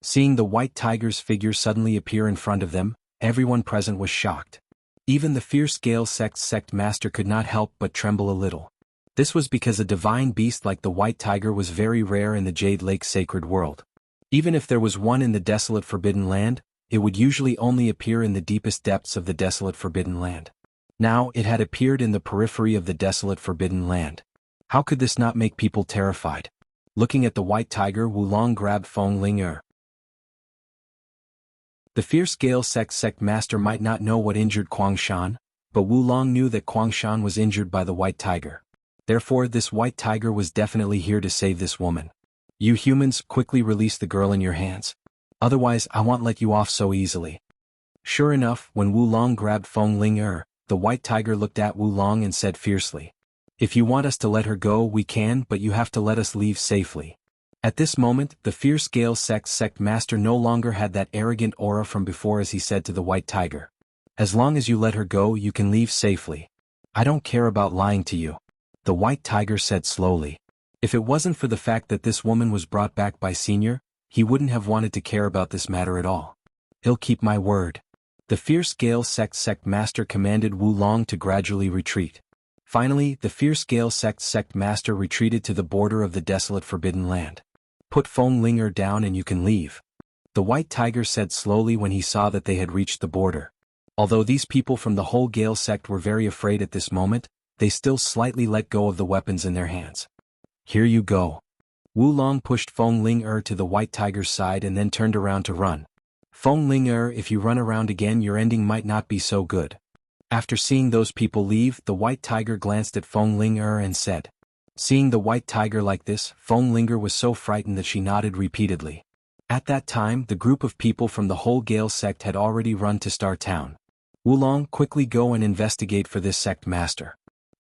Seeing the white tiger's figure suddenly appear in front of them, everyone present was shocked. Even the fierce Gale sect master could not help but tremble a little. This was because a divine beast like the white tiger was very rare in the Jade Lake sacred world. Even if there was one in the desolate forbidden land, it would usually only appear in the deepest depths of the desolate forbidden land. Now it had appeared in the periphery of the desolate forbidden land. How could this not make people terrified? Looking at the white tiger, Wulong grabbed Feng Ling. The fierce Gale sect master might not know what injured Kwangshan, but Wulong knew that Kwangshan was injured by the white tiger. Therefore this white tiger was definitely here to save this woman. You humans, quickly release the girl in your hands. Otherwise I won't let you off so easily. Sure enough, when Wulong grabbed Feng Ling, the white tiger looked at Wulong and said fiercely, "If you want us to let her go, we can, but you have to let us leave safely." At this moment, the fierce Gale sect master no longer had that arrogant aura from before as he said to the white tiger, "As long as you let her go, you can leave safely. I don't care about lying to you." The white tiger said slowly. If it wasn't for the fact that this woman was brought back by Senior, he wouldn't have wanted to care about this matter at all. He'll keep my word. The fierce Gale sect master commanded Wulong to gradually retreat. Finally, the fierce Gale sect master retreated to the border of the desolate forbidden land. Put Feng Ling down and you can leave. The white tiger said slowly when he saw that they had reached the border. Although these people from the whole Gale sect were very afraid at this moment, they still slightly let go of the weapons in their hands. Here you go. Wulong pushed Feng Ling to the white tiger's side and then turned around to run. Feng Ling, if you run around again your ending might not be so good. After seeing those people leave, the white tiger glanced at Feng Ling and said. Seeing the white tiger like this, Feng Ling was so frightened that she nodded repeatedly. At that time, the group of people from the whole Gale sect had already run to Star Town. Wulong, quickly go and investigate for this sect master.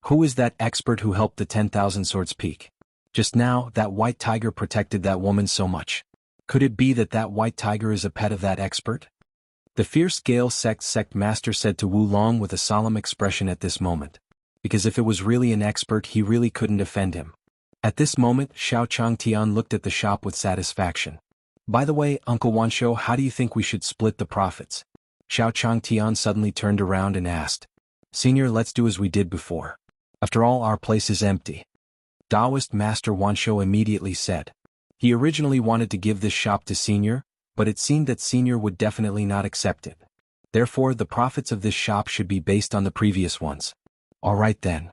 Who is that expert who helped the 10,000 Swords Peak? Just now, that white tiger protected that woman so much. Could it be that that white tiger is a pet of that expert? The fierce Gale sect master said to Wulong with a solemn expression at this moment. Because if it was really an expert, he really couldn't offend him. At this moment, Xiao Changtian looked at the shop with satisfaction. By the way, Uncle Wansho, how do you think we should split the profits? Xiao Changtian suddenly turned around and asked. Senior, let's do as we did before. After all, our place is empty. Taoist Master Wansho immediately said. He originally wanted to give this shop to Senior, but it seemed that Senior would definitely not accept it. Therefore, the profits of this shop should be based on the previous ones. Alright then.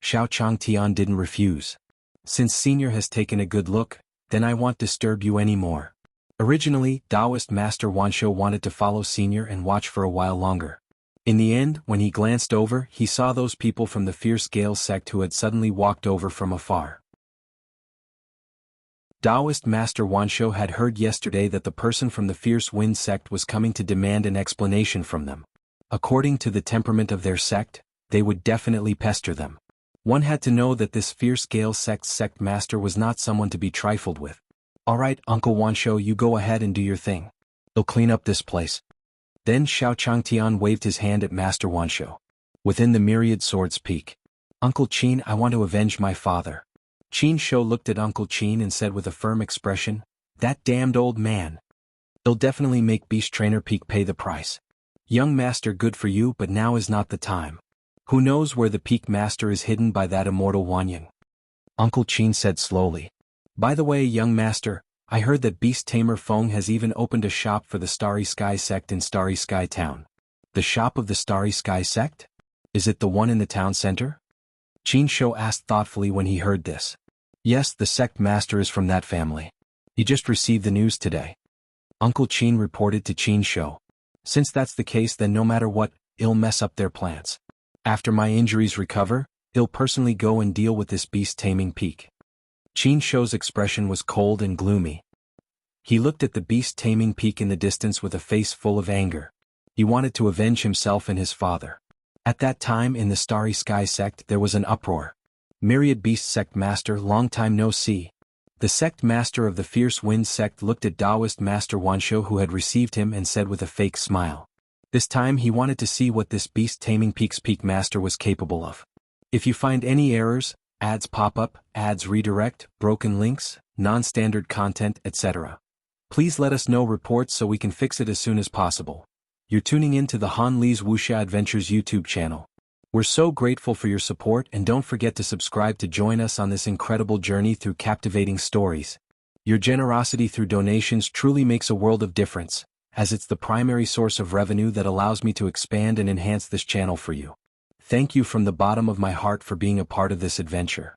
Xiao Changtian didn't refuse. Since Senior has taken a good look, then I won't disturb you anymore. Originally, Taoist Master Wansho wanted to follow Senior and watch for a while longer. In the end, when he glanced over, he saw those people from the fierce Gale sect who had suddenly walked over from afar. Taoist Master Wansho had heard yesterday that the person from the fierce Wind sect was coming to demand an explanation from them. According to the temperament of their sect, they would definitely pester them. One had to know that this fierce Gale sect master was not someone to be trifled with. Alright, Uncle Wansho, you go ahead and do your thing. I'll clean up this place. Then Xiao Changtian waved his hand at Master Wansho. Within the myriad Swords Peak. Uncle Qin, I want to avenge my father. Qin Shou looked at Uncle Qin and said with a firm expression, "That damned old man. He'll definitely make Beast Trainer Peak pay the price. Young master, good for you, but now is not the time. Who knows where the Peak Master is hidden by that immortal Wanyan?" Uncle Qin said slowly. "By the way, young master, I heard that Beast Tamer Feng has even opened a shop for the Starry Sky Sect in Starry Sky Town." "The shop of the Starry Sky Sect? Is it the one in the town center?" Qin Shou asked thoughtfully when he heard this. "Yes, the sect master is from that family. He just received the news today." Uncle Qin reported to Qin Shou. "Since that's the case, then no matter what, I'll mess up their plans. After my injuries recover, I'll personally go and deal with this beast taming peak." Qin Shou's expression was cold and gloomy. He looked at the beast taming peak in the distance with a face full of anger. He wanted to avenge himself and his father. At that time in the Starry Sky Sect there was an uproar. "Myriad Beast Sect Master, long time no see." The sect master of the Fierce Wind Sect looked at Taoist Master Wanshou, who had received him, and said with a fake smile. This time he wanted to see what this beast taming peak's peak master was capable of. "If you find any errors, ads pop up, ads redirect, broken links, non-standard content, etc., please let us know reports so we can fix it as soon as possible. You're tuning in to the Han Li's Wuxia Adventures YouTube channel. We're so grateful for your support, and don't forget to subscribe to join us on this incredible journey through captivating stories. Your generosity through donations truly makes a world of difference, as it's the primary source of revenue that allows me to expand and enhance this channel for you. Thank you from the bottom of my heart for being a part of this adventure.